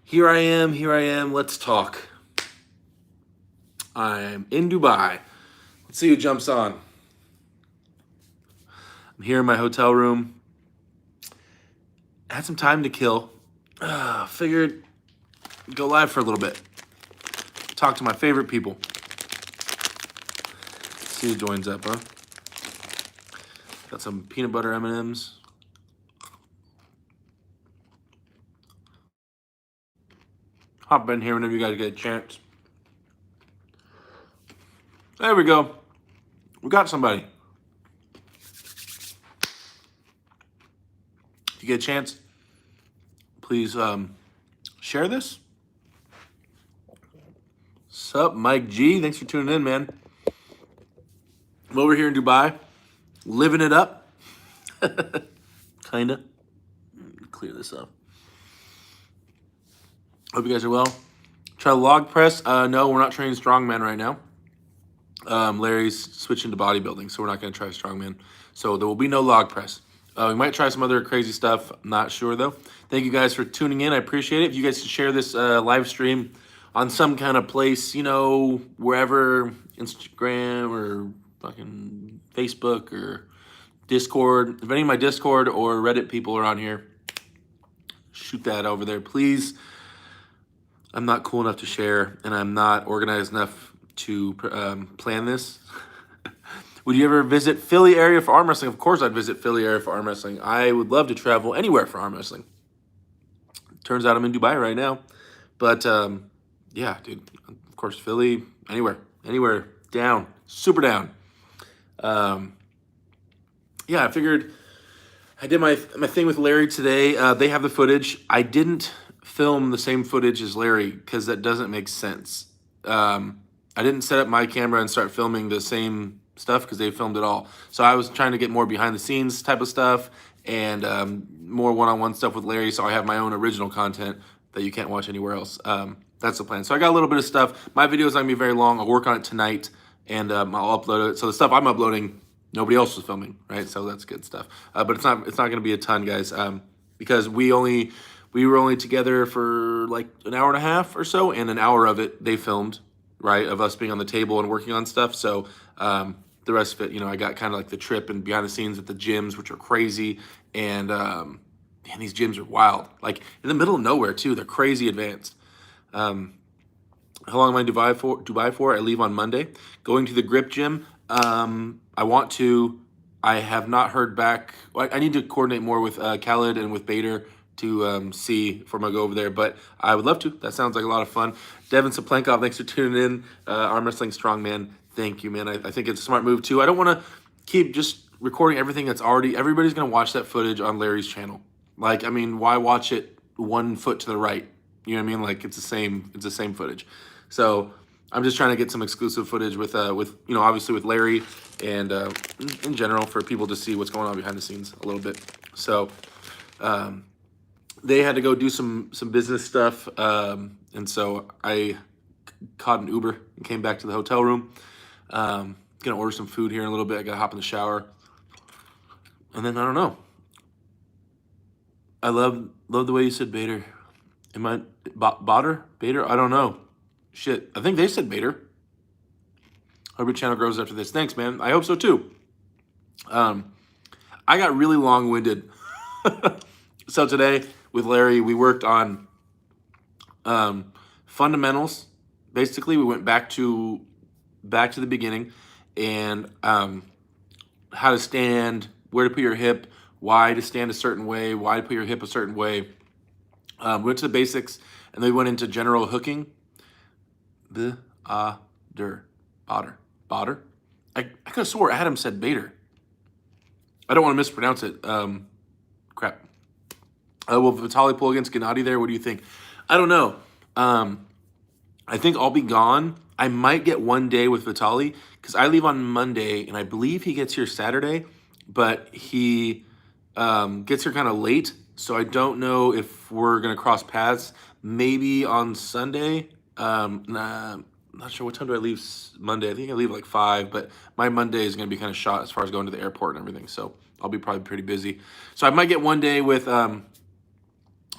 Here I am, let's talk. I'm in Dubai. Let's see who jumps on. I'm here in my hotel room. Had some time to kill. Figured go live for a little bit. Talk to my favorite people. See who joins up, huh? Got some peanut butter M&Ms. Hop in here whenever you guys get a chance. There we go. We got somebody. If you get a chance, please share this. Sup, Mike G? Thanks for tuning in, man. I'm over here in Dubai, living it up. Kinda. Clear this up. Hope you guys are well. Try log press. No, we're not training strongman right now. Larry's switching to bodybuilding, so we're not going to try strongman. So there will be no log press. We might try some other crazy stuff. I'm not sure, though. Thank you guys for tuning in. I appreciate it. If you guys could share this live stream on some kind of place, you know, wherever, Instagram or fucking Facebook or Discord. If any of my Discord or Reddit people are on here, shoot that over there, please. I'm not cool enough to share, and I'm not organized enough to plan this. Would you ever visit Philly area for arm wrestling? Of course I'd visit Philly area for arm wrestling. I would love to travel anywhere for arm wrestling. Turns out I'm in Dubai right now. But yeah, dude, of course, Philly, anywhere, down, super down. Yeah, I figured I did my thing with Larry today. They have the footage. I didn't film the same footage as Larry because that doesn't make sense. I didn't set up my camera and start filming the same stuff because they filmed it all. So I was trying to get more behind the scenes type of stuff and more one-on-one stuff with Larry, so I have my own original content that you can't watch anywhere else. That's the plan. So I got a little bit of stuff. My video is not going to be very long. I'll work on it tonight, and I'll upload it. So the stuff I'm uploading, nobody else was filming, right? So that's good stuff. But it's not going to be a ton, guys, because we were only together for like an hour and a half or so, and an hour of it they filmed, right, of us being on the table and working on stuff. So the rest of it, you know, I got kind of like the trip and behind the scenes at the gyms, which are crazy. And man, these gyms are wild. Like in the middle of nowhere too. They're crazy advanced. How long am I in Dubai for? I leave on Monday. Going to the grip gym. I want to. I have not heard back. I need to coordinate more with Khaled and with Bader to see if I'm going to go over there. But I would love to. That sounds like a lot of fun. Devin Saplankov, thanks for tuning in. Arm Wrestling Strongman, thank you, man. I think it's a smart move, too. I don't want to keep just recording everything that's already... Everybody's going to watch that footage on Larry's channel. Like, I mean, why watch it 1 foot to the right? You know what I mean? Like, it's the same footage. So I'm just trying to get some exclusive footage with you know, obviously with Larry and in general for people to see what's going on behind the scenes a little bit. So they had to go do some business stuff, and so I caught an Uber and came back to the hotel room. Gonna order some food here in a little bit. I gotta hop in the shower, and then I don't know. I love the way you said Bader. Am I Bader? I don't know. Shit, I think they said Bader. Hope your channel grows after this. Thanks, man. I hope so too. I got really long-winded. So today with Larry, we worked on fundamentals. Basically, we went back to the beginning and how to stand, where to put your hip, why to stand a certain way, why to put your hip a certain way. We went to the basics, and then we went into general hooking. Bader. I could have swore Adam said Bader. I don't want to mispronounce it. Crap. Will Vitali pull against Gennady there? What do you think? I don't know. I think I'll be gone. I might get 1 day with Vitali because I leave on Monday, and I believe he gets here Saturday, but he gets here kind of late, so I don't know if we're going to cross paths. Maybe on Sunday. Not sure what time do I leave Monday. I think I leave like 5, but my Monday is going to be kind of shot as far as going to the airport and everything, so I'll be probably pretty busy. So I might get 1 day with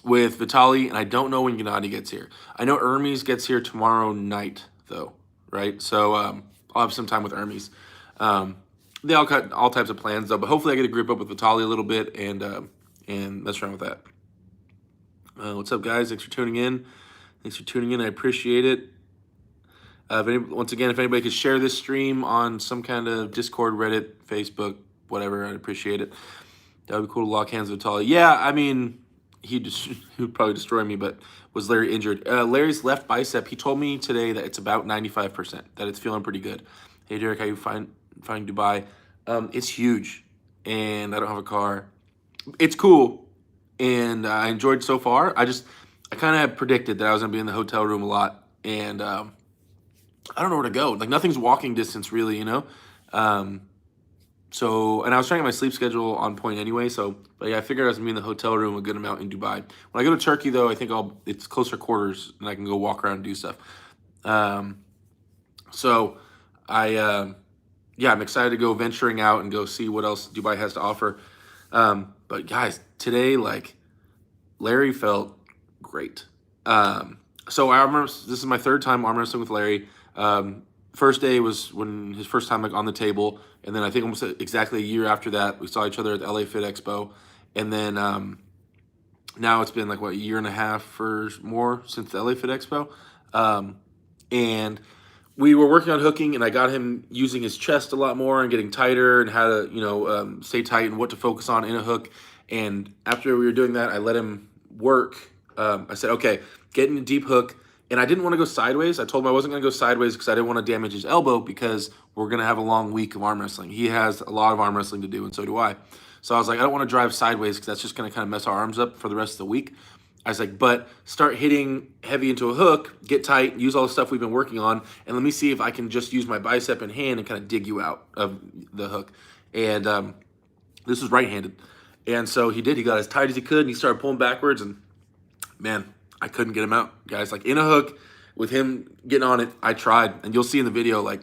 with Vitali, and I don't know when Gennady gets here. I know Hermes gets here tomorrow night, though, right? So I'll have some time with Hermes. They all got all types of plans, though, but hopefully I get to group up with Vitali a little bit and mess around with that. What's up, guys? Thanks for tuning in. I appreciate it. Once again, if anybody could share this stream on some kind of Discord, Reddit, Facebook, whatever, I'd appreciate it. That would be cool to lock hands with Vitali. Yeah, I mean, he would probably destroy me, but was Larry injured? Larry's left bicep, he told me today that it's about 95%, that it's feeling pretty good. Hey, Derek, how you finding Dubai? It's huge, and I don't have a car. It's cool, and I enjoyed so far. I kind of predicted that I was going to be in the hotel room a lot, and I don't know where to go. Like, nothing's walking distance, really, you know? So, and I was trying to get my sleep schedule on point anyway, but yeah, I figured I was going to be in the hotel room a good amount in Dubai. When I go to Turkey, though, I think it's closer quarters, and I can go walk around and do stuff. So, I'm excited to go venturing out and go see what else Dubai has to offer. But guys, today, like, Larry felt great. So this is my third time arm wrestling with Larry. First day was when his first time, like, on the table, and then I think almost exactly a year after that, we saw each other at the LA Fit Expo, and then now it's been like a year and a half or more since the LA Fit Expo, and we were working on hooking, and I got him using his chest a lot more and getting tighter and how to stay tight and what to focus on in a hook. And after we were doing that, I let him work. I said, okay, get in a deep hook. And I didn't want to go sideways. I told him I wasn't going to go sideways because I didn't want to damage his elbow, because we're going to have a long week of arm wrestling. He has a lot of arm wrestling to do, and so do I. So I was like, I don't want to drive sideways because that's just going to kind of mess our arms up for the rest of the week. I was like, but start hitting heavy into a hook, get tight, use all the stuff we've been working on, and let me see if I can just use my bicep and hand and kind of dig you out of the hook. And this was right-handed. And so he did. He got as tight as he could, and he started pulling backwards, and man, I couldn't get him out, guys. Like, in a hook, with him getting on it, I tried. And you'll see in the video, like,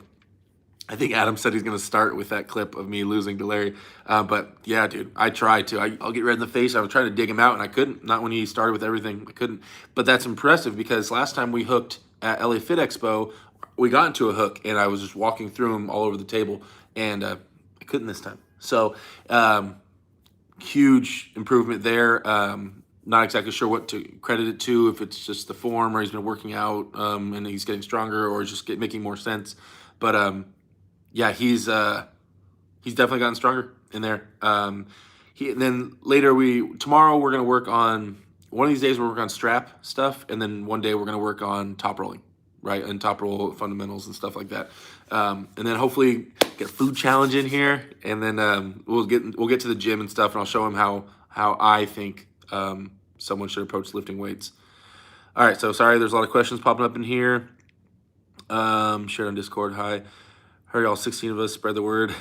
I think Adam said he's going to start with that clip of me losing to Larry. But, yeah, dude, I tried to. I'll get red in the face. I was trying to dig him out, and I couldn't. Not when he started with everything. I couldn't. But that's impressive, because last time we hooked at LA Fit Expo, we got into a hook, and I was just walking through him all over the table, and I couldn't this time. So, huge improvement there. Not exactly sure what to credit it to, if it's just the form or he's been working out and he's getting stronger, or just making more sense. But yeah, he's definitely gotten stronger in there. And then later tomorrow we're gonna work on, one of these days we'll work on strap stuff, and then one day we're gonna work on top rolling, right, and top roll fundamentals and stuff like that. And then hopefully get a food challenge in here, and then we'll get to the gym and stuff, and I'll show him how I think someone should approach lifting weights. All right, so sorry, there's a lot of questions popping up in here. Shared on Discord. Hi. Heard all 16 of us spread the word.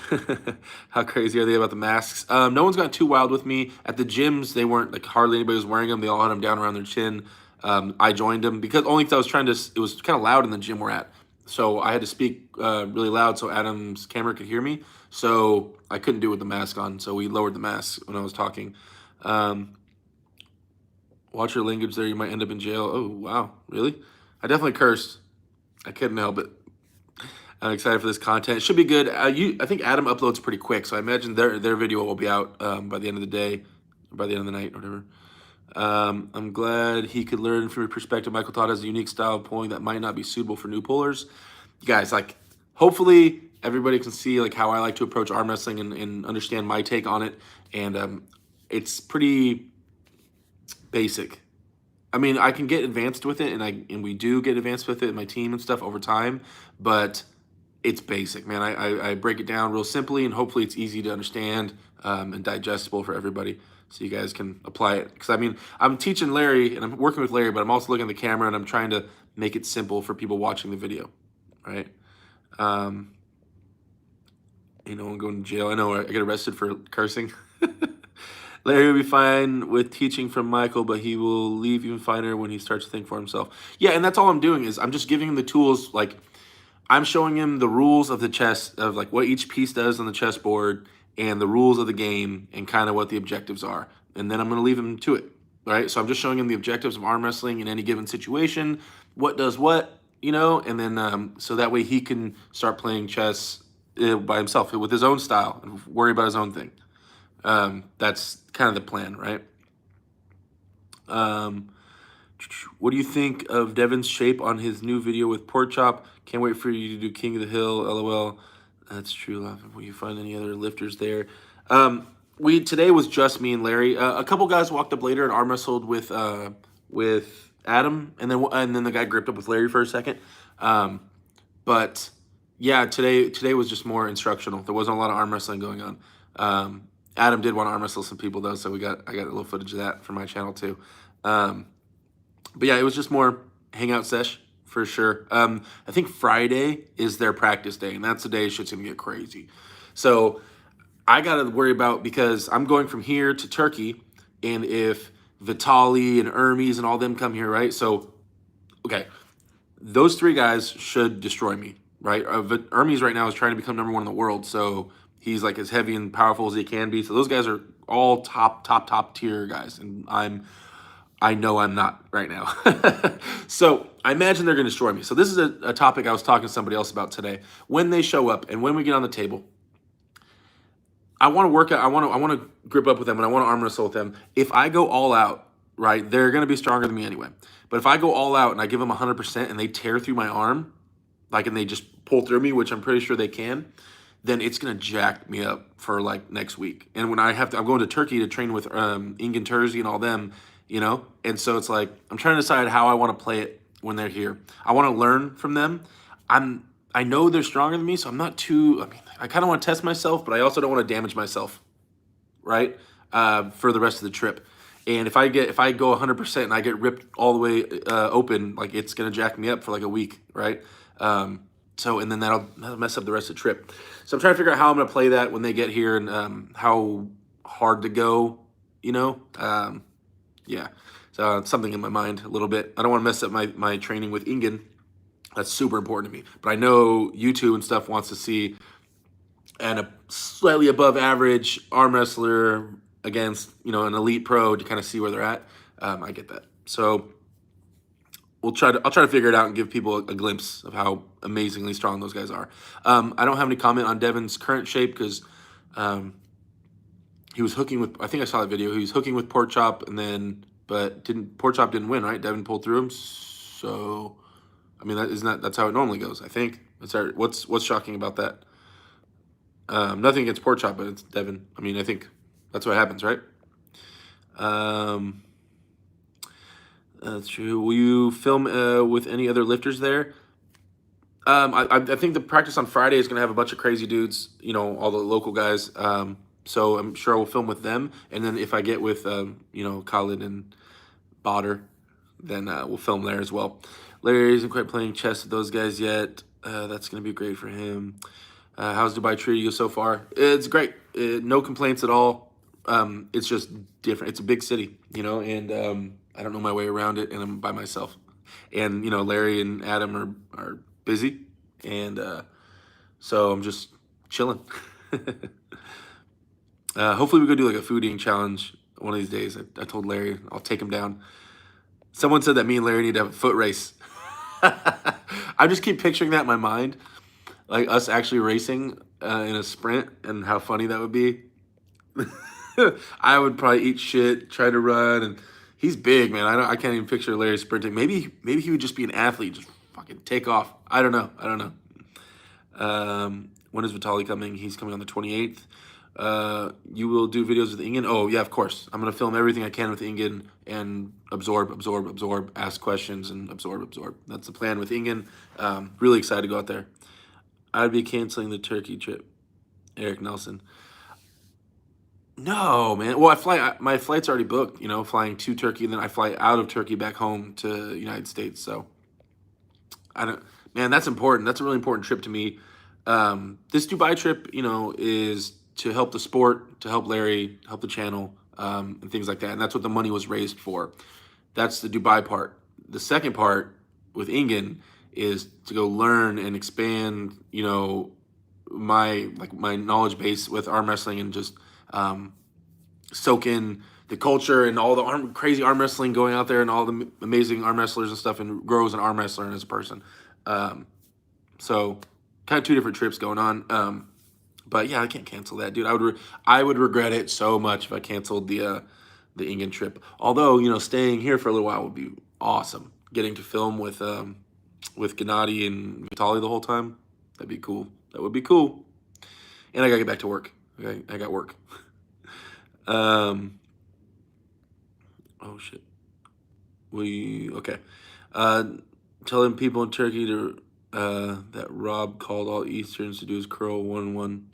How crazy are they about the masks? No one's gotten too wild with me. At the gyms, they weren't, like, hardly anybody was wearing them. They all had them down around their chin. I joined them because I was trying to, it was kind of loud in the gym we're at. So I had to speak really loud so Adam's camera could hear me. So I couldn't do it with the mask on. So we lowered the mask when I was talking. Watch your language there. You might end up in jail. Oh, wow. Really? I definitely cursed. I couldn't help it. I'm excited for this content. It should be good. I think Adam uploads pretty quick, so I imagine their video will be out by the end of the day, or by the end of the night, or whatever. I'm glad he could learn from your perspective. Michael Todd has a unique style of pulling that might not be suitable for new pullers. You guys, like, hopefully everybody can see, like, how I like to approach arm wrestling and understand my take on it. And it's pretty basic. I mean, I can get advanced with it, and we do get advanced with it in my team and stuff over time, but it's basic, man. I break it down real simply, and hopefully it's easy to understand and digestible for everybody, so you guys can apply it. Because, I mean, I'm teaching Larry, and I'm working with Larry, but I'm also looking at the camera, and I'm trying to make it simple for people watching the video, right? You know, I'm going to jail. I know I get arrested for cursing. Larry will be fine with teaching from Michael, but he will leave even finer when he starts to think for himself. Yeah, and that's all I'm doing, is I'm just giving him the tools. Like, I'm showing him the rules of the chess, of, like, what each piece does on the chessboard, and the rules of the game, and kind of what the objectives are. And then I'm going to leave him to it. right? So I'm just showing him the objectives of arm wrestling in any given situation, what does what, and then so that way he can start playing chess by himself with his own style and worry about his own thing. That's kind of the plan, right? What do you think of Devin's shape on his new video with Pork Chop? Can't wait for you to do King of the Hill, LOL. That's true. Will you find any other lifters there? Today was just me and Larry. A couple guys walked up later and arm wrestled with Adam, and then the guy gripped up with Larry for a second. But yeah, today was just more instructional. There wasn't a lot of arm wrestling going on. Adam did want to arm wrestle some people though, so I got a little footage of that for my channel too. But yeah, it was just more hangout sesh for sure. I think Friday is their practice day, and that's the day shit's gonna get crazy. So I gotta worry about, because I'm going from here to Turkey, and if Vitali and Hermes and all them come here, right? So, okay, those three guys should destroy me, right? Hermes right now is trying to become number 1 in the world, so he's like as heavy and powerful as he can be. So those guys are all top tier guys, and I know I'm not right now. So I imagine they're going to destroy me. So this is a topic I was talking to somebody else about today. When they show up and when we get on the table, I want to work out. I want to grip up with them, and I want to arm wrestle with them. If I go all out, right, they're going to be stronger than me anyway. But if I go all out and I give them 100% and they tear through my arm, and they just pull through me, which I'm pretty sure they can, then it's going to jack me up for next week. And when I'm going to Turkey to train with Ingen Terzi and all them, and so it's I'm trying to decide how I want to play it when they're here. I want to learn from them. I know they're stronger than me, so I'm not too, I kind of want to test myself, but I also don't want to damage myself, right? For the rest of the trip. And if I go 100% and I get ripped all the way open, it's going to jack me up for a week, right? And then that'll mess up the rest of the trip. So I'm trying to figure out how I'm going to play that when they get here, and how hard to go, yeah. So it's something in my mind a little bit. I don't want to mess up my training with Ingen. That's super important to me. But I know YouTube and stuff wants to see a slightly above average arm wrestler against, an elite pro to kind of see where they're at. I get that. So I'll try to figure it out and give people a glimpse of how amazingly strong those guys are. I don't have any comment on Devin's current shape because he was hooking with, I think I saw that video. He was hooking with Pork Chop, but Pork Chop didn't win, right? Devin pulled through him. So, that's how it normally goes, I think. What's shocking about that? Nothing against Pork Chop, but it's Devin. I think that's what happens, right? That's true. Will you film with any other lifters there? I think the practice on Friday is going to have a bunch of crazy dudes, all the local guys. So I'm sure I will film with them. And then if I get with, Khalid and Badr, then we'll film there as well. Larry isn't quite playing chess with those guys yet. That's going to be great for him. How's Dubai treating you so far? It's great. No complaints at all. It's just different. It's a big city, and I don't know my way around it, and I'm by myself. And, Larry and Adam are busy, and so I'm just chilling. Hopefully we go do a food eating challenge one of these days. I told Larry I'll take him down. Someone said that me and Larry need to have a foot race. I just keep picturing that in my mind, us actually racing in a sprint, and how funny that would be. I would probably eat shit, try to run, and he's big, man. I can't even picture Larry sprinting. Maybe he would just be an athlete, just fucking take off. I don't know. When is Vitali coming? He's coming on the 28th. You will do videos with Ingen? Oh, yeah, of course. I'm going to film everything I can with Ingen and absorb, ask questions and absorb. That's the plan with Ingen. Really excited to go out there. I'd be canceling the Turkey trip. Eric Nelson. No, man. Well, my flight's already booked, flying to Turkey, and then I fly out of Turkey back home to the United States. So man, that's important. That's a really important trip to me. This Dubai trip, is to help the sport, to help Larry, help the channel, and things like that. And that's what the money was raised for. That's the Dubai part. The second part with Ingen is to go learn and expand, my knowledge base with arm wrestling, and just soak in the culture and all the crazy arm wrestling going out there and all the amazing arm wrestlers and stuff, and grows an arm wrestler and as a person. So kind of two different trips going on. But yeah, I can't cancel that, dude. I would regret it so much if I canceled the England trip. Although, staying here for a little while would be awesome. Getting to film with Gennady and Vitali the whole time, that'd be cool. That would be cool. And I gotta get back to work. Okay, I got work. Oh shit. Okay. Telling people in Turkey to that Rob called all Easterns to do his curl 1-1.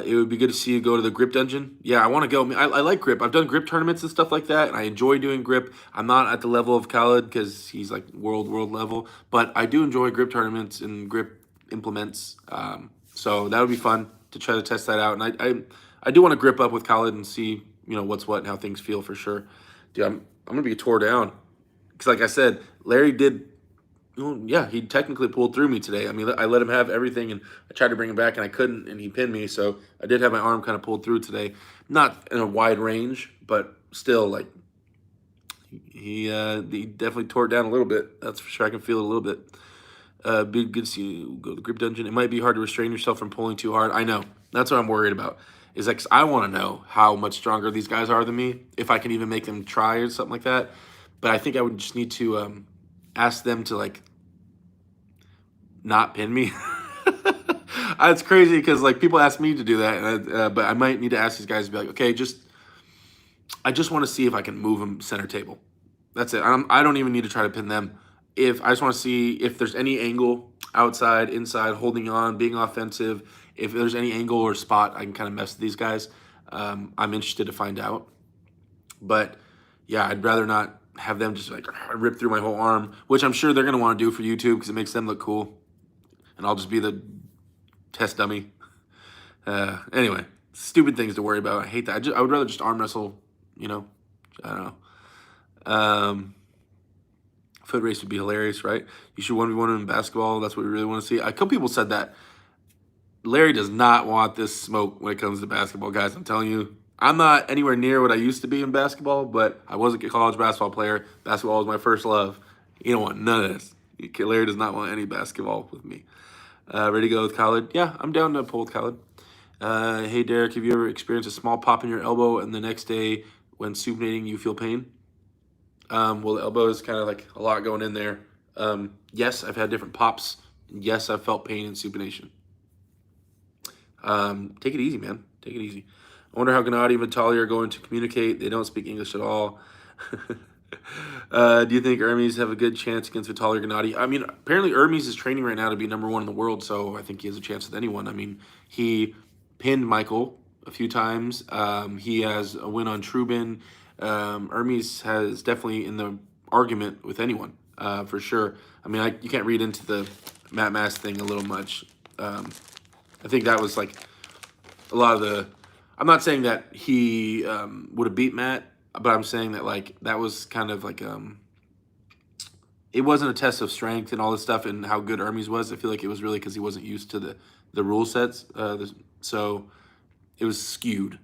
It would be good to see you go to the grip dungeon. Yeah, I want to go. I like grip. I've done grip tournaments and stuff like that, and I enjoy doing grip. I'm not at the level of Khaled because he's like world level, but I do enjoy grip tournaments and grip implements. So that would be fun to try to test that out. And I do want to grip up with Khaled and see what's what and how things feel for sure. Dude, I'm gonna be tore down because like I said, Larry did. Well, yeah, he technically pulled through me today. I mean, I let him have everything, and I tried to bring him back, and I couldn't, and he pinned me. So I did have my arm kind of pulled through today. Not in a wide range, but still, like, he definitely tore it down a little bit. That's for sure. I can feel it a little bit. Be good to see you go to the grip dungeon. It might be hard to restrain yourself from pulling too hard. I know. That's what I'm worried about. Is like, I want to know how much stronger these guys are than me, if I can even make them try or something like that. But I think I would just need to ask them to like not pin me. It's crazy because like people ask me to do that, but I might need to ask these guys to be like, okay, I just want to see if I can move them center table. That's it. I don't even need to try to pin them. If I just want to see if there's any angle outside, inside, holding on, being offensive. If there's any angle or spot I can kind of mess with these guys, I'm interested to find out. But yeah, I'd rather not have them just like rip through my whole arm, which I'm sure they're going to want to do for YouTube because it makes them look cool. And I'll just be the test dummy. Anyway, stupid things to worry about. I hate that. I would rather just arm wrestle, I don't know. Foot race would be hilarious, right? You should 1v1 in basketball. That's what we really want to see. A couple people said that. Larry does not want this smoke when it comes to basketball, guys. I'm telling you. I'm not anywhere near what I used to be in basketball, but I was a college basketball player. Basketball was my first love. You don't want none of this. Larry does not want any basketball with me. Ready to go with Khaled? Yeah, I'm down to pull with Khaled. Hey, Derek, have you ever experienced a small pop in your elbow and the next day when supinating you feel pain? Well, the elbow is kind of like a lot going in there. Yes, I've had different pops. Yes, I've felt pain in supination. Take it easy, man. Take it easy. I wonder how Gennady and Vitali are going to communicate. They don't speak English at all. Do you think Hermes have a good chance against Vitali or Gennady? I mean, apparently Hermes is training right now to be #1 in the world, so I think he has a chance with anyone. I mean, he pinned Michael a few times. He has a win on Trubin. Hermes has definitely in the argument with anyone, for sure. I mean, you can't read into the Matt Mass thing a little much. I think that was like a lot of the... I'm not saying that he would have beat Matt, but I'm saying that like that was kind of like it wasn't a test of strength and all this stuff and how good Hermes was. I feel like it was really because he wasn't used to the rule sets, so it was skewed.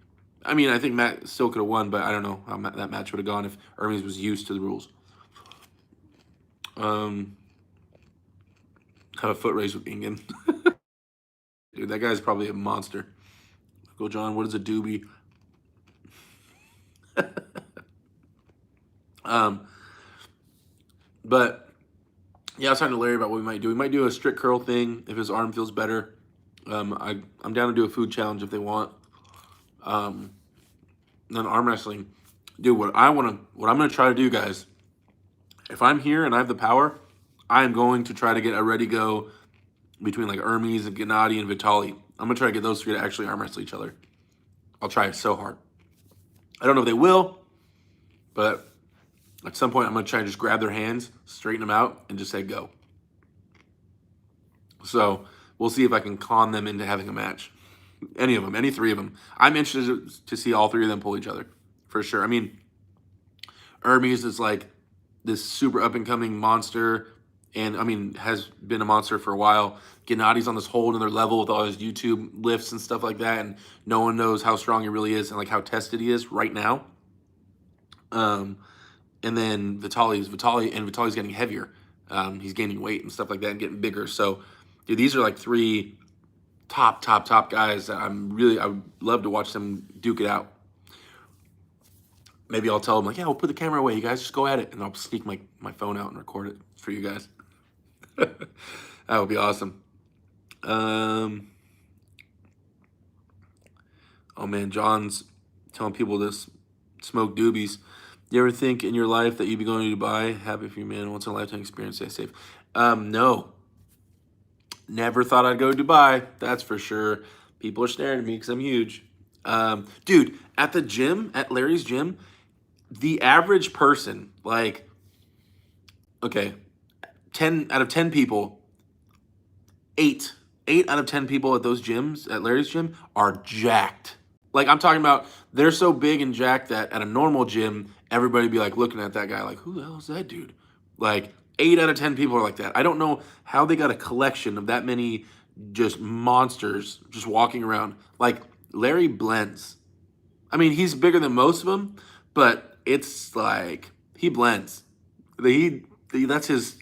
I mean, I think Matt still could have won, but I don't know how that match would have gone if Hermes was used to the rules. Have a foot race with Ingen. Dude, that guy's probably a monster. Go, John. What is a doobie? But yeah, I was talking to Larry about what we might do. We might do a strict curl thing if his arm feels better. I'm down to do a food challenge if they want. Then arm wrestling, dude. What I'm gonna try to do, guys. If I'm here and I have the power, I am going to try to get a ready go between like Hermes and Gennady and Vitali. I'm gonna try to get those three to actually arm wrestle each other. I'll try so hard. I don't know if they will, but at some point I'm gonna try and just grab their hands, straighten them out, and just say go. So we'll see if I can con them into having a match. Any of them, any three of them. I'm interested to see all three of them pull each other, for sure. I mean, Hermes is like this super up-and-coming monster, and I mean, has been a monster for a while. Gennady's on this whole another level with all his YouTube lifts and stuff like that, and no one knows how strong he really is and like how tested he is right now. Um, and then Vitali's getting heavier. He's gaining weight and stuff like that and getting bigger. So, dude, these are like three top guys that I would love to watch them duke it out. Maybe I'll tell them like, yeah, we'll put the camera away. You guys just go at it, and I'll sneak my phone out and record it for you guys. That would be awesome. Oh man, John's telling people to smoke doobies. You ever think in your life that you'd be going to Dubai? Happy for you, man. Once in a lifetime experience. Stay safe. No. Never thought I'd go to Dubai. That's for sure. People are staring at me because I'm huge. Dude, at the gym, at Larry's gym, the average person, like, okay, 10 out of 10 people, eight out of 10 people at those gyms, at Larry's gym, are jacked. Like, I'm talking about, they're so big and jacked that at a normal gym, everybody be like looking at that guy like, who the hell is that dude? Like, 8 out of 10 people are like that. I don't know how they got a collection of that many just monsters just walking around. Like, Larry blends. I mean, he's bigger than most of them, but it's like, he blends. That's his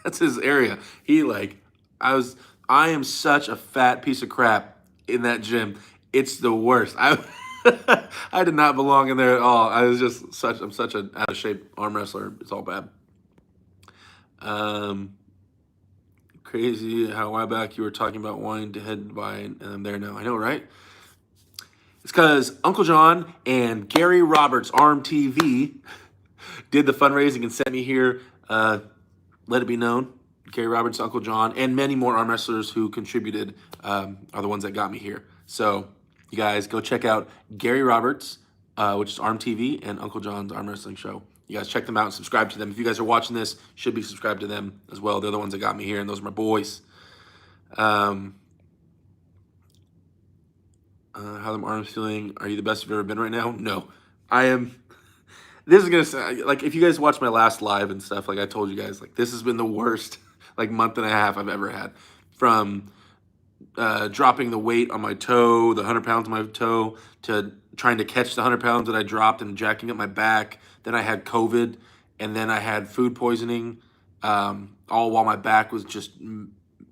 that's his area. He like, I am such a fat piece of crap in that gym. It's the worst. I did not belong in there at all. I'm such an out of shape arm wrestler. It's all bad. Crazy how a while back you were talking about wanting to head by, and I'm there now. I know, right? It's because Uncle John and Gary Roberts, Arm TV, did the fundraising and sent me here. Let it be known, Gary Roberts, Uncle John, and many more arm wrestlers who contributed are the ones that got me here. So you guys go check out Gary Roberts, which is Arm TV, and Uncle John's Arm Wrestling Show. You guys check them out and subscribe to them. If you guys are watching this, you should be subscribed to them as well. They're the ones that got me here, and those are my boys. How them arms feeling? Are you the best you've ever been right now? No. I am. This is going to sound like, if you guys watch my last live and stuff, like I told you guys, like this has been the worst like month and a half I've ever had. From dropping the weight on my toe, the 100 pounds on my toe, to trying to catch the 100 pounds that I dropped and jacking up my back. Then I had COVID, and then I had food poisoning, all while my back was just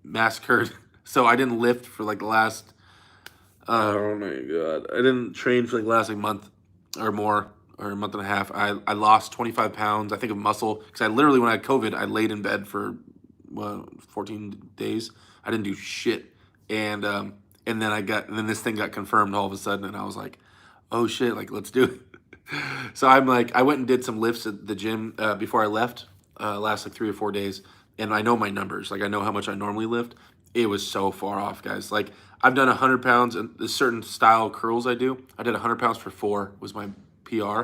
massacred. So I didn't lift for like the last, oh my God. I didn't train for like the last like month or more, or a month and a half. I lost 25 pounds, I think, of muscle, because I literally, when I had COVID, I laid in bed for 14 days. I didn't do shit. And then this thing got confirmed all of a sudden, and I was like, oh shit, like let's do it. So I'm like, I went and did some lifts at the gym before I left, last like 3 or 4 days, and I know my numbers. Like I know how much I normally lift. It was so far off, guys. Like I've done 100 pounds, and there's certain style curls I do. I did 100 pounds for 4 was my PR.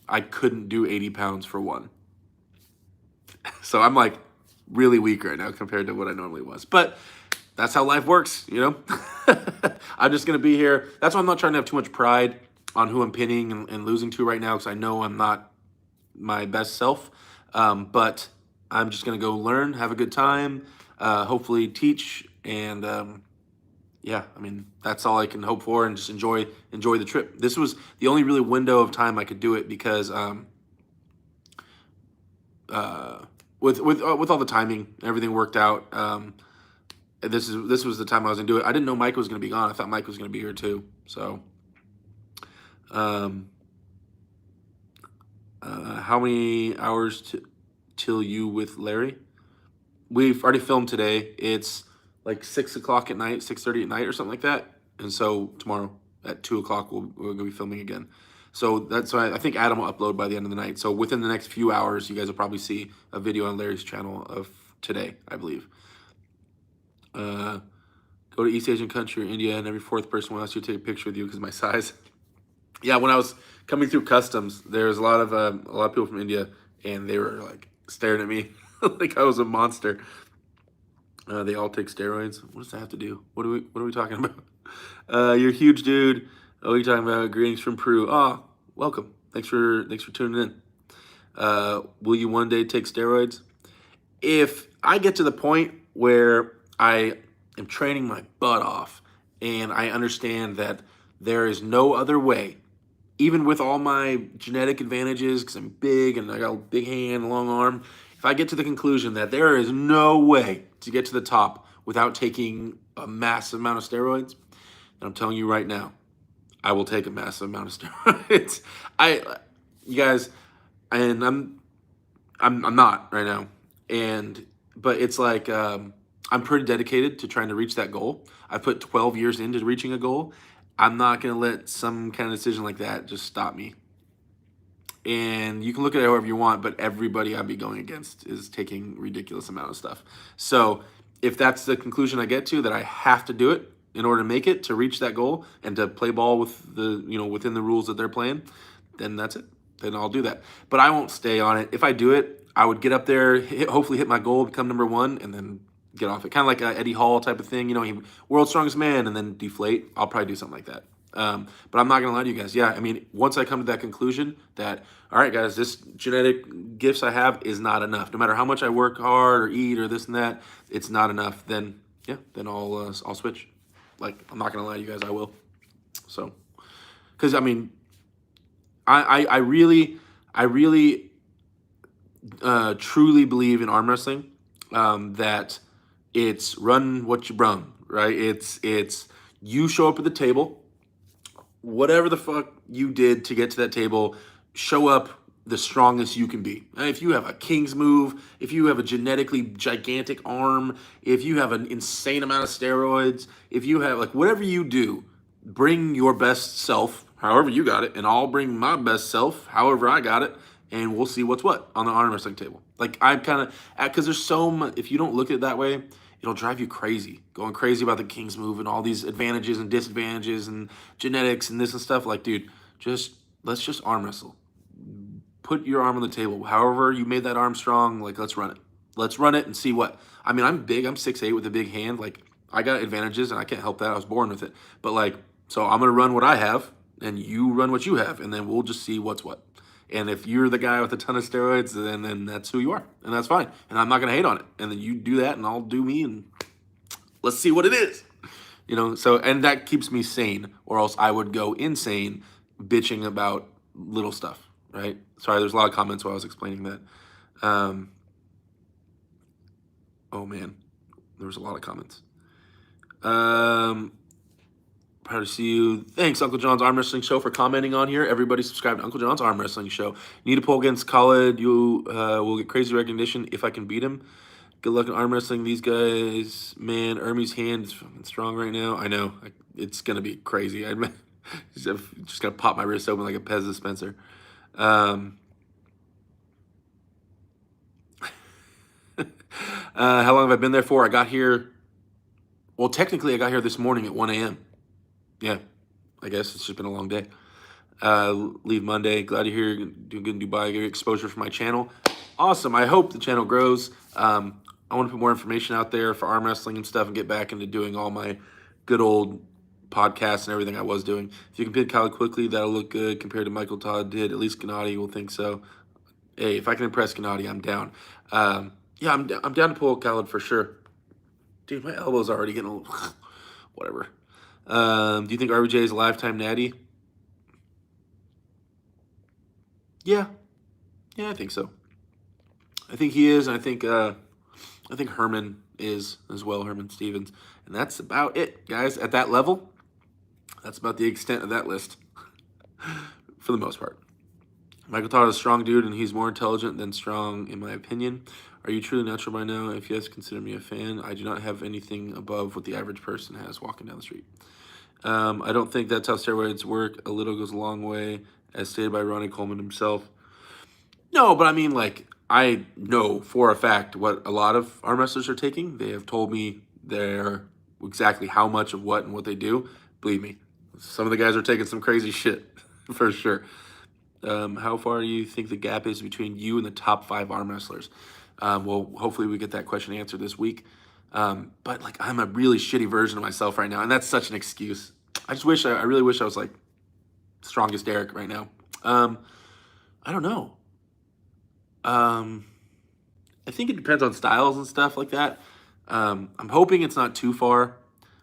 I couldn't do 80 pounds for 1. So I'm like really weak right now compared to what I normally was. But that's how life works, you know? I'm just going to be here. That's why I'm not trying to have too much pride on who I'm pinning and losing to right now, because I know I'm not my best self. But I'm just going to go learn, have a good time, hopefully teach, and yeah, I mean, that's all I can hope for, and just enjoy the trip. This was the only really window of time I could do it, because with all the timing, everything worked out. This was the time I was gonna do it. I didn't know Mike was gonna be gone. I thought Mike was gonna be here too. So, how many hours till you with Larry? We've already filmed today. It's like 6 o'clock at night, 6:30 at night or something like that. And so tomorrow at 2 o'clock, we're gonna be filming again. So that's why I think Adam will upload by the end of the night. So within the next few hours, you guys will probably see a video on Larry's channel of today, I believe. Go to East Asian country or India, and every 4th person will ask you to take a picture with you because of my size. Yeah, when I was coming through customs, there was a lot of people from India, and they were like staring at me like I was a monster. They all take steroids. What does that have to do? What are we talking about? You're a huge dude. Oh, you're talking about greetings from Peru. Ah, welcome. Thanks for tuning in. Will you one day take steroids? If I get to the point where I am training my butt off and I understand that there is no other way even with all my genetic advantages, because I'm big and I got a big hand, long arm, if I get to the conclusion that there is no way to get to the top without taking a massive amount of steroids, then I'm telling you right now, I will take a massive amount of steroids. You guys, and I'm not right now, but it's like I'm pretty dedicated to trying to reach that goal. I put 12 years into reaching a goal. I'm not gonna let some kind of decision like that just stop me. And you can look at it however you want, but everybody I'd be going against is taking ridiculous amount of stuff. So if that's the conclusion I get to, that I have to do it in order to make it, to reach that goal and to play ball with the, within the rules that they're playing, then that's it. Then I'll do that. But I won't stay on it. If I do it, I would get up there, hopefully hit my goal, become number one, and then get off it. Kind of like a Eddie Hall type of thing. World's strongest man, and then deflate. I'll probably do something like that. But I'm not going to lie to you guys. Yeah, I mean, once I come to that conclusion that, all right, guys, this genetic gifts I have is not enough. No matter how much I work hard or eat or this and that, it's not enough. Then, yeah, then I'll switch. Like, I'm not going to lie to you guys, I will. So, because, I mean, I really truly believe in arm wrestling, that it's run what you brung, right? It's you show up at the table, whatever the fuck you did to get to that table, show up the strongest you can be. And if you have a king's move, if you have a genetically gigantic arm, if you have an insane amount of steroids, if you have, like, whatever you do, bring your best self, however you got it, and I'll bring my best self, however I got it, and we'll see what's what on the arm wrestling table. Like, I'm kind of, because there's so much, if you don't look at it that way, it'll drive you crazy, going crazy about the king's move and all these advantages and disadvantages and genetics and this and stuff. Like, dude, let's just arm wrestle. Put your arm on the table. However you made that arm strong, like, let's run it. Let's run it and see what. I mean, I'm big. I'm 6'8" with a big hand. Like, I got advantages, and I can't help that. I was born with it. But, like, so I'm going to run what I have, and you run what you have, and then we'll just see what's what. And if you're the guy with a ton of steroids, then that's who you are, and that's fine. And I'm not going to hate on it. And then you do that, and I'll do me, and let's see what it is. So, and that keeps me sane, or else I would go insane bitching about little stuff, right? Sorry, there's a lot of comments while I was explaining that. Oh, man. There was a lot of comments. Proud to see you. Thanks, Uncle John's Arm Wrestling Show, for commenting on here. Everybody subscribe to Uncle John's Arm Wrestling Show. Need a pull against Khaled. You will get crazy recognition if I can beat him. Good luck in arm wrestling. These guys, man, Ermi's hand is fucking strong right now. I know. It's going to be crazy. I'm just going to pop my wrist open like a Pez dispenser. How long have I been there for? I got here, well, technically I got here this morning at 1 a.m. Yeah, I guess it's just been a long day. Leave Monday. Glad to hear you're doing good in Dubai. Get exposure for my channel. Awesome. I hope the channel grows. I want to put more information out there for arm wrestling and stuff and get back into doing all my good old podcasts and everything I was doing. If you can pin Khaled quickly, that'll look good compared to Michael Todd did. At least Gennady will think so. Hey, if I can impress Gennady, I'm down. Yeah, I'm down to pull Khaled for sure. Dude, my elbow's already getting a little... Whatever. Do you think RBJ is a lifetime natty? Yeah. Yeah, I think so. I think he is, and I think Herman is as well, Herman Stevens. And that's about it, guys. At that level, that's about the extent of that list for the most part. Michael Todd is a strong dude, and he's more intelligent than strong, in my opinion. Are you truly natural by now? If yes, consider me a fan. I do not have anything above what the average person has walking down the street. I don't think that's how steroids work. A little goes a long way, as stated by Ronnie Coleman himself. No, but I mean, like, I know for a fact what a lot of arm wrestlers are taking. They have told me they're exactly how much of what and what they do. Believe me, some of the guys are taking some crazy shit, for sure. How far do you think the gap is between you and the top 5 arm wrestlers? Well, hopefully we get that question answered this week. But, like, I'm a really shitty version of myself right now, and that's such an excuse. I really wish I was, like, strongest Derek right now. I don't know. I think it depends on styles and stuff like that. I'm hoping it's not too far.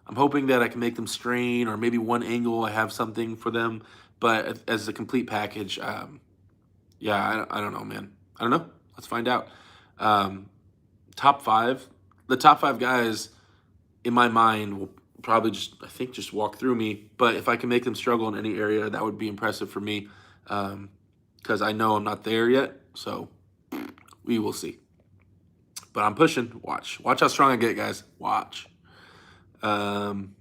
I'm hoping that I can make them strain, or maybe one angle I have something for them But as a complete package, yeah, I don't know, man. I don't know. Let's find out. Um, top five. The top five guys in my mind will probably I think, just walk through me. But if I can make them struggle in any area, that would be impressive for me. Because I know I'm not there yet. So we will see. But I'm pushing. Watch how strong I get, guys. Watch. Um,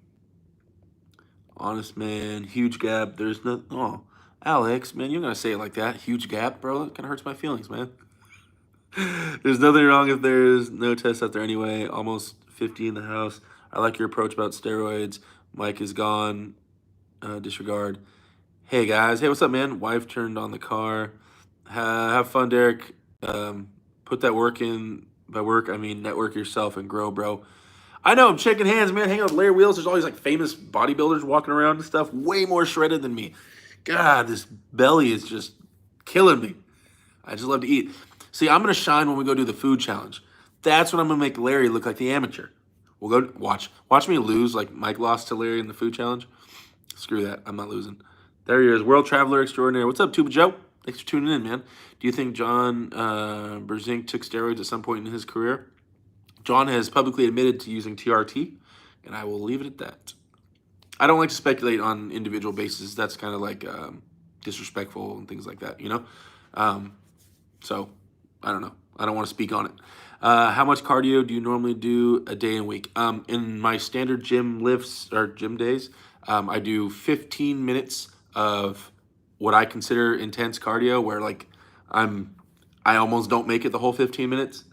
honest man, huge gap. There's no. Oh, Alex, man, you're gonna say it like that. Huge gap, bro. That kind of hurts my feelings, man. There's nothing wrong if there's no test out there anyway. Almost 50 in the house. I like your approach about steroids. Mike is gone. Disregard. Hey guys. Hey, what's up, man? Wife turned on the car. Have fun, Derek. Put that work in. By work, I mean network yourself and grow, bro. I know, I'm shaking hands, man. Hang out with Larry Wheels. There's all these like famous bodybuilders walking around and stuff, way more shredded than me. God, this belly is just killing me. I just love to eat. See, I'm gonna shine when we go do the food challenge. That's when I'm gonna make Larry look like the amateur. We'll go watch me lose like Mike lost to Larry in the food challenge. Screw that, I'm not losing. There he is, world traveler extraordinary. What's up, Tuba Joe? Thanks for tuning in, man. Do you think John Berzink took steroids at some point in his career? John has publicly admitted to using TRT, and I will leave it at that. I don't like to speculate on individual basis. That's kind of like disrespectful and things like that, you know? So, I don't know. I don't want to speak on it. How much cardio do you normally do a day and week? In my standard gym lifts or gym days, I do 15 minutes of what I consider intense cardio, where like I almost don't make it the whole 15 minutes.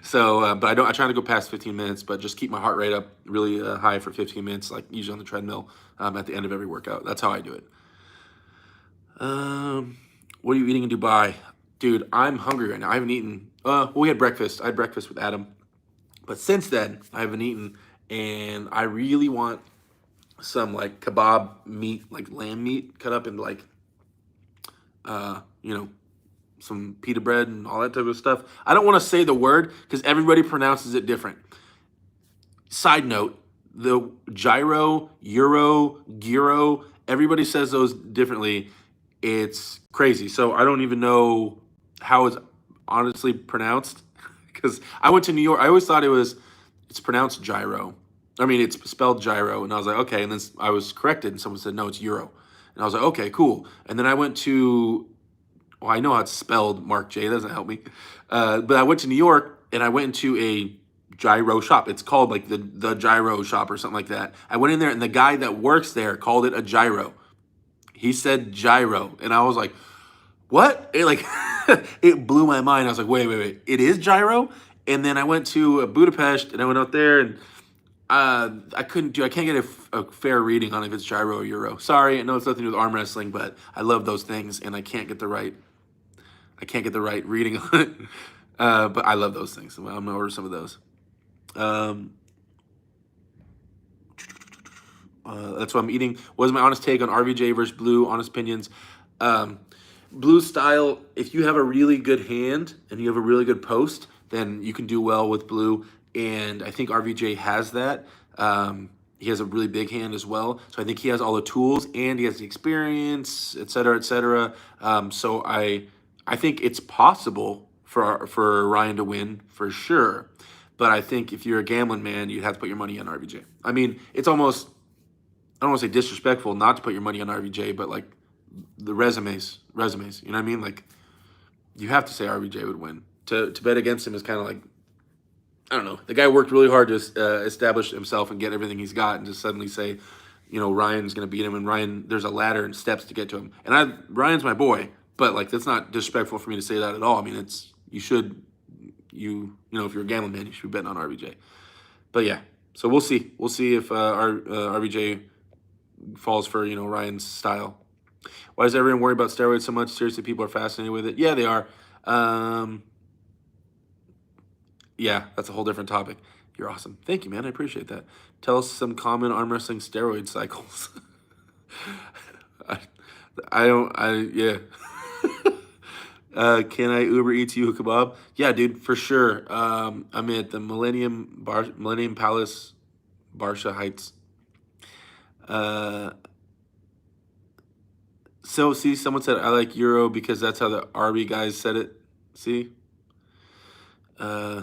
So, but I try to go past 15 minutes, but just keep my heart rate up really high for 15 minutes, like usually on the treadmill at the end of every workout. That's how I do it. What are you eating in Dubai? Dude, I'm hungry right now. I haven't eaten. Well, we had breakfast. I had breakfast with Adam. But since then, I haven't eaten. And I really want some like kebab meat, like lamb meat cut up into like, you know, some pita bread and all that type of stuff. I don't want to say the word because everybody pronounces it different. Side note, the gyro, euro, gyro, everybody says those differently. It's crazy. So I don't even know how it's honestly pronounced because I went to New York. I always thought it's pronounced gyro. I mean, it's spelled gyro. And I was like, okay. And then I was corrected and someone said, no, it's euro. And I was like, okay, cool. And then I went to, well, I know how it's spelled, Mark J. That doesn't help me. But I went to New York and I went into a gyro shop. It's called like the gyro shop or something like that. I went in there and the guy that works there called it a gyro. He said gyro. And I was like, what? It blew my mind. I was like, wait. It is gyro? And then I went to Budapest and I went out there and I can't get a fair reading on if it's gyro or euro. Sorry, I know it's nothing to do with arm wrestling, but I love those things and I can't get the right reading on it. But I love those things. I'm gonna order some of those. That's what I'm eating. What is my honest take on RVJ versus Blue? Honest opinions. Blue style, if you have a really good hand and you have a really good post, then you can do well with Blue. And I think RVJ has that. He has a really big hand as well. So I think he has all the tools and he has the experience, et cetera, et cetera. So I think it's possible for Ryan to win for sure. But I think if you're a gambling man, you'd have to put your money on RVJ. I mean, it's almost, I don't want to say disrespectful not to put your money on RVJ, but like the resumes, you know what I mean? Like you have to say RVJ would win. To bet against him is kind of like, I don't know. The guy worked really hard to establish himself and get everything he's got, and just suddenly say, you know, Ryan's going to beat him, and Ryan, there's a ladder and steps to get to him. And Ryan's my boy, but like that's not disrespectful for me to say that at all. I mean, you know, if you're a gambling man, you should be betting on RVJ. But yeah, so we'll see. We'll see if RVJ falls for, you know, Ryan's style. Why does everyone worry about steroids so much? Seriously, people are fascinated with it. Yeah, they are. Yeah, that's a whole different topic. You're awesome. Thank you, man. I appreciate that. Tell us some common arm wrestling steroid cycles. Yeah. Can I Uber Eats you a kebab? Yeah, dude, for sure. I'm at the Millennium Palace, Barsha Heights. So, see, someone said, I like Euro because that's how the Arby guys said it. See? Uh,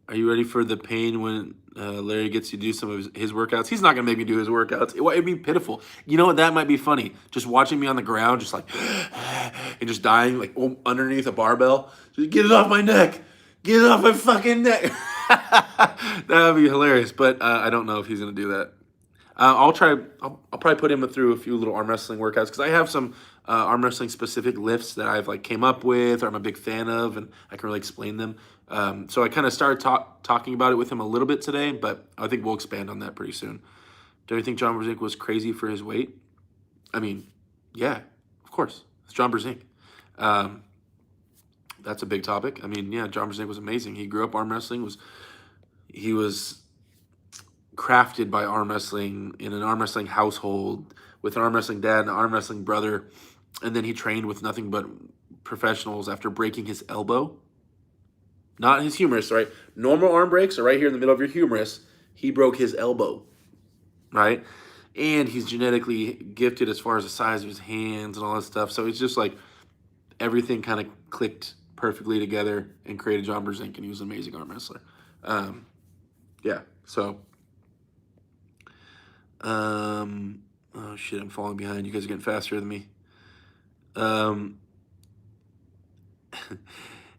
are you ready for the pain when Larry gets you to do some of his workouts? He's not going to make me do his workouts. It'd be pitiful. You know what? That might be funny. Just watching me on the ground, just like, and just dying, like underneath a barbell. Just get it off my neck. Get it off my fucking neck. That would be hilarious. But I don't know if he's going to do that. I'll try. I'll probably put him through a few little arm wrestling workouts because I have some arm wrestling specific lifts that I've like came up with or I'm a big fan of, and I can really explain them. So I kind of started talking about it with him a little bit today, but I think we'll expand on that pretty soon. Do you think John Brzezinski was crazy for his weight? I mean, yeah, of course. It's John Brzezinski. That's a big topic. I mean, yeah, John Brzezinski was amazing. He grew up arm wrestling. He was crafted by arm wrestling in an arm wrestling household with an arm wrestling dad and an arm wrestling brother, and then he trained with nothing but professionals after breaking his elbow. Not his humerus, right? Normal arm breaks are right here in the middle of your humerus. He broke his elbow, right? And he's genetically gifted as far as the size of his hands and all that stuff. So it's just like everything kind of clicked perfectly together and created John Brzezinski, and he was an amazing arm wrestler. Yeah, so oh shit, I'm falling behind. You guys are getting faster than me.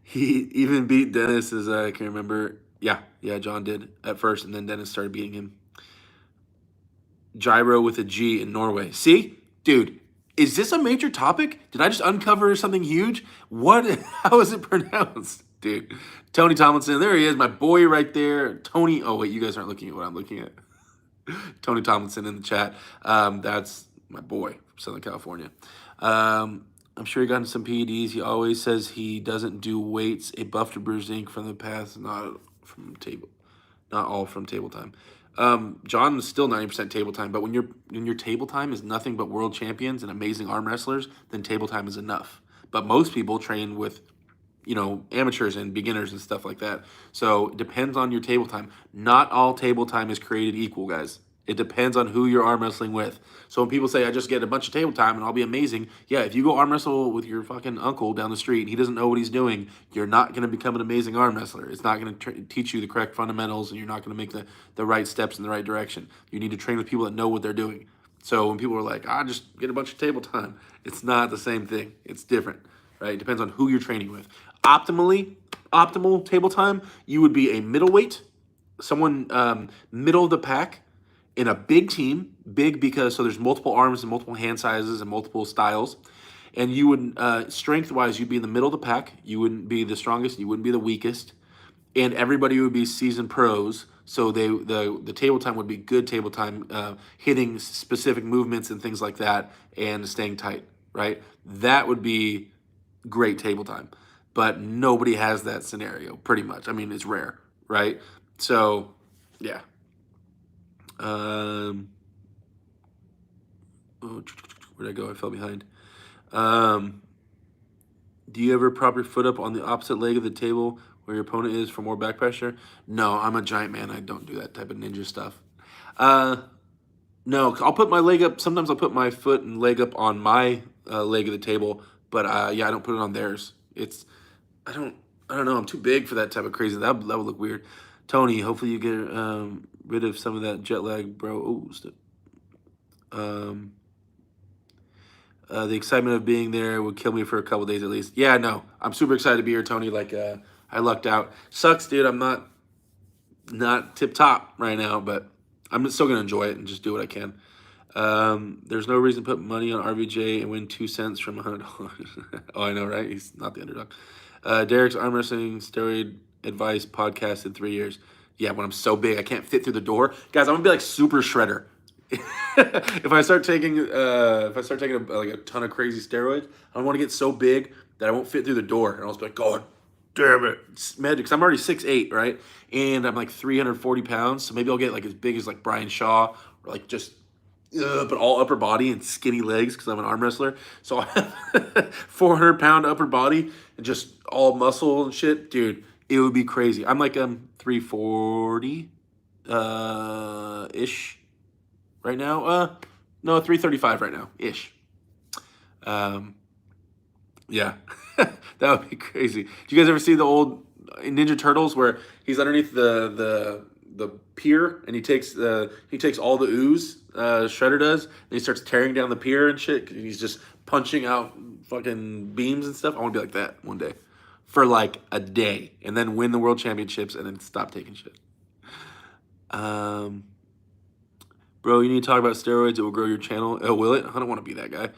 He even beat Dennis, as I can remember. Yeah, John did at first, and then Dennis started beating him. Gyro with a G in Norway. See? Dude, is this a major topic? Did I just uncover something huge? What? How is it pronounced? Dude, Tony Tomlinson, there he is, my boy right there. Tony, oh wait, you guys aren't looking at what I'm looking at. Tony Tomlinson in the chat. That's my boy from Southern California. I'm sure he got into some PEDs. He always says he doesn't do weights. A buff to Brzezinski from the past, not all from table time. John is still 90% table time, but when your table time is nothing but world champions and amazing arm wrestlers, then table time is enough. But most people train with amateurs and beginners and stuff like that. So it depends on your table time. Not all table time is created equal, guys. It depends on who you're arm wrestling with. So when people say, I just get a bunch of table time and I'll be amazing. Yeah, if you go arm wrestle with your fucking uncle down the street and he doesn't know what he's doing, you're not going to become an amazing arm wrestler. It's not going to teach you the correct fundamentals, and you're not going to make the right steps in the right direction. You need to train with people that know what they're doing. So when people are like, just get a bunch of table time, it's not the same thing. It's different, right? It depends on who you're training with. Optimal table time, you would be a middleweight, someone middle of the pack in a big team, big because so there's multiple arms and multiple hand sizes and multiple styles. And you would, strength-wise, you'd be in the middle of the pack. You wouldn't be the strongest. You wouldn't be the weakest. And everybody would be seasoned pros. So the table time would be good table time, hitting specific movements and things like that and staying tight, right? That would be great table time. But nobody has that scenario, pretty much. I mean, it's rare, right? So, yeah. Where'd I go? I fell behind. Do you ever prop your foot up on the opposite leg of the table where your opponent is for more back pressure? No, I'm a giant man. I don't do that type of ninja stuff. No, I'll put my leg up. Sometimes I'll put my foot and leg up on my leg of the table, but I don't put it on theirs. I don't know. I'm too big for that type of crazy. That would look weird. Tony, hopefully you get rid of some of that jet lag, bro. The excitement of being there would kill me for a couple days at least. Yeah, no, I'm super excited to be here, Tony. Like, I lucked out. Sucks, dude. I'm not tip top right now, but I'm still gonna enjoy it and just do what I can. There's no reason to put money on RVJ and win 2 cents from $100. Oh, I know, right? He's not the underdog. Derek's arm wrestling steroid advice podcast in 3 years. Yeah, when I'm so big I can't fit through the door, guys. I'm gonna be like Super Shredder. if I start taking a ton of crazy steroids, I don't want to get so big that I won't fit through the door, and I'll just be like, God damn it, it's magic. Because I'm already 6'8", right, and I'm like 340 pounds, so maybe I'll get like as big as like Brian Shaw, or like just but all upper body and skinny legs because I'm an arm wrestler. So I have 400-pound upper body and just all muscle and shit, dude. It would be crazy. I'm like 340 ish right now. No, 335 right now ish. Um, yeah, that would be crazy. Do you guys ever see the old Ninja Turtles where he's underneath the pier and he takes all the ooze Shredder does and he starts tearing down the pier and shit. He's just punching out fucking beams and stuff. I want to be like that one day for like a day and then win the world championships and then stop taking shit. Um, Bro, you need to talk about steroids. It will grow your channel. Oh, will it? I don't want to be that guy.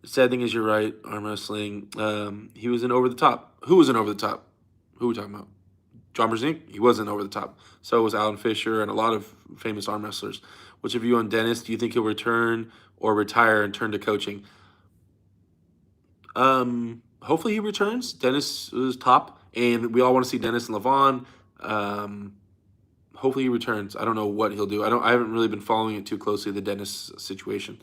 The sad thing is, you're right. Arm wrestling. He was in Over the Top. Who was in Over the Top? Who are we talking about? John Brzezinski? He wasn't Over the Top. So was Alan Fisher and a lot of famous arm wrestlers. What's your view on Dennis? Do you think he'll return or retire and turn to coaching? Hopefully he returns. Dennis is top, and we all want to see Dennis and Levon. Hopefully he returns. I don't know what he'll do. I haven't really been following it too closely, the Dennis situation.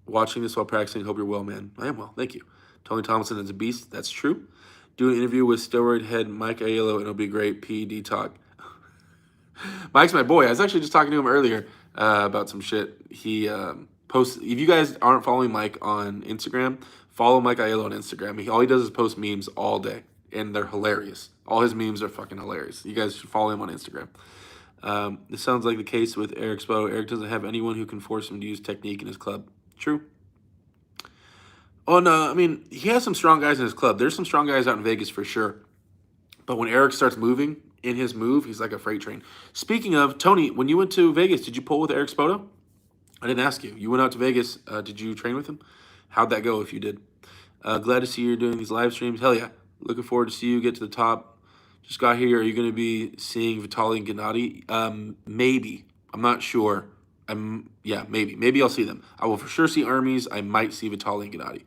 Watching this while practicing. Hope you're well, man. I am well. Thank you. Tony Thompson is a beast. That's true. Do an interview with steroid head Mike Aiello, and it'll be great. PED talk. Mike's my boy. I was actually just talking to him earlier about some shit. He posts. If you guys aren't following Mike on Instagram, follow Mike Aiello on Instagram. All he does is post memes all day, and they're hilarious. All his memes are fucking hilarious. You guys should follow him on Instagram. This sounds like the case with Eric Spoto. Eric doesn't have anyone who can force him to use technique in his club. True. Oh, no, I mean, he has some strong guys in his club. There's some strong guys out in Vegas for sure. But when Eric starts moving in his move, he's like a freight train. Speaking of, Tony, when you went to Vegas, did you pull with Eric Spoto? I didn't ask you. You went out to Vegas. Did you train with him? How'd that go if you did? Glad to see you're doing these live streams. Hell yeah. Looking forward to see you get to the top. Just got here. Are you going to be seeing Vitali and Gennady? Maybe. I'm not sure. Yeah, maybe. Maybe I'll see them. I will for sure see Armies. I might see Vitali and Gennady.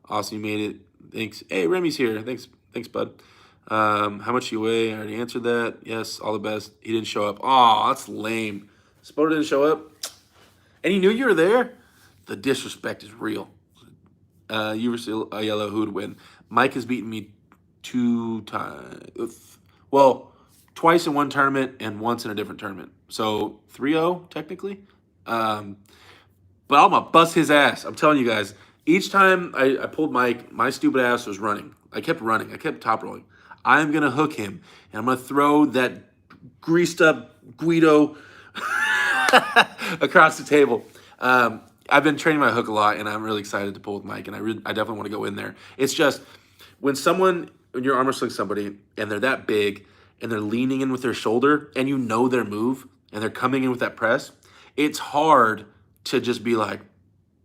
Awesome, you made it. Thanks. Hey, Remy's here. Thanks, bud. How much you weigh? I already answered that. Yes, all the best. He didn't show up. Oh, that's lame. Spoto didn't show up, and he knew you were there. The disrespect is real. You were still a yellow. Who'd win? Mike has beaten me 2 times. Well, twice in one tournament and once in a different tournament. So 3-0 technically. But I'm gonna bust his ass. I'm telling you guys. Each time I pulled Mike, my stupid ass was running. I kept running. I kept top rolling. I'm going to hook him, and I'm going to throw that greased up Guido across the table. I've been training my hook a lot, and I'm really excited to pull with Mike, and I definitely want to go in there. It's just when you're arm wrestling somebody, and they're that big, and they're leaning in with their shoulder, and you know their move, and they're coming in with that press, it's hard to just be like,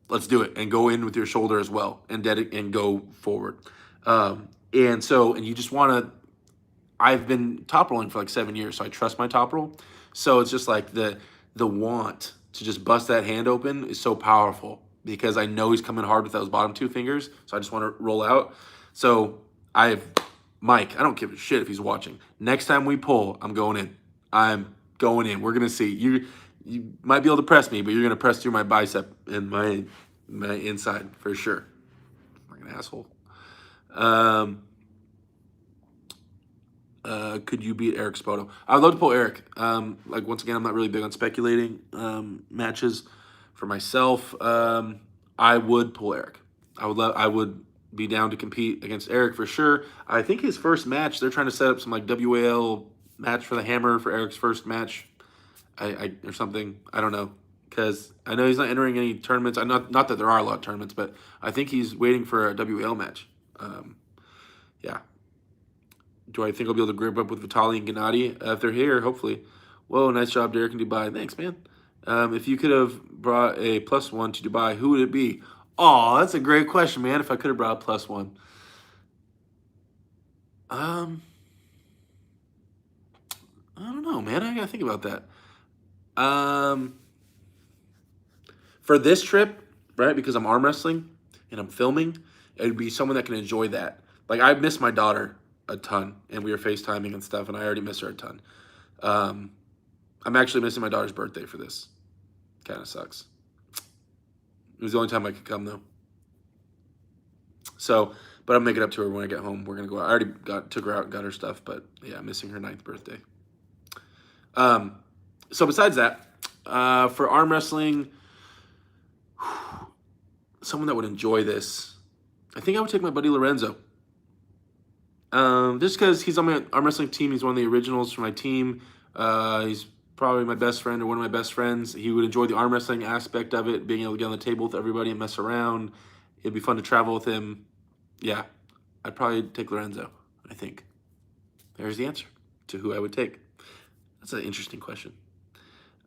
let's do it, and go in with your shoulder as well, and go forward. And you just want to. I've been top rolling for like 7 years, so I trust my top roll. So it's just like the want to just bust that hand open is so powerful because I know he's coming hard with those bottom 2 fingers. So I just want to roll out. So Mike. I don't give a shit if he's watching. Next time we pull, I'm going in. I'm going in. We're gonna see you. You might be able to press me, but you're gonna press through my bicep and my inside for sure. Like an asshole. Could you beat Eric Spoto? I'd love to pull Eric. Like once again, I'm not really big on speculating matches for myself. I would pull Eric. I would be down to compete against Eric for sure. I think his first match, they're trying to set up some like WAL match for the Hammer for Eric's first match. Or something. I don't know. Because I know he's not entering any tournaments. Not that there are a lot of tournaments, but I think he's waiting for a WL match. Yeah. Do I think I'll be able to grip up with Vitali and Gennady? If they're here, hopefully. Whoa, nice job, Derek in Dubai. Thanks, man. If you could have brought a +1 to Dubai, who would it be? Oh, that's a great question, man. If I could have brought a +1. I don't know, man. I gotta think about that. For this trip, right, because I'm arm wrestling and I'm filming, it would be someone that can enjoy that. Like, I miss my daughter a ton, and we were FaceTiming and stuff, and I already miss her a ton. I'm actually missing my daughter's birthday for this. Kind of sucks. It was the only time I could come, though. So, but I'll make it up to her when I get home. We're going to go out. I already took her out and got her stuff, but yeah, I'm missing her 9th birthday. So besides that, for arm wrestling, someone that would enjoy this, I think I would take my buddy Lorenzo. Just because he's on my arm wrestling team. He's one of the originals for my team. He's probably my best friend or one of my best friends. He would enjoy the arm wrestling aspect of it, being able to get on the table with everybody and mess around. It'd be fun to travel with him. Yeah, I'd probably take Lorenzo, I think. There's the answer to who I would take. That's an interesting question.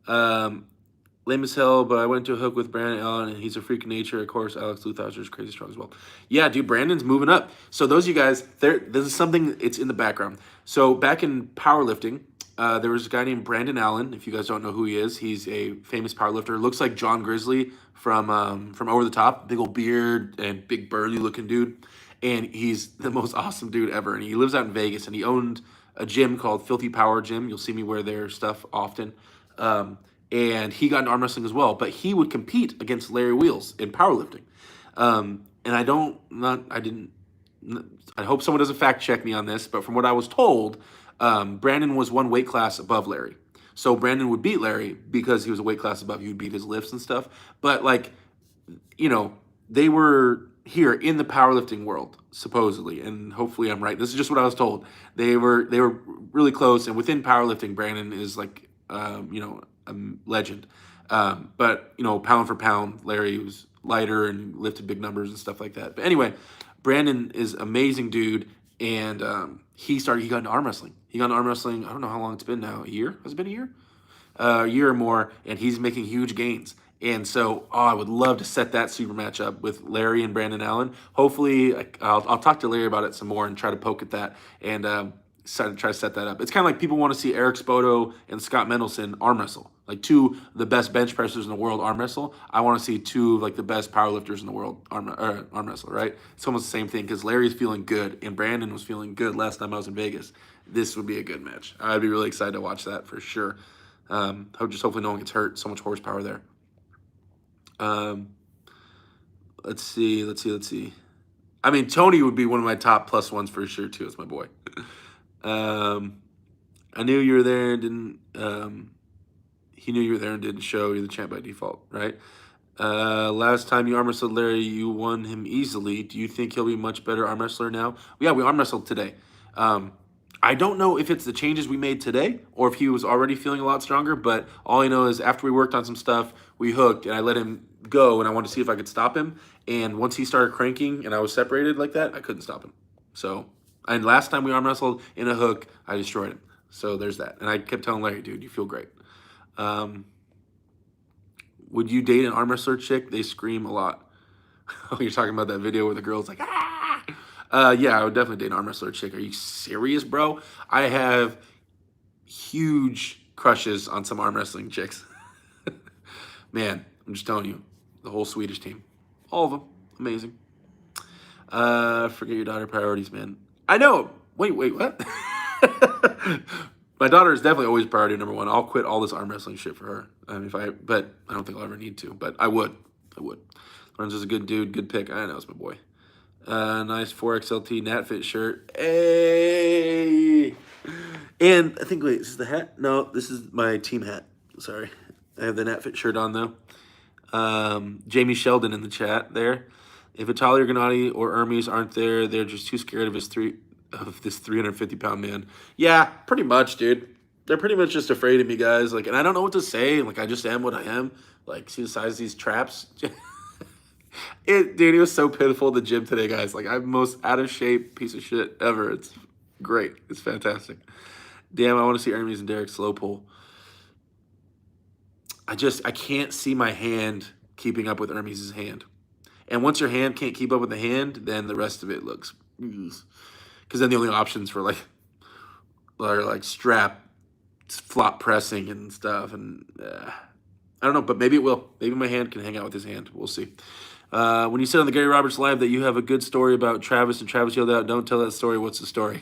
Lame as hell, but I went to a hook with Brandon Allen, and he's a freak of nature. Of course, Alex Luthauser is crazy strong as well. Yeah, dude, Brandon's moving up. So those of you guys, this is something, it's in the background. So back in powerlifting, there was a guy named Brandon Allen. If you guys don't know who he is, he's a famous powerlifter. Looks like John Grizzly from Over the Top. Big old beard and big burly looking dude. And he's the most awesome dude ever. And he lives out in Vegas, and he owned a gym called Filthy Power Gym. You'll see me wear their stuff often. And he got into arm wrestling as well, but he would compete against Larry Wheels in powerlifting. And I hope someone doesn't fact check me on this, but from what I was told, Brandon was one weight class above Larry. So Brandon would beat Larry because he was a weight class above. He would beat his lifts and stuff. But like, you know, they were here in the powerlifting world, supposedly, and hopefully I'm right. This is just what I was told. They were really close, and within powerlifting, Brandon is like, you know, a legend. But, you know, pound for pound, Larry was lighter and lifted big numbers and stuff like that. But anyway, Brandon is an amazing dude, and he got into arm wrestling. He got into arm wrestling, I don't know how long it's been now, a year? Has it been a year? A year or more, and he's making huge gains. And so, I would love to set that super match up with Larry and Brandon Allen. Hopefully, I'll talk to Larry about it some more and try to poke at that and try to set that up. It's kind of like people want to see Eric Spoto and Scott Mendelson arm wrestle. Like two of the best bench pressers in the world arm wrestle. I want to see two of like the best powerlifters in the world arm wrestle, right? It's almost the same thing because Larry's feeling good and Brandon was feeling good last time I was in Vegas. This would be a good match. I'd be really excited to watch that for sure. Hopefully no one gets hurt. So much horsepower there. Let's see. I mean, Tony would be one of my top plus ones for sure too. It's my boy. I knew you were there and didn't. He knew you were there and didn't show. You're the champ by default, right? Last time you arm wrestled Larry, you won him easily. Do you think he'll be much better arm wrestler now? Yeah, we arm wrestled today. I don't know if it's the changes we made today or if he was already feeling a lot stronger, but all I know is after we worked on some stuff, we hooked and I let him go and I wanted to see if I could stop him. And once he started cranking and I was separated like that, I couldn't stop him. So, and last time we arm wrestled in a hook, I destroyed him. So there's that. And I kept telling Larry, dude, you feel great. Would you date an arm wrestler chick? They scream a lot. Oh, you're talking about that video where the girl's like, ah! Yeah, I would definitely date an arm wrestler chick. Are you serious, bro? I have huge crushes on some arm wrestling chicks. Man, I'm just telling you, the whole Swedish team. All of them. Amazing. Forget your daughter priorities, man. I know. Wait, what? My daughter is definitely always priority number one. I'll quit all this arm wrestling shit for her. But I don't think I'll ever need to. But I would. Lorenzo's a good dude, good pick. I know, it's my boy. Nice 4XLT NatFit shirt. Hey! And I think, wait, is this the hat? No, this is my team hat. Sorry. I have the NatFit shirt on, though. Jamie Sheldon in the chat there. If Vitali or Gennady or Hermes aren't there, they're just too scared of this 350-pound man. Yeah, pretty much, dude. They're pretty much just afraid of me, guys. Like, and I don't know what to say. Like, I just am what I am. Like, see the size of these traps? Dude, it was so pitiful at the gym today, guys. Like, I'm the most out of shape piece of shit ever. It's great. It's fantastic. Damn, I want to see Hermes and Derek slow pull. I can't see my hand keeping up with Hermes' hand. And once your hand can't keep up with the hand, then the rest of it looks, because then the only options for are like strap flop pressing and stuff. And I don't know, but maybe it will. Maybe my hand can hang out with his hand. We'll see. When you said on the Gary Roberts live that you have a good story about Travis and Travis yelled out, "Don't tell that story. What's the story?"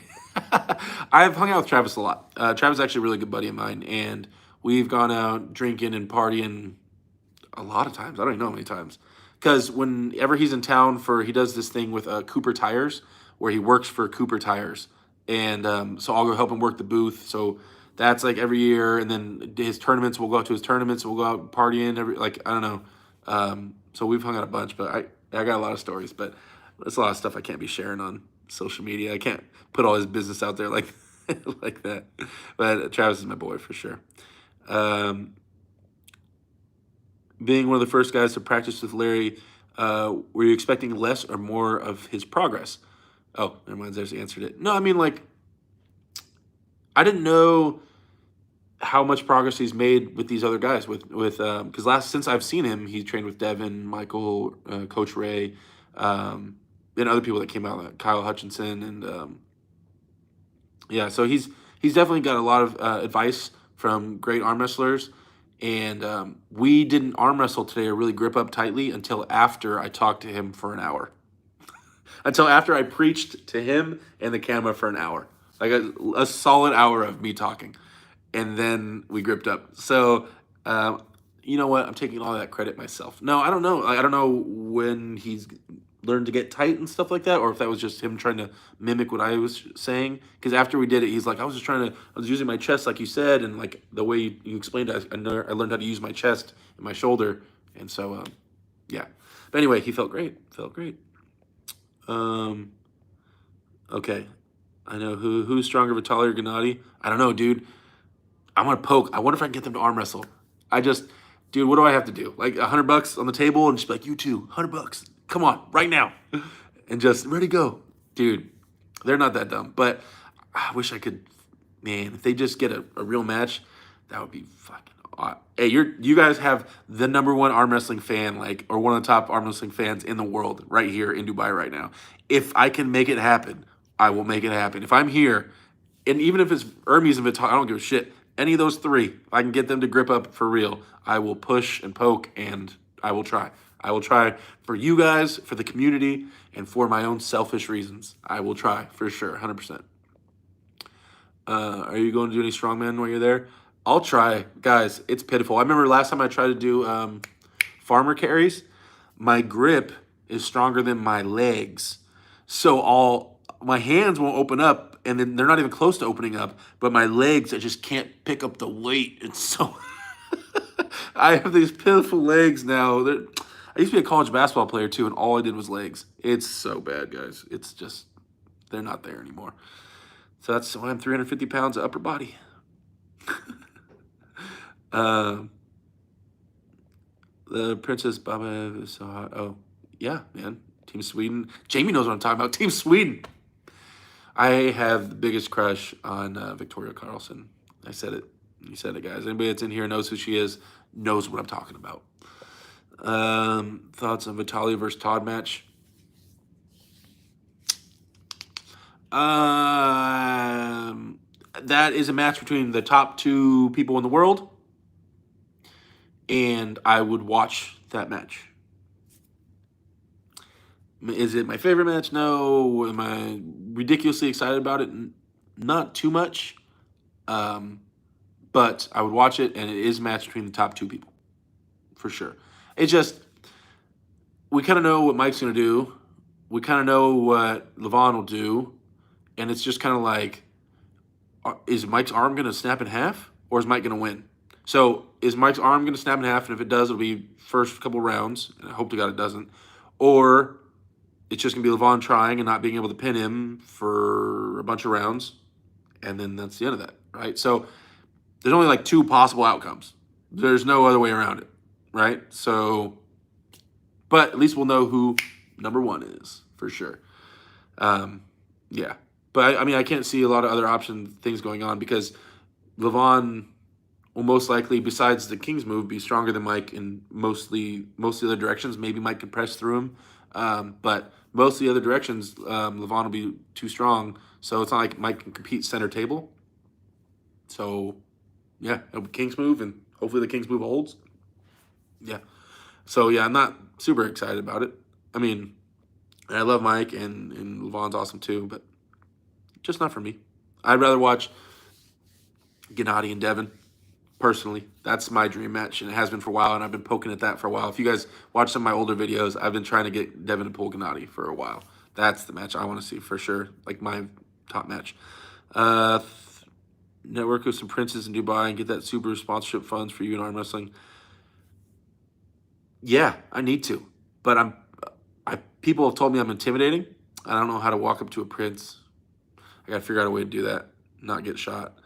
I've hung out with Travis a lot. Travis is actually a really good buddy of mine, and we've gone out drinking and partying a lot of times. I don't even know how many times. Because whenever he's in town he does this thing with Cooper Tires, where he works for Cooper Tires. And so I'll go help him work the booth. So that's like every year. And then his tournaments, we'll go out to his tournaments. We'll go out partying. I don't know. So we've hung out a bunch. But I got a lot of stories, but there's a lot of stuff I can't be sharing on social media. I can't put all his business out there like like that. But Travis is my boy for sure. Um, Being one of the first guys to practice with Larry, were you expecting less or more of his progress? Oh, never mind. There's answered it. No, I mean, like, I didn't know how much progress he's made with these other guys. With because since I've seen him, he's trained with Devin, Michael, Coach Ray, and other people that came out, like Kyle Hutchinson, and yeah. So he's definitely got a lot of advice from great arm wrestlers. And we didn't arm wrestle today or really grip up tightly until after I talked to him for an hour. Until after I preached to him and the camera for an hour. Like a solid hour of me talking. And then we gripped up. So, you know what? I'm taking all that credit myself. No, I don't know. I don't know when he's learned to get tight and stuff like that, or if that was just him trying to mimic what I was saying. Because after we did it, he's like, I was using my chest like you said, and like the way you explained it, I learned how to use my chest and my shoulder. And so, yeah. But anyway, he felt great. Okay. I know who's stronger, Vitali or Gennady? I don't know, dude. I'm gonna poke. I wonder if I can get them to arm wrestle. Dude, what do I have to do? Like $100 on the table and just be like, you two, $100. Come on, right now. And just ready to go. Dude, they're not that dumb. But I wish I could, man, if they just get a real match, that would be fucking awesome. Hey, you guys have the #1 arm wrestling fan, like, or one of the top arm wrestling fans in the world right here in Dubai right now. If I can make it happen, I will make it happen. If I'm here, and even if it's Hermes and Vitali, I don't give a shit. Any of those three, if I can get them to grip up for real, I will push and poke, and I will try. I will try for you guys, for the community, and for my own selfish reasons. I will try for sure, 100%. Are you going to do any strongman while you're there? I'll try. Guys, it's pitiful. I remember last time I tried to do farmer carries, my grip is stronger than my legs. So my hands won't open up, and then they're not even close to opening up, but my legs, I just can't pick up the weight. It's so I have these pitiful legs now. I used to be a college basketball player too, and all I did was legs. It's so bad, guys. It's just, they're not there anymore. So that's why I'm 350 pounds of upper body. The Princess Baba is so hot. Oh, yeah, man. Team Sweden. Jamie knows what I'm talking about. Team Sweden. I have the biggest crush on Victoria Carlson. I said it. You said it, guys. Anybody that's in here knows who she is, knows what I'm talking about. Thoughts on Vitali versus Todd match? That is a match between the top 2 people in the world, and I would watch that match. Is it my favorite match? No. Am I ridiculously excited about it? Not too much. But I would watch it, and it is a match between the top 2 people. For sure. It's just, we kind of know what Mike's going to do. We kind of know what Levon will do. And it's just kind of like, is Mike's arm going to snap in half, or is Mike going to win? So is Mike's arm going to snap in half? And if it does, it'll be first couple rounds. And I hope to God it doesn't. Or it's just going to be Levon trying and not being able to pin him for a bunch of rounds. And then that's the end of that, right? So there's only like 2 possible outcomes. There's no other way around it, right? So, but at least we'll know who #1 is for sure. Yeah. But I mean, I can't see a lot of other things going on, because Levon will most likely, besides the King's move, be stronger than Mike in most of the other directions. Maybe Mike could press through him. But most of the other directions, Levon will be too strong. So it's not like Mike can compete center table. So, yeah, it'll be King's move, and hopefully the King's move holds. Yeah. So, yeah, I'm not super excited about it. I mean, I love Mike, and Levon's awesome too, but just not for me. I'd rather watch Gennady and Devin, personally. That's my dream match, and it has been for a while, and I've been poking at that for a while. If you guys watch some of my older videos, I've been trying to get Devin to pull Gennady for a while. That's the match I want to see for sure, like my top match. Network with some princes in Dubai and get that super sponsorship funds for you in arm wrestling. Yeah, I need to, but people have told me I'm intimidating. I don't know how to walk up to a prince. I got to figure out a way to do that, not get shot.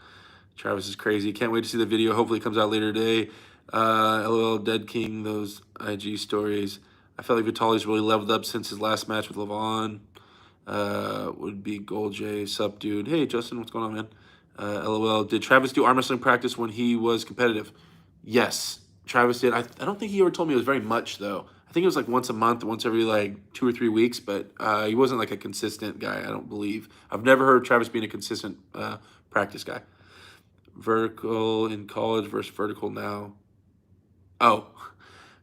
Travis is crazy. Can't wait to see the video. Hopefully it comes out later today. LOL, Dead King, those IG stories. I felt like Vitali's really leveled up since his last match with Levon. Would be Gold J, sup, dude. Hey, Justin, what's going on, man? LOL, did Travis do arm wrestling practice when he was competitive? Yes, Travis did. I don't think he ever told me it was very much, though. I think it was like once a month, once every like 2 or 3 weeks, but he wasn't like a consistent guy, I don't believe. I've never heard of Travis being a consistent practice guy. Vertical in college versus vertical now. Oh,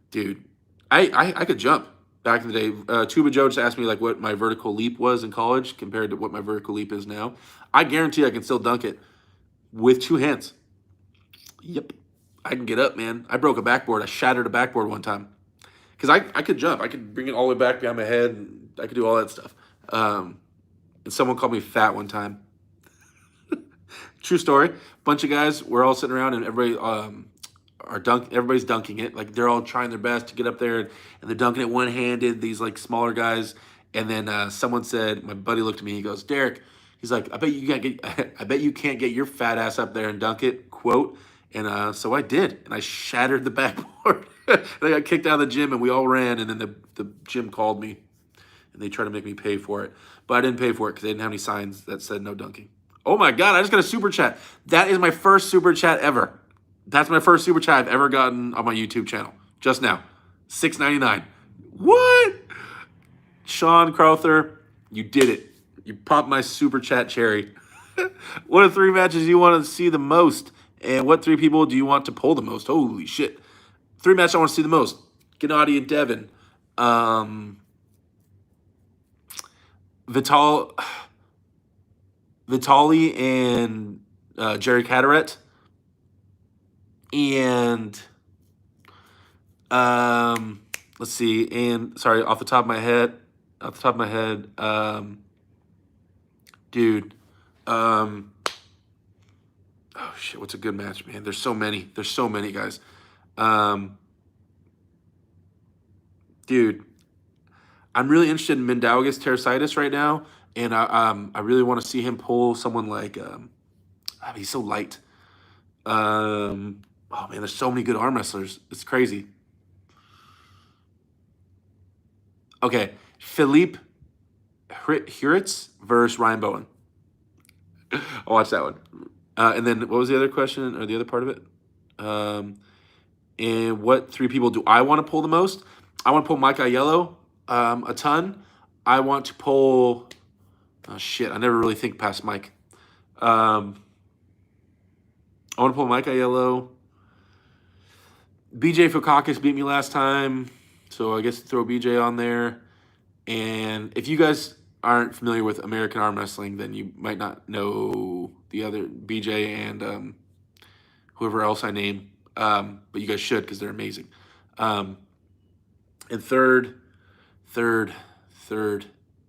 dude, I could jump back in the day. Tuba Joe just asked me like what my vertical leap was in college compared to what my vertical leap is now. I guarantee I can still dunk it with 2 hands. Yep, I can get up, man. I broke a backboard. I shattered a backboard one time because I could jump. I could bring it all the way back behind my head, and I could do all that stuff. And someone called me fat one time. True story. Bunch of guys, we're all sitting around and everybody everybody's dunking it. Like they're all trying their best to get up there and they're dunking it one-handed, these like smaller guys. And then someone said, my buddy looked at me, he goes, Derek, he's like, I bet you can't get your fat ass up there and dunk it, quote. And so I did, and I shattered the backboard. And I got kicked out of the gym and we all ran, and then the gym called me and they tried to make me pay for it. But I didn't pay for it because they didn't have any signs that said no dunking. Oh my God, I just got a super chat. That is my first super chat ever. That's my first super chat I've ever gotten on my YouTube channel. Just now. $6.99. What? Sean Crowther, you did it. You popped my super chat cherry. What are 3 matches you want to see the most? And what 3 people do you want to pull the most? Holy shit. 3 matches I want to see the most. Gennady and Devin. Vitali and Jerry Cataret, and let's see, and sorry, off the top of my head, dude, oh shit, what's a good match, man? There's so many guys, dude. I'm really interested in Mindaugas Terasitis right now. And I really want to see him pull someone like, he's so light. Oh, man, there's so many good arm wrestlers. It's crazy. Okay, Philippe Huritz versus Ryan Bowen. I'll watch that one. And then what was the other question, or the other part of it? And what 3 people do I want to pull the most? I want to pull Mike Aiello a ton. I want to pull... Oh, shit. I never really think past Mike. I want to pull Mike Aiello. BJ Fukakis beat me last time, so I guess throw BJ on there. And if you guys aren't familiar with American arm wrestling, then you might not know the other BJ and whoever else I name. But you guys should, because they're amazing. And third.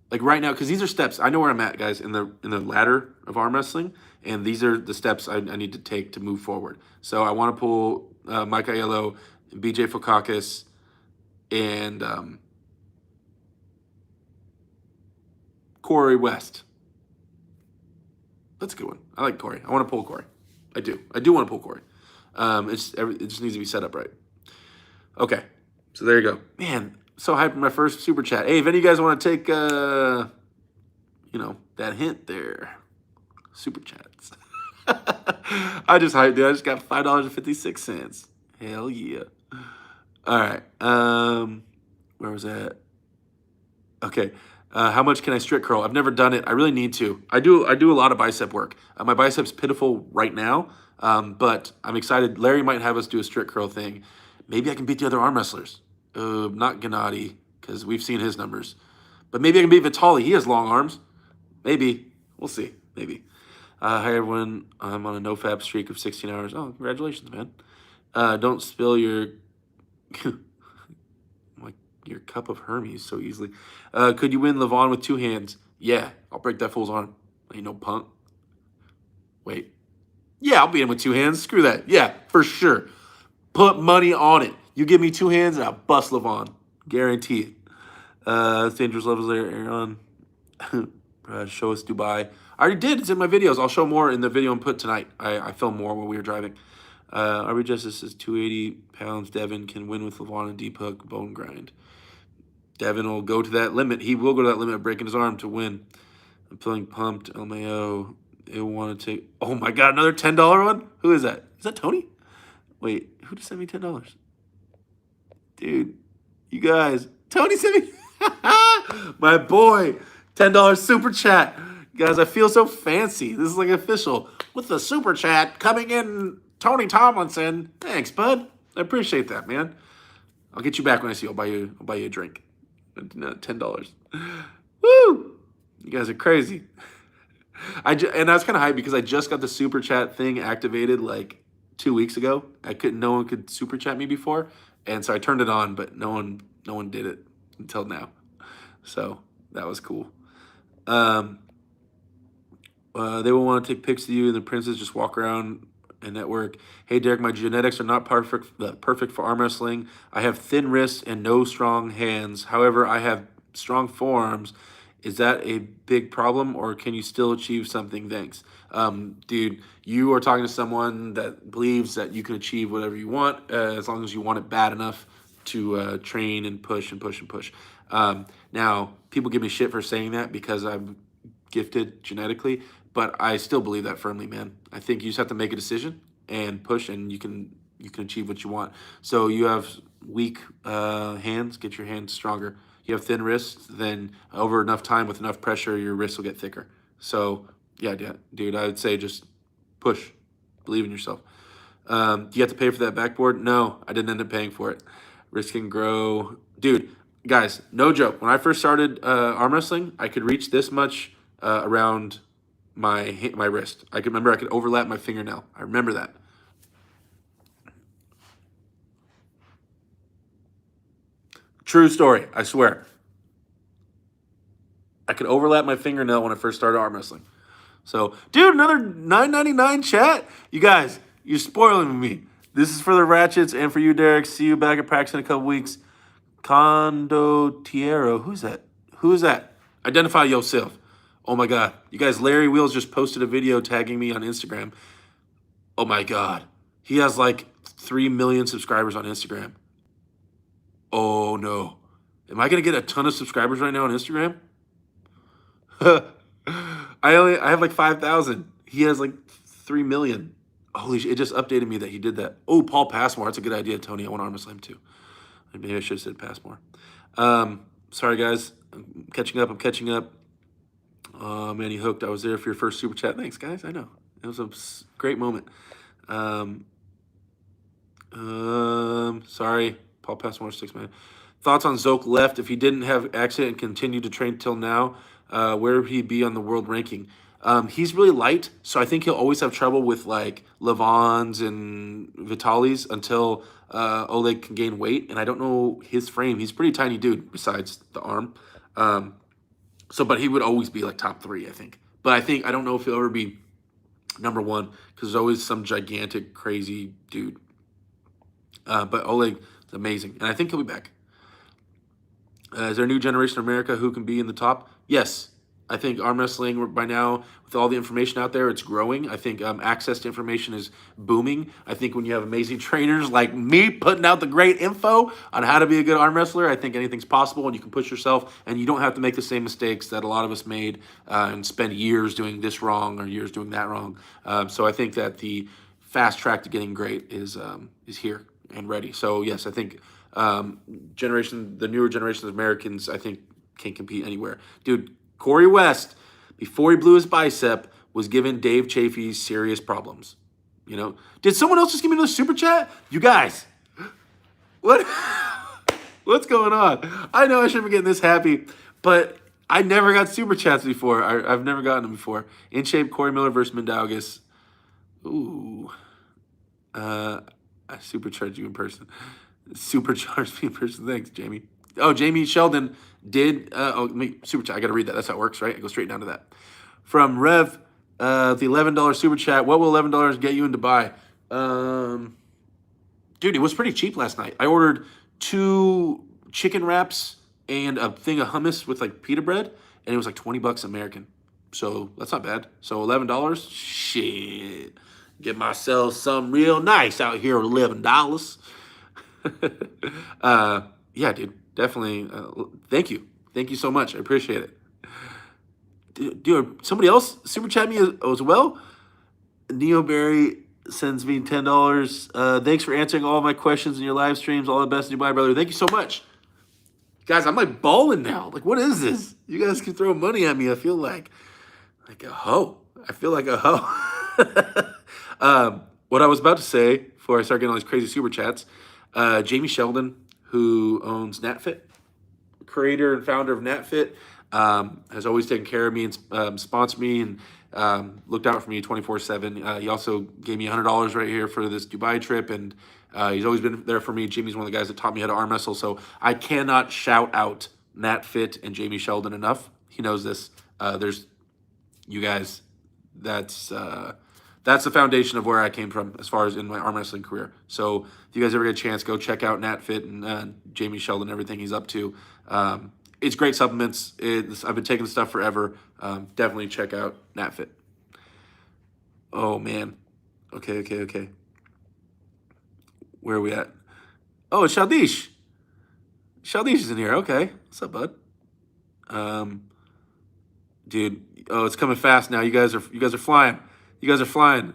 Like right now, because these are steps. I know where I'm at, guys, in the ladder of arm wrestling, and these are the steps I need to take to move forward. So I want to pull Mike Aiello, BJ Fukakis, and Corey West. That's a good one. I like Corey. I want to pull Corey. I do want to pull Corey. It just needs to be set up right. Okay, so there you go, man. So hyped for my first super chat. Hey, if any of you guys want to take, that hint there, super chats. I just hyped, dude. I just got $5.56. Hell yeah. All right. Where was that? Okay. How much can I strict curl? I've never done it. I really need to. I do a lot of bicep work. My bicep's pitiful right now, but I'm excited. Larry might have us do a strict curl thing. Maybe I can beat the other arm wrestlers. Not Gennady, because we've seen his numbers. But maybe I can beat Vitali. He has long arms. Maybe. We'll see. Maybe. Hi, everyone. I'm on a no-fab streak of 16 hours. Oh, congratulations, man. Don't spill your your cup of Hermes so easily. Could you win Levon with 2 hands? Yeah, I'll break that fool's arm. Ain't no punk. Wait. Yeah, I'll beat him with 2 hands. Screw that. Yeah, for sure. Put money on it. You give me 2 hands and I'll bust Levon. Guarantee it. Dangerous levels there, Aaron. Show us Dubai. I already did. It's in my videos. I'll show more in the video and put tonight. I filmed more when we were driving. RB Justice is 280 pounds. Devin can win with Levon and deep hook, bone grind. Devin will go to that limit. He will go to that limit of breaking his arm to win. I'm feeling pumped. LMAO. They want to take. Oh my God, another $10 one? Who is that? Is that Tony? Wait, who just sent me $10? Dude, you guys. Tony sent me. My boy. $10 super chat. Guys, I feel so fancy. This is like official. With the super chat coming in, Tony Tomlinson. Thanks, bud. I appreciate that, man. I'll get you back when I see you. I'll buy you a drink. $10. Woo! You guys are crazy. And I was kind of hyped because I just got the super chat thing activated like 2 weeks ago. No one could super chat me before, and so I turned it on, but no one did it until now. So that was cool. They will want to take pics of you, and the princes just walk around and network. Hey, Derek, my genetics are not perfect for arm wrestling. I have thin wrists and no strong hands. However, I have strong forearms. Is that a big problem, or can you still achieve something? Thanks. Dude, you are talking to someone that believes that you can achieve whatever you want as long as you want it bad enough to train and push and push and push. Now, people give me shit for saying that because I'm gifted genetically, but I still believe that firmly, man. I think you just have to make a decision and push, and you can achieve what you want. So you have weak hands, get your hands stronger. You have thin wrists, then over enough time with enough pressure, your wrists will get thicker. So yeah, dude, I would say just push, believe in yourself. Do you have to pay for that backboard? No, I didn't end up paying for it. Wrist can grow. Dude, guys, no joke. When I first started arm wrestling, I could reach this much around my wrist. I could overlap my fingernail. I remember that. True story, I swear. I could overlap my fingernail when I first started arm wrestling. So, dude, another $9.99 chat. You guys, you're spoiling me. This is for the Ratchets and for you, Derek. See you back at practice in a couple weeks. Condottiero. Who's that? Who is that? Identify yourself. Oh my God. You guys, Larry Wheels just posted a video tagging me on Instagram. Oh my God. He has like 3 million subscribers on Instagram. Oh no. Am I going to get a ton of subscribers right now on Instagram? I have like 5,000. He has like 3 million. Holy shit, it just updated me that he did that. Oh, Paul Passmore. That's a good idea, Tony. I want to arm wrestle him too. Maybe I should have said Passmore. Sorry, guys. I'm catching up. Man, you hooked. I was there for your first super chat. Thanks, guys. I know. It was a great moment. Sorry. Paul Passmore, 6 man. Thoughts on Zoke left? If he didn't have accident and continued to train till now, where would he be on the world ranking? He's really light, so I think he'll always have trouble with like Levon's and Vitali's until Oleg can gain weight. And I don't know his frame. He's a pretty tiny dude besides the arm. But he would always be like top 3, I think. But I don't know if he'll ever be number 1 because there's always some gigantic, crazy dude. But Oleg is amazing, and I think he'll be back. Is there a new generation of America who can be in the top? Yes. I think arm wrestling by now, with all the information out there, it's growing. I think access to information is booming. I think when you have amazing trainers like me putting out the great info on how to be a good arm wrestler, I think anything's possible and you can push yourself and you don't have to make the same mistakes that a lot of us made and spend years doing this wrong or years doing that wrong. So I think that the fast track to getting great is here and ready. So yes, I think the newer generations of Americans, I think, can compete anywhere. Dude, Corey West, before he blew his bicep, was giving Dave Chafee serious problems. You know? Did someone else just give me another super chat? You guys, what? What's going on? I know I shouldn't be getting this happy, but I never got super chats before. I've never gotten them before. In shape, Corey Miller versus Mindaugas. Ooh. I supercharged you in person. Supercharged me in person. Thanks, Jamie. Oh, Jamie Sheldon did. Super chat. I got to read that. That's how it works, right? I go straight down to that. From Rev, the $11 super chat. What will $11 get you in Dubai? Dude, it was pretty cheap last night. I ordered 2 chicken wraps and a thing of hummus with like pita bread, and it was like $20 American. So that's not bad. So $11, shit. Get myself some real nice out here with $11. Yeah, dude, definitely. Thank you so much. I appreciate it. Dude, somebody else super chat me as well. Neo Berry sends me $10. Thanks for answering all of my questions in your live streams. All the best, Dubai brother. Thank you so much, guys. I'm like balling now. Like, what is this? You guys can throw money at me. I feel like a hoe. I feel like a hoe. What I was about to say before I start getting all these crazy super chats, Jamie Sheldon, who owns NatFit, creator and founder of NatFit, has always taken care of me and sponsored me and looked out for me 24/7. He also gave me $100 right here for this Dubai trip, and he's always been there for me. Jamie's one of the guys that taught me how to arm wrestle, so I cannot shout out NatFit and Jamie Sheldon enough. He knows this. There's you guys. That's the foundation of where I came from as far as in my arm wrestling career. So if you guys ever get a chance, go check out NatFit and Jamie Sheldon, everything he's up to. It's great supplements. I've been taking the stuff forever. Definitely check out NatFit. Oh, man. Okay. Where are we at? Oh, it's Shaldish. Shaldish is in here. Okay. What's up, bud? Dude. Oh, it's coming fast now. You guys are flying. You guys are flying.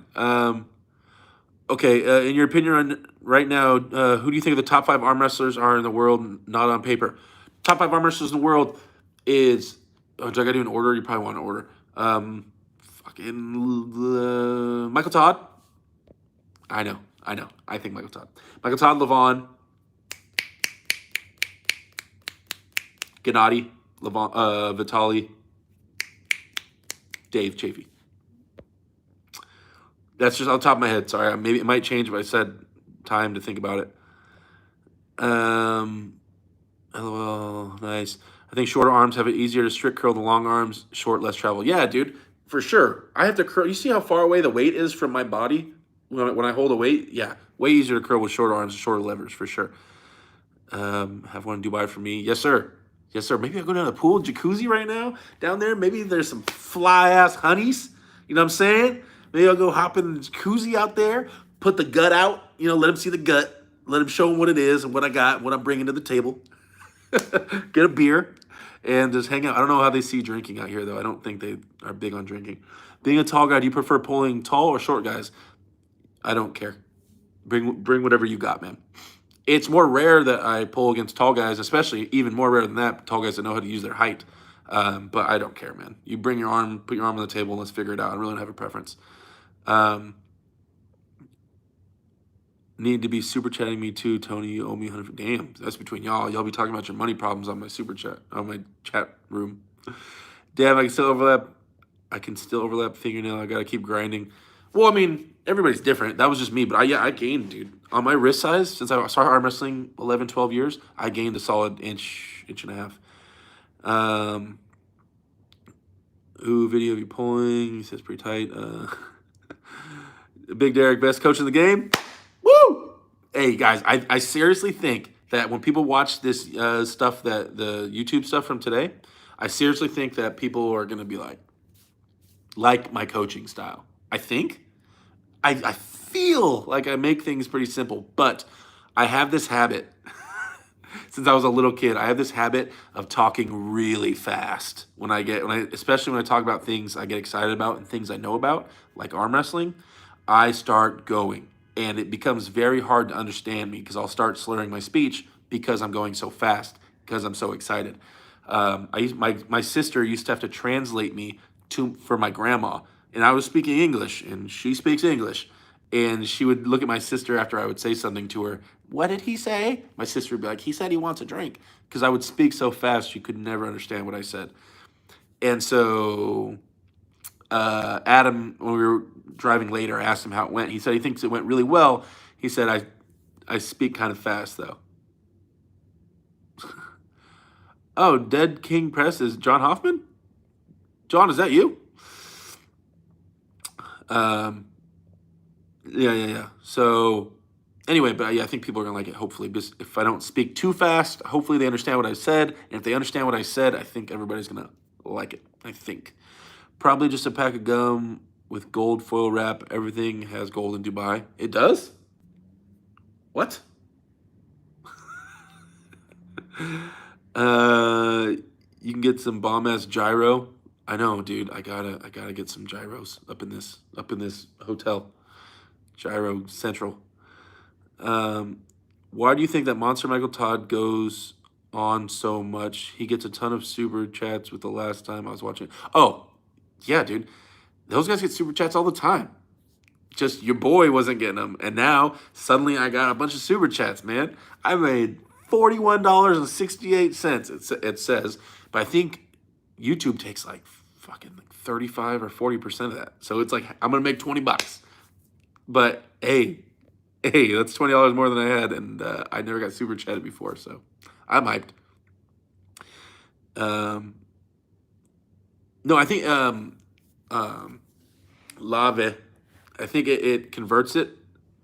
Okay, in your opinion on right now, who do you think the top 5 arm wrestlers are in the world, not on paper? Top 5 arm wrestlers in the world is... Oh, do I got to do an order? You probably want an order. Michael Todd. I know. I think Michael Todd. Michael Todd, Levon. Gennady. Vitali. Dave Chafee. That's just on top of my head. Sorry, maybe it might change, but I said time to think about it. LOL, nice. I think shorter arms have it easier to strict curl than long arms. Short, less travel. Yeah, dude, for sure. I have to curl. You see how far away the weight is from my body when I hold a weight? Yeah, way easier to curl with shorter arms and shorter levers, for sure. Have one in Dubai for me. Yes, sir. Yes, sir. Maybe I'll go down to the pool, jacuzzi right now down there. Maybe there's some fly-ass honeys. You know what I'm saying? Maybe I'll go hop in the jacuzzi out there, put the gut out, let them see the gut, let them show them what it is and what I got, what I'm bringing to the table. Get a beer and just hang out. I don't know how they see drinking out here, though. I don't think they are big on drinking. Being a tall guy, do you prefer pulling tall or short guys? I don't care. Bring whatever you got, man. It's more rare that I pull against tall guys, especially even more rare than that, tall guys that know how to use their height. But I don't care, man. You bring your arm, put your arm on the table, and let's figure it out. I really don't have a preference. Need to be super chatting me too, Tony. You owe me 100. Damn, that's between y'all. Y'all be talking about your money problems on my super chat, on my chat room. Damn, I can still overlap fingernail. I gotta keep grinding. Well, I mean, everybody's different. That was just me, but I gained, dude. On my wrist size, since I started arm wrestling 11, 12 years, I gained a solid inch and a half. Video of you pulling. He says pretty tight. Big Derek, best coach in the game. Woo! Hey, guys, I seriously think that when people watch this stuff, that the YouTube stuff from today, I seriously think that people are going to be like my coaching style. I think. I feel like I make things pretty simple, but I have this habit. Since I was a little kid, I have this habit of talking really fast especially when I talk about things I get excited about and things I know about, like arm wrestling. I start going, and it becomes very hard to understand me because I'll start slurring my speech because I'm going so fast because I'm so excited. My sister used to have to translate me for my grandma, and I was speaking English, and she speaks English. And she would look at my sister after I would say something to her. What did he say? My sister would be like, he said he wants a drink. Because I would speak so fast, she could never understand what I said. And so Adam, when we were driving later, I asked him how it went. He said he thinks it went really well. He said, I speak kind of fast, though. Oh, Dead King Press is John Hoffman? John, is that you? Yeah. So, Anyway, but yeah, I think people are gonna like it. Hopefully, because if I don't speak too fast, hopefully they understand what I said. And if they understand what I said, I think everybody's gonna like it. I think probably just a pack of gum with gold foil wrap. Everything has gold in Dubai. It does? What? Uh, you can get some bomb ass gyro. I know, dude. I gotta get some gyros up in this hotel. Gyro Central. Um, why do you think that Monster Michael Todd goes on so much? He gets a ton of super chats with the last time I was watching. Oh, yeah, dude. Those guys get super chats all the time. Just your boy wasn't getting them. And now suddenly I got a bunch of super chats, man. I made $41.68, it says. But I think YouTube takes like fucking like 35 or 40% of that. So it's like I'm gonna make 20 bucks. But hey, that's $20 more than I had, and I never got super chatted before, so I'm hyped. Um, no, I think Lave, I think it converts it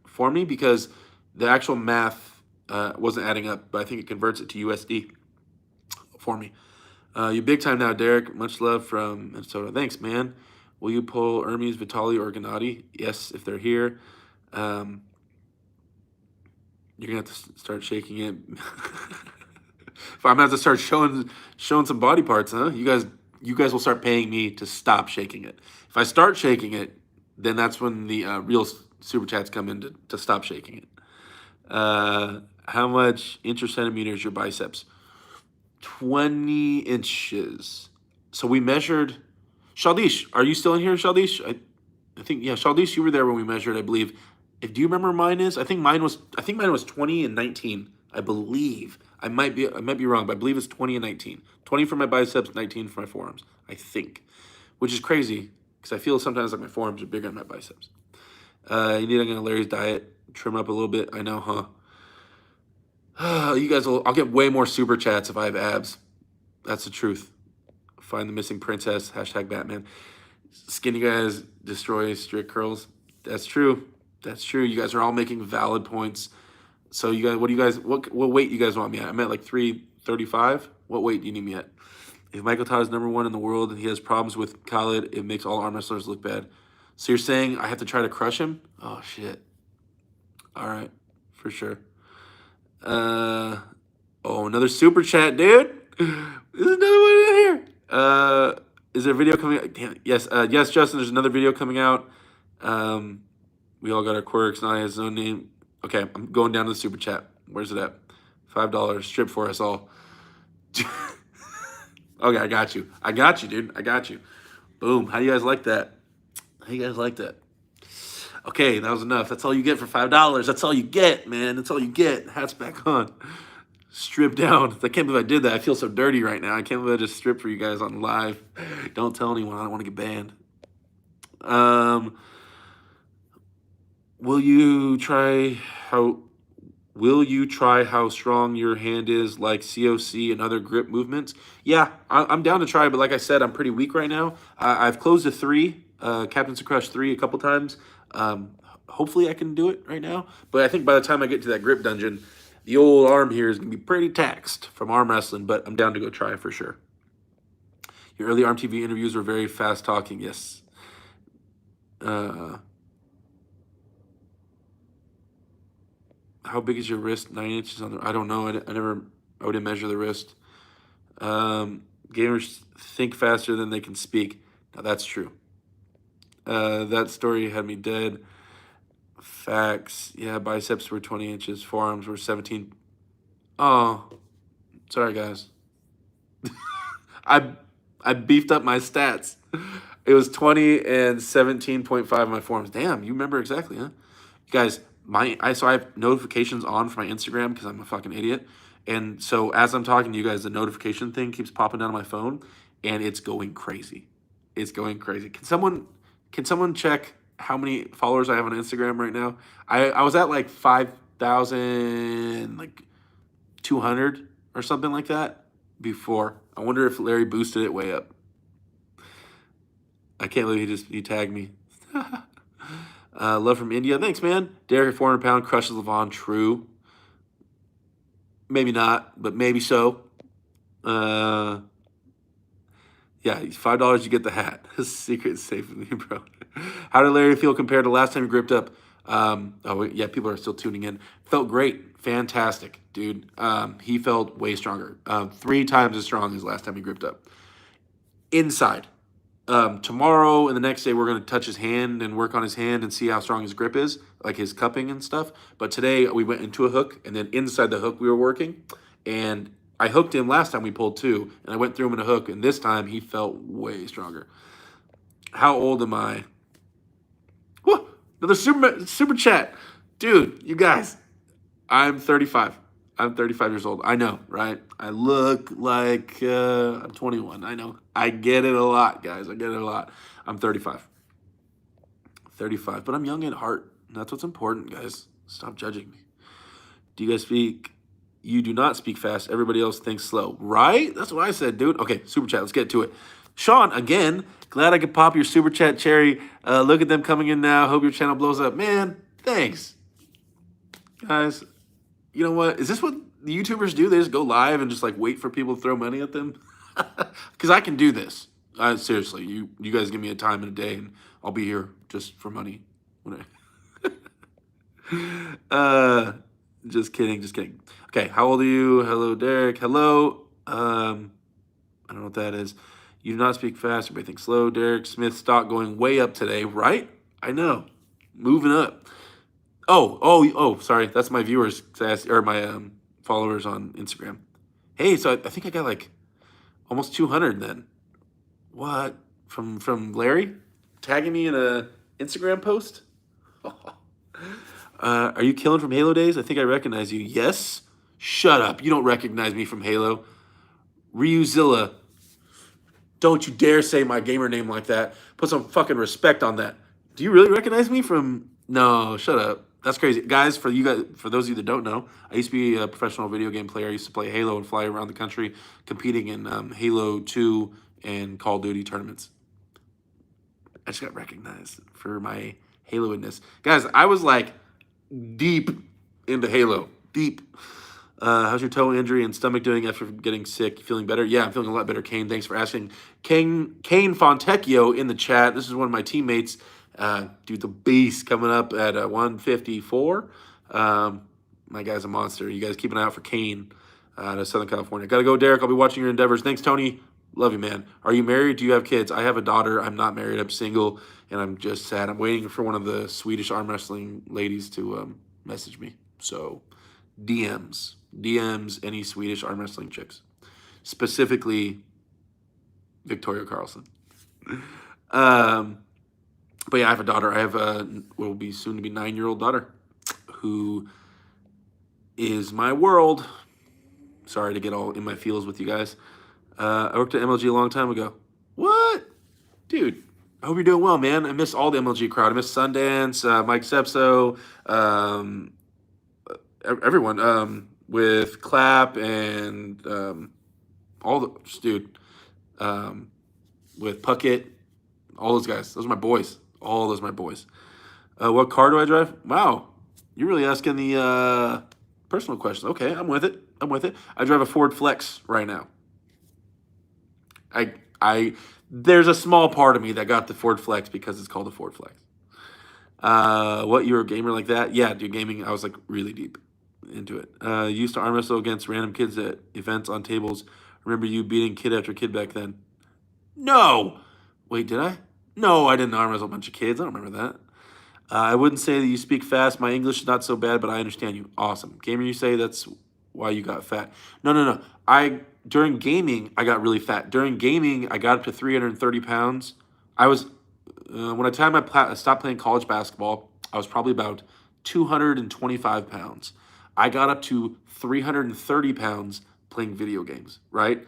for me because the actual math wasn't adding up, but I think it converts it to USD for me. You big time now, Derek. Much love from Minnesota. Thanks, man. Will you pull Hermes, Vitali, or Gennady? Yes, if they're here. You're gonna have to start shaking it. If I'm gonna have to start showing some body parts, huh? You guys will start paying me to stop shaking it. If I start shaking it, then that's when the real super chats come in to stop shaking it. How much inch or centimeters your biceps? 20 inches. So we measured. Shaldish, are you still in here, Shaldish? I think yeah, Shaldish, you were there when we measured, I believe. If do you remember mine is? I think mine was 20 and 19. I believe. I might be wrong, but I believe it's 20 and 19. 20 for my biceps, 19 for my forearms. I think, which is crazy because I feel sometimes like my forearms are bigger than my biceps. You need to get on Larry's diet, trim up a little bit. I know, huh? You guys will. I'll get way more super chats if I have abs. That's the truth. Find the missing princess. Hashtag Batman. Skinny guys destroy strict curls. That's true. That's true. You guys are all making valid points. So you guys, what weight you guys want me at? I'm at like 335. What weight do you need me at? If Michael Todd is number one in the world and he has problems with Khalid, it makes all arm wrestlers look bad. So you're saying I have to try to crush him? Oh shit. All right, for sure. Another super chat, dude. There's another one in here. Is there a video coming out? Damn it. Yes, yes, Justin, there's another video coming out. We all got our quirks. Now he has his own name. Okay, I'm going down to the super chat. Where's it at? $5. Strip for us all. Okay, I got you. I got you, dude. I got you. Boom. How do you guys like that? How you guys like that? Okay, that was enough. That's all you get for $5. That's all you get, man. That's all you get. Hat's back on. Strip down. I can't believe I did that. I feel so dirty right now. I can't believe I just stripped for you guys on live. Don't tell anyone. I don't want to get banned. Will you try how strong your hand is, like COC and other grip movements? Yeah, I'm down to try, but like I said, I'm pretty weak right now. I've closed a 3, Captain's Crush 3 a couple times. Hopefully I can do it right now. But I think by the time I get to that grip dungeon, the old arm here is going to be pretty taxed from arm wrestling, but I'm down to go try for sure. Your early Arm TV interviews were very fast talking, yes. How big is your wrist? 9 inches on the. I don't know. I wouldn't measure the wrist. Gamers think faster than they can speak. Now that's true. That story had me dead. Facts. Yeah, biceps were 20 inches. Forearms were 17. Oh, sorry guys. I beefed up my stats. It was 20 and 17.5 on my forearms. Damn, you remember exactly, huh? You guys, so I have notifications on for my Instagram because I'm a fucking idiot. And so as I'm talking to you guys, the notification thing keeps popping down on my phone and it's going crazy. It's going crazy. Can someone check how many followers I have on Instagram right now? I was at like 5,000 like 200 or something like that before. I wonder if Larry boosted it way up. I can't believe he tagged me. Love from India. Thanks, man. Derek at 400 pound crushes Levon. True. Maybe not, but maybe so. Yeah, $5 you get the hat. Secret safe with me, bro. How did Larry feel compared to last time he gripped up? Yeah, people are still tuning in. Felt great, fantastic, dude. He felt way stronger. 3 times as strong as last time he gripped up. Inside. Tomorrow and the next day we're going to touch his hand and work on his hand and see how strong his grip is, like his cupping and stuff. But today we went into a hook, and then inside the hook we were working, and I hooked him last time we pulled 2, and I went through him in a hook, and this time he felt way stronger. How old am I? Whoa, another super chat. Dude, you guys, I'm 35. I'm 35 years old. I know, right? I look like I'm 21. I know. I get it a lot, guys. I get it a lot. I'm 35. 35, but I'm young at heart. That's what's important, guys. Stop judging me. Do you guys speak? You do not speak fast. Everybody else thinks slow. Right? That's what I said, dude. Okay, super chat. Let's get to it. Sean, again, glad I could pop your super chat cherry. Look at them coming in now. Hope your channel blows up. Man, thanks. Guys, you know what? Is this what the YouTubers do? They just go live and just like wait for people to throw money at them? Because I can do this. Seriously, you guys give me a time and a day, and I'll be here just for money. When I just kidding, just kidding. Okay, how old are you? Hello, Derek. Hello. I don't know what that is. You do not speak fast. Everybody thinks slow. Derek Smith stock going way up today, right? I know. Moving up. Oh, sorry. That's my viewers, or my followers on Instagram. Hey, so I think I got like almost 200 then. What? From Larry? Tagging me in a Instagram post? Are you killing from Halo days? I think I recognize you. Yes? Shut up. You don't recognize me from Halo. Ryuzilla. Don't you dare say my gamer name like that. Put some fucking respect on that. Do you really recognize me from... No, shut up. That's crazy. Guys, for those of you that don't know, I used to be a professional video game player. I used to play Halo and fly around the country competing in Halo 2 and Call of Duty tournaments. I just got recognized for my Halo-inness. Guys, I was like deep into Halo. Deep. How's your toe injury and stomach doing after getting sick? You feeling better? Yeah, I'm feeling a lot better, Kane. Thanks for asking. Kane Fontecchio in the chat. This is one of my teammates. Dude, the beast coming up at 154. My guy's a monster. You guys keep an eye out for Kane out of Southern California. Gotta go, Derek. I'll be watching your endeavors. Thanks, Tony. Love you, man. Are you married? Do you have kids? I have a daughter. I'm not married. I'm single, and I'm just sad. I'm waiting for one of the Swedish arm wrestling ladies to message me. So DMs, any Swedish arm wrestling chicks, specifically Victoria Carlson. But yeah, I have a daughter. I have will be soon to be 9-year-old daughter who is my world. Sorry to get all in my feels with you guys. I worked at MLG a long time ago. What? Dude, I hope you're doing well, man. I miss all the MLG crowd. I miss Sundance, Mike Sepso, everyone with Clap and all the, dude, with Puckett, all those guys. Those are my boys. All those are my boys. What car do I drive? Wow, you're really asking the personal questions. Okay, I'm with it. I drive a Ford Flex right now. There's a small part of me that got the Ford Flex because it's called a Ford Flex. What, you're a gamer like that? Yeah, dude, gaming, I was like really deep into it. Used to arm wrestle against random kids at events on tables. Remember you beating kid after kid back then? No! Wait, did I? No, I didn't arm wrestle a bunch of kids. I don't remember that. I wouldn't say that you speak fast. My English is not so bad, but I understand you. Awesome. Gamer, you say that's why you got fat. No. During gaming, I got really fat. During gaming, I got up to 330 pounds. I was, when I stopped playing college basketball, I was probably about 225 pounds. I got up to 330 pounds playing video games, right?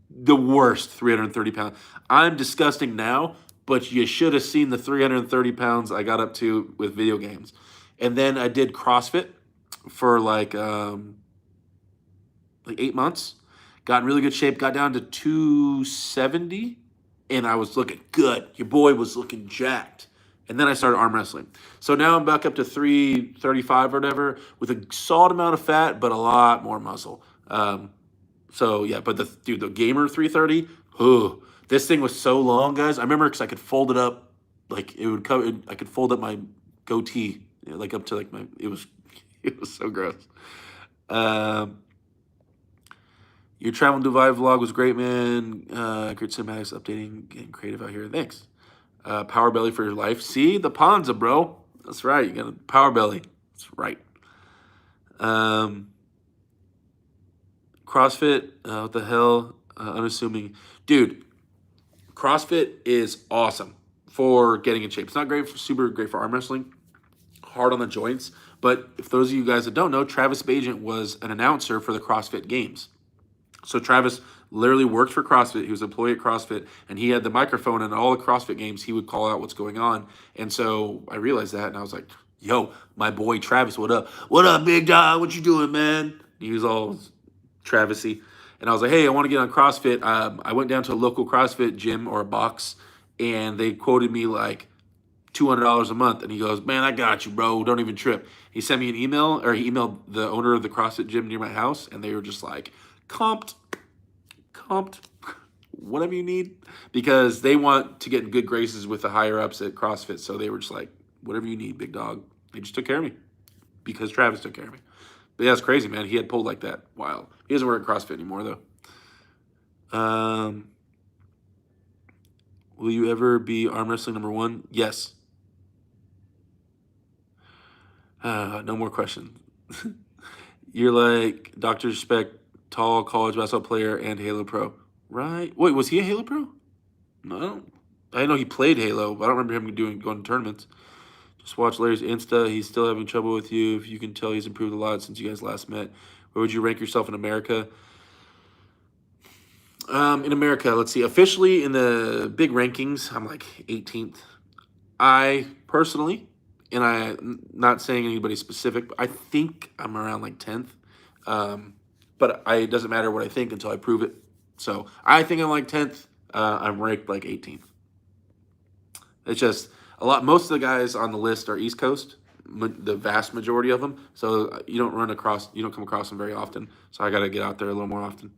The worst 330 pounds. I'm disgusting now, but you should have seen the 330 pounds I got up to with video games. And then I did CrossFit for like 8 months. Got in really good shape, got down to 270, and I was looking good. Your boy was looking jacked. And then I started arm wrestling. So now I'm back up to 335 or whatever with a solid amount of fat, but a lot more muscle. So yeah, but the gamer 330, oh, this thing was so long, guys. I remember because I could fold it up, like it would cover. I could fold up my goatee, like up to like my. It was, it was so gross. Um, your travel and Dubai vlog was great, man. Great cinematics, updating, getting creative out here. Thanks. Power belly for your life. See the Ponza, bro. That's right. You got a power belly. That's right. CrossFit. What the hell? Unassuming, dude. CrossFit is awesome for getting in shape. It's not super great for arm wrestling. Hard on the joints. But if those of you guys that don't know, Travis Bagent was an announcer for the CrossFit Games. So Travis literally worked for CrossFit. He was an employee at CrossFit, and he had the microphone in all the CrossFit Games. He would call out what's going on. And so I realized that, and I was like, yo, my boy Travis, what up? What up, big dog? What you doing, man? He was all Travisy. And I was like, hey, I want to get on CrossFit. I went down to a local CrossFit gym or a box, and they quoted me like $200 a month. And he goes, man, I got you, bro. Don't even trip. He sent me an email, or he emailed the owner of the CrossFit gym near my house, and they were just like, comped, whatever you need, because they want to get in good graces with the higher ups at CrossFit. So they were just like, whatever you need, big dog. They just took care of me because Travis took care of me. But yeah, it's crazy, man. He had pulled like that. Wild. He doesn't work at CrossFit anymore, though. Will you ever be arm wrestling #1? Yes. No more questions. You're like Dr. Respect, tall college basketball player and Halo Pro. Right? Wait, was he a Halo Pro? No. I know he played Halo, but I don't remember him going to tournaments. Just watch Larry's Insta. He's still having trouble with you. If you can tell, he's improved a lot since you guys last met. Where would you rank yourself in America? In America, let's see. Officially in the big rankings, I'm like 18th. I personally, and I'm not saying anybody specific, but I think I'm around like 10th. But it doesn't matter what I think until I prove it. So I think I'm like 10th. I'm ranked like 18th. It's just a lot. Most of the guys on the list are East Coast, the vast majority of them. So you don't come across them very often. So I got to get out there a little more often.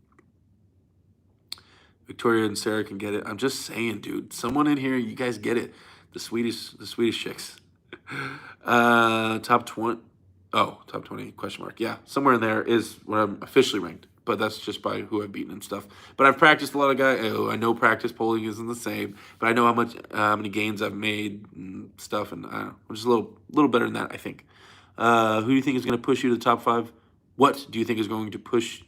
Victoria and Sarah can get it. I'm just saying, dude. Someone in here, you guys get it. The Swedish chicks. Top 20. Oh, top 20 question mark. Yeah, somewhere in there is where I'm officially ranked, but that's just by who I've beaten and stuff. But I've practiced a lot of guys. I know practice polling isn't the same, but I know how many gains I've made and stuff, and I don't know. I'm just a little better than that, I think. Who do you think is going to push you to the top 5? What do you think is going to push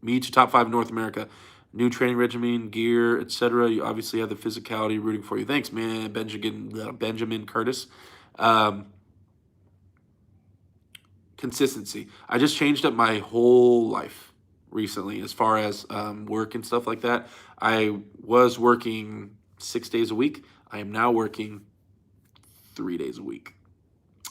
me to top 5 in North America? New training regimen, gear, etc. You obviously have the physicality rooting for you. Thanks, man, Benjamin Curtis. Consistency. I just changed up my whole life recently as far as work and stuff like that. I was working 6 days a week. I am now working 3 days a week.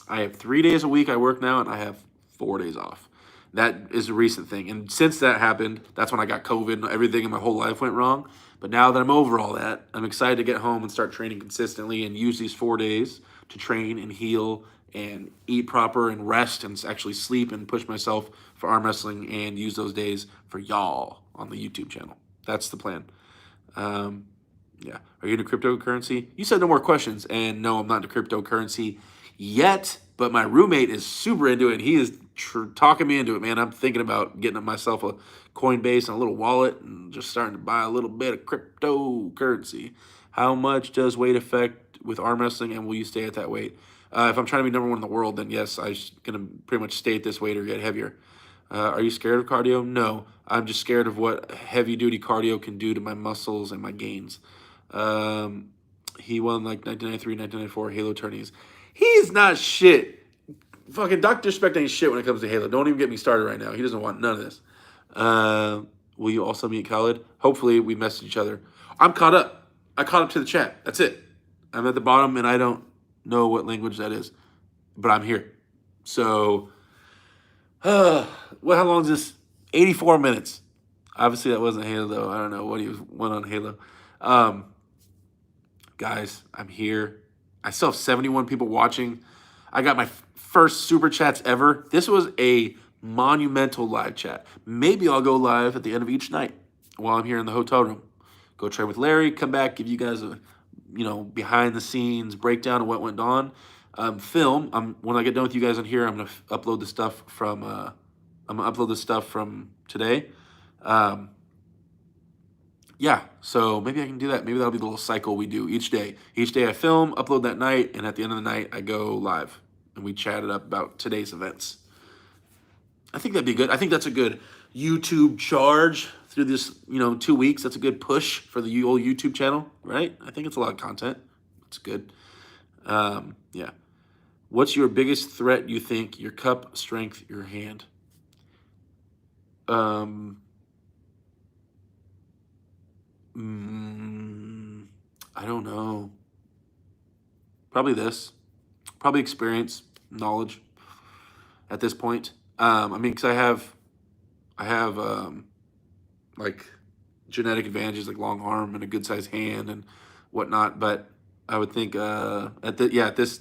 I have 3 days a week I work now, and I have 4 days off. That is a recent thing. And since that happened, that's when I got COVID and everything in my whole life went wrong. But now that I'm over all that, I'm excited to get home and start training consistently and use these 4 days to train and heal and eat proper and rest and actually sleep and push myself for arm wrestling and use those days for y'all on the YouTube channel. That's the plan. Yeah. Are you into cryptocurrency? You said no more questions. And no, I'm not into cryptocurrency yet, but my roommate is super into it. And he is talking me into it, man. I'm thinking about getting myself a Coinbase and a little wallet and just starting to buy a little bit of cryptocurrency. How much does weight affect with arm wrestling, and will you stay at that weight? If I'm trying to be #1 in the world, then yes, I'm going to pretty much stay at this weight or get heavier. Are you scared of cardio? No. I'm just scared of what heavy-duty cardio can do to my muscles and my gains. He won like 1993, 1994 Halo tourneys. He's not shit. Fucking Dr. Spect ain't shit when it comes to Halo. Don't even get me started right now. He doesn't want none of this. Will you also meet Khaled? Hopefully we message each other. I'm caught up. I caught up to the chat. That's it. I'm at the bottom, and I don't know what language that is, but I'm here. So, how long is this? 84 minutes. Obviously, that wasn't Halo, though. I don't know what he went on Halo. Guys, I'm here. I still have 71 people watching. I got my first super chats ever. This was a monumental live chat. Maybe I'll go live at the end of each night while I'm here in the hotel room. Go train with Larry, come back, give you guys a behind the scenes breakdown of what went on. Film. When I get done with you guys on here, I'm gonna upload the stuff from today. Yeah, so maybe I can do that. Maybe that'll be the little cycle we do each day. Each day I film, upload that night, and at the end of the night I go live and we chat it up about today's events. I think that'd be good. I think that's a good YouTube charge through this, 2 weeks. That's a good push for the old YouTube channel, right? I think it's a lot of content. It's good. Yeah. What's your biggest threat, you think? Your cup, strength, your hand? I don't know. Probably this. Probably experience, knowledge at this point. Because I have like genetic advantages like long arm and a good sized hand and whatnot. But I would think at this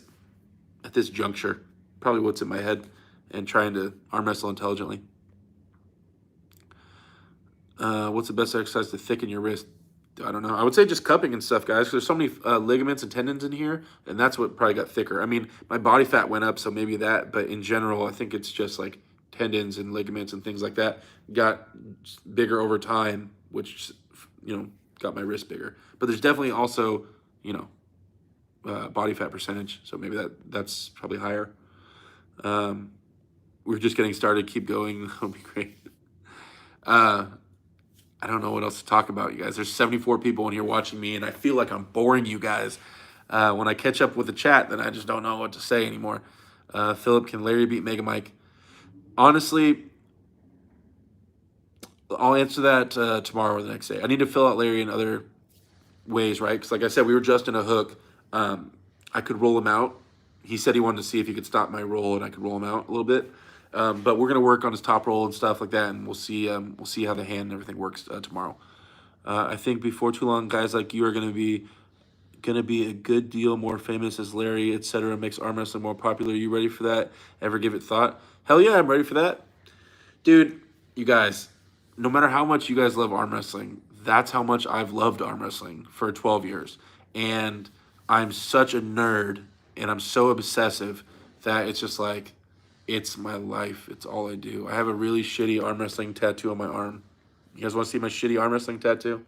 juncture, probably what's in my head and trying to arm wrestle intelligently. What's the best exercise to thicken your wrist? I don't know. I would say just cupping and stuff, guys. 'Cause there's so many ligaments and tendons in here, and that's what probably got thicker. I mean, my body fat went up, so maybe that. But in general, I think it's just like tendons and ligaments and things like that got bigger over time, which got my wrist bigger. But there's definitely also body fat percentage, so maybe that's probably higher. We're just getting started. Keep going. That'll be great. I don't know what else to talk about, you guys. There's 74 people in here watching me, and I feel like I'm boring you guys. When I catch up with the chat, then I just don't know what to say anymore. Philip, can Larry beat Mega Mike? Honestly, I'll answer that tomorrow or the next day. I need to fill out Larry in other ways, right? Because like I said, we were just in a hook. I could roll him out. He said he wanted to see if he could stop my roll, and I could roll him out a little bit. But we're gonna work on his top roll and stuff like that, and we'll see how the hand and everything works tomorrow. I think before too long, guys like you are gonna be a good deal more famous as Larry, etc. Makes arm wrestling more popular. You ready for that? Ever give it thought? Hell yeah, I'm ready for that, dude. You guys, no matter how much you guys love arm wrestling, that's how much I've loved arm wrestling for 12 years, and I'm such a nerd and I'm so obsessive that it's just like. It's my life. It's all I do. I have a really shitty arm wrestling tattoo on my arm. You guys want to see my shitty arm wrestling tattoo?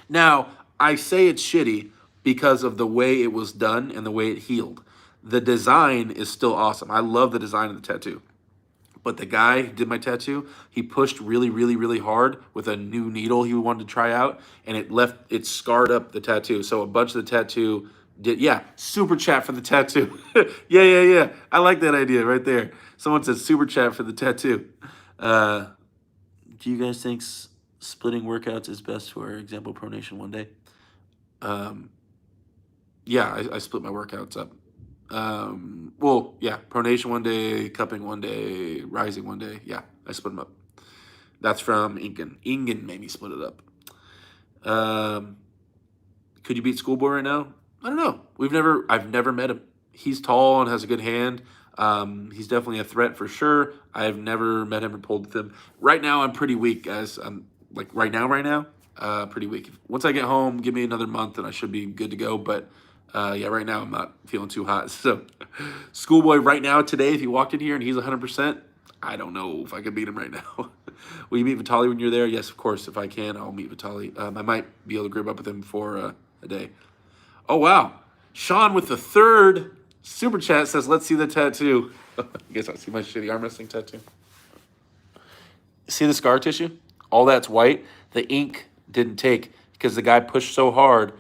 Now, I say it's shitty because of the way it was done and the way it healed. The design is still awesome. I love the design of the tattoo. But the guy who did my tattoo, he pushed really, really, really hard with a new needle he wanted to try out, and it scarred up the tattoo. So a bunch of the tattoo super chat for the tattoo. yeah. I like that idea right there. Someone said super chat for the tattoo. Do you guys think splitting workouts is best for example pronation one day? I split my workouts up. Pronation one day, cupping one day, rising one day. Yeah, I split them up. That's from Ingen. Ingen made me split it up. Could you beat Schoolboy right now? I don't know. I've never met him. He's tall and has a good hand. He's definitely a threat for sure. I've never met him or pulled with him. Right now, I'm pretty weak, guys. I'm like right now, pretty weak. Once I get home, give me another month and I should be good to go. But right now I'm not feeling too hot. So Schoolboy right now, today, if he walked in here and he's 100%, I don't know if I could beat him right now. Will you meet Vitali when you're there? Yes, of course. If I can, I'll meet Vitali. I might be able to group up with him for a day. Oh, wow. Sean with the third super chat says, let's see the tattoo. You guys want to see my shitty arm wrestling tattoo? See the scar tissue? All that's white. The ink didn't take because the guy pushed so hard,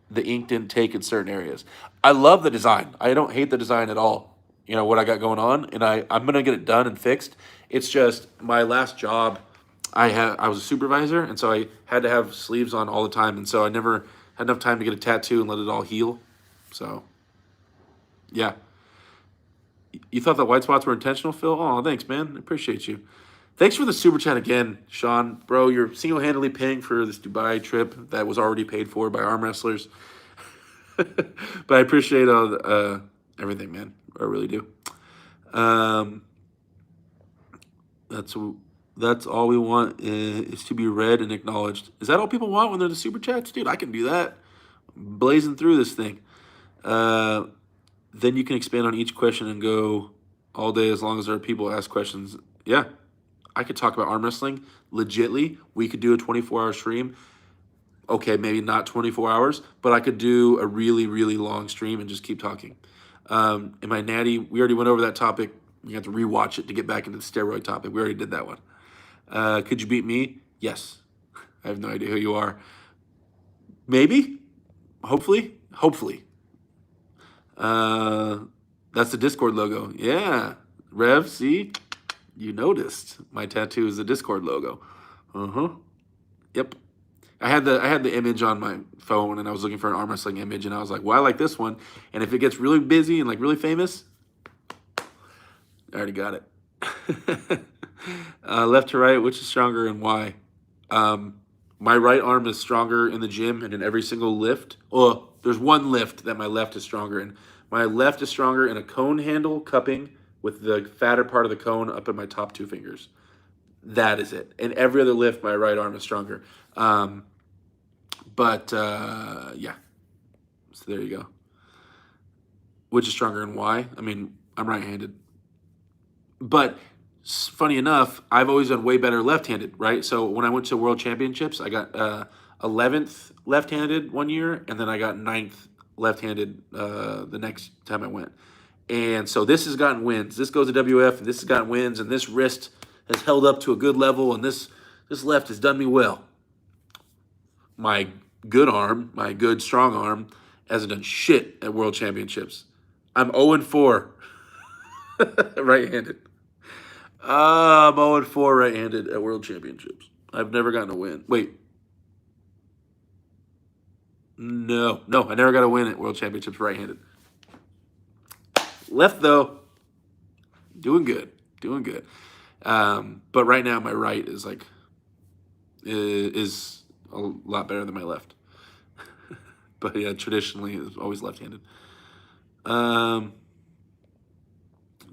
the ink didn't take in certain areas. I love the design. I don't hate the design at all. You know, what I got going on, and I'm going to get it done and fixed. It's just my last job, I was a supervisor, and so I had to have sleeves on all the time, and so I never had enough time to get a tattoo and let it all heal. So, yeah. You thought the white spots were intentional, Phil? Oh, thanks, man. I appreciate you. Thanks for the super chat again, Sean. Bro, you're single-handedly paying for this Dubai trip that was already paid for by arm wrestlers. But I appreciate all everything, man. I really do. Um, that's that's all we want is to be read and acknowledged. Is that all people want when they're the super chats, dude? I can do that. Blazing through this thing. Uh, then you can expand on each question and go all day as long as there are people ask questions. Yeah, I could talk about arm wrestling legitly. We could do a 24-hour stream. Okay, maybe not 24 hours, but I could do a really, really long stream and just keep talking. Am I natty? We already went over that topic. You have to rewatch it to get back into the steroid topic. We already did that one. Could you beat me? Yes. I have no idea who you are. Maybe. Hopefully. Hopefully. That's the Discord logo. Yeah. Rev, see? You noticed. My tattoo is the Discord logo. Uh-huh. Yep. I had the image on my phone and I was looking for an arm wrestling image and I was like, well, I like this one. And if it gets really busy and like really famous, I already got it. Left to right, which is stronger and why? My right arm is stronger in the gym and in every single lift. Oh, there's one lift that my left is stronger in. My left is stronger in a cone handle cupping with the fatter part of the cone up in my top two fingers. That is it. In every other lift, my right arm is stronger. Yeah. So there you go. Which is stronger and why? I mean, I'm right-handed. But funny enough, I've always done way better left-handed, right? So when I went to World Championships, I got 11th left-handed one year, and then I got 9th left-handed the next time I went. And so this has gotten wins. This goes to WF, and this has gotten wins, and this wrist has held up to a good level, and this left has done me well. My good arm, my good strong arm, hasn't done shit at World Championships. I'm 0-4 right-handed. I'm 0-4 right-handed at World Championships. I've never gotten a win. Wait. No, I never got a win at World Championships right-handed. Left, though, doing good. But right now, my right is like, is a lot better than my left. But yeah, traditionally, it's always left-handed.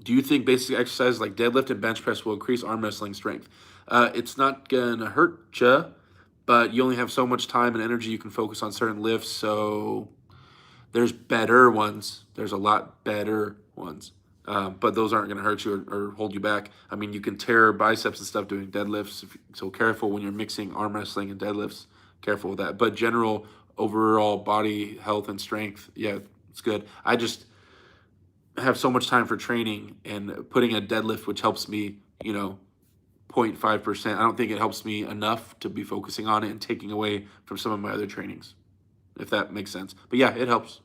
Do you think basic exercises like deadlift and bench press will increase arm wrestling strength? It's not going to hurt you, but you only have so much time and energy you can focus on certain lifts. So there's better ones. There's a lot better ones. But those aren't going to hurt you or hold you back. I mean, you can tear biceps and stuff doing deadlifts. So careful when you're mixing arm wrestling and deadlifts. Careful with that. But general overall body health and strength, yeah, it's good. I just have so much time for training and putting a deadlift, which helps me, 0.5%. I don't think it helps me enough to be focusing on it and taking away from some of my other trainings, if that makes sense. But yeah, it helps.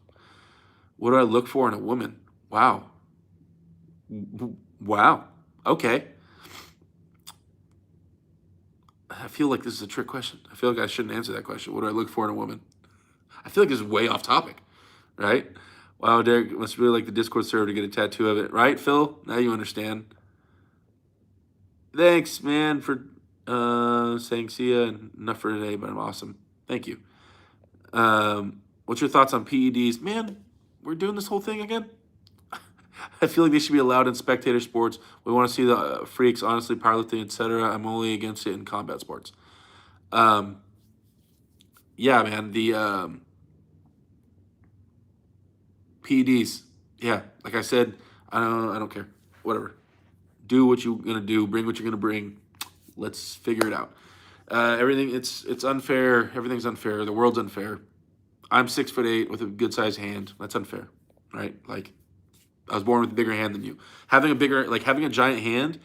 What do I look for in a woman? Wow. Okay. I feel like this is a trick question. I feel like I shouldn't answer that question. What do I look for in a woman? I feel like this is way off topic, right? Wow, Derek must really like the Discord server to get a tattoo of it, right, Phil? Now you understand. Thanks, man, for saying see ya and enough for today, but I'm awesome. Thank you. What's your thoughts on PEDs? Man, we're doing this whole thing again? I feel like they should be allowed in spectator sports. We want to see the freaks, honestly, powerlifting, etc. I'm only against it in combat sports. Yeah, man, the PEDs. Yeah, like I said, I don't care. Whatever. Do what you're gonna do. Bring what you're gonna bring. Let's figure it out. Everything it's unfair. Everything's unfair. The world's unfair. I'm 6'8" with a good sized hand. That's unfair, right? Like I was born with a bigger hand than you. Having a giant hand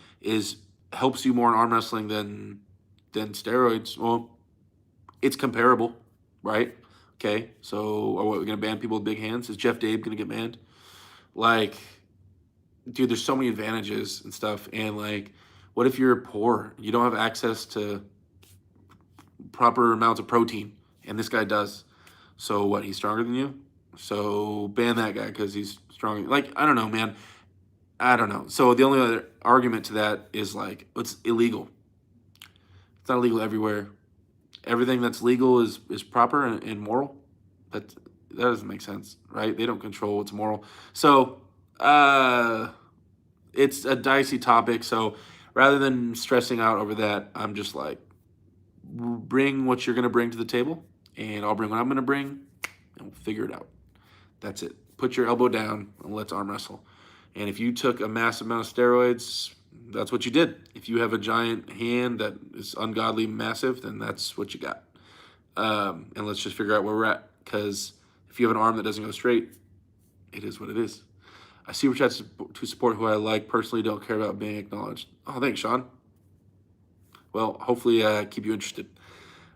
helps you more in arm wrestling than steroids. Well, it's comparable, right? Okay, so are we gonna ban people with big hands? Is Jeff Dave gonna get banned? Like, dude, there's so many advantages and stuff. And like, what if you're poor? You don't have access to proper amounts of protein, and this guy does. So what? He's stronger than you. So ban that guy because he's stronger. Like, I don't know, man. I don't know. So the only other argument to that is like, it's illegal. It's not illegal everywhere. Everything that's legal is proper and moral. But that doesn't make sense, right? They don't control what's moral. So it's a dicey topic. So rather than stressing out over that, I'm just like, bring what you're going to bring to the table, and I'll bring what I'm going to bring, and we'll figure it out. That's it. Put your elbow down and let's arm wrestle. And if you took a massive amount of steroids, that's what you did. If you have a giant hand that is ungodly massive, then that's what you got. And let's just figure out where we're at. Because if you have an arm that doesn't go straight, it is what it is. I super chats to support who I like. Personally, don't care about being acknowledged. Oh, thanks, Sean. Well, hopefully keep you interested.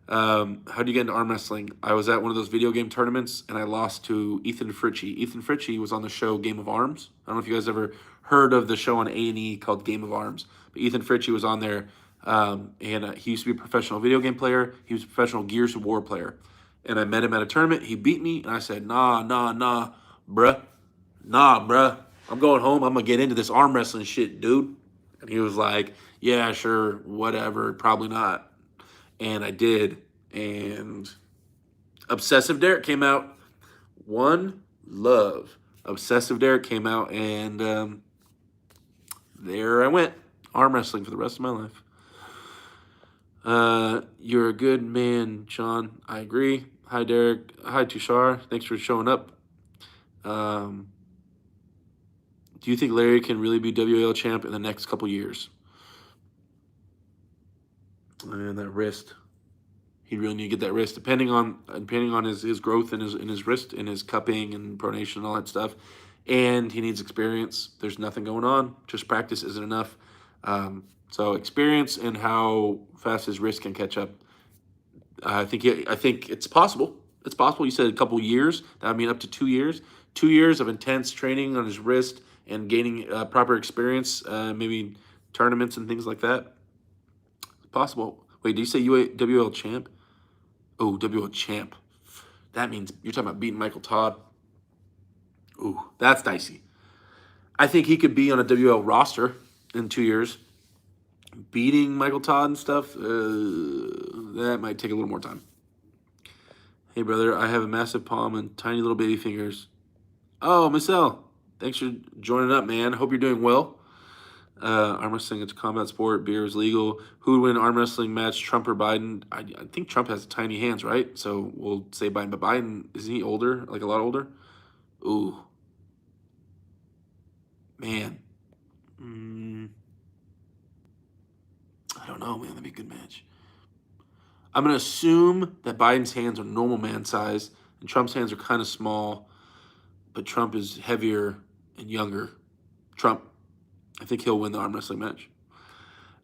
How do you get into arm wrestling? I was at one of those video game tournaments, and I lost to Ethan Fritchie. Ethan Fritchie was on the show Game of Arms. I don't know if you guys ever heard of the show on A&E called Game of Arms. But Ethan Fritchie was on there, and he used to be a professional video game player. He was a professional Gears of War player. And I met him at a tournament. He beat me, and I said, nah, bruh. Nah, bruh. I'm going home. I'm going to get into this arm wrestling shit, dude. And he was like, yeah, sure, whatever, probably not. And I did. And Obsessive Derek came out. One love. Obsessive Derek came out, and there I went. Arm wrestling for the rest of my life. You're a good man, Sean. I agree. Hi, Derek. Hi, Tushar. Thanks for showing up. Do you think Larry can really be WL champ in the next couple years? And that wrist. He really need to get that wrist. Depending on his growth in his wrist, and his cupping and pronation and all that stuff. And he needs experience. There's nothing going on. Just practice isn't enough. So experience and how fast his wrist can catch up. I think it's possible. It's possible. You said a couple years. That would mean up to 2 years. 2 years of intense training on his wrist and gaining proper experience, maybe tournaments and things like that. It's possible. Wait, did you say WL champ? Oh, WL champ. That means you're talking about beating Michael Todd. Ooh, that's dicey. I think he could be on a WL roster in 2 years. Beating Michael Todd and stuff, that might take a little more time. Hey, brother, I have a massive palm and tiny little baby fingers. Oh, Miss L, thanks for joining up, man. Hope you're doing well. Arm wrestling, it's a combat sport. Beer is legal. Who would win an arm wrestling match, Trump or Biden? I think Trump has tiny hands, right? So we'll say Biden. But Biden, isn't he older? Like a lot older? Ooh. Man. I don't know, man. That'd be a good match. I'm going to assume that Biden's hands are normal man size and Trump's hands are kind of small, but Trump is heavier and younger. Trump. I think he'll win the arm wrestling match.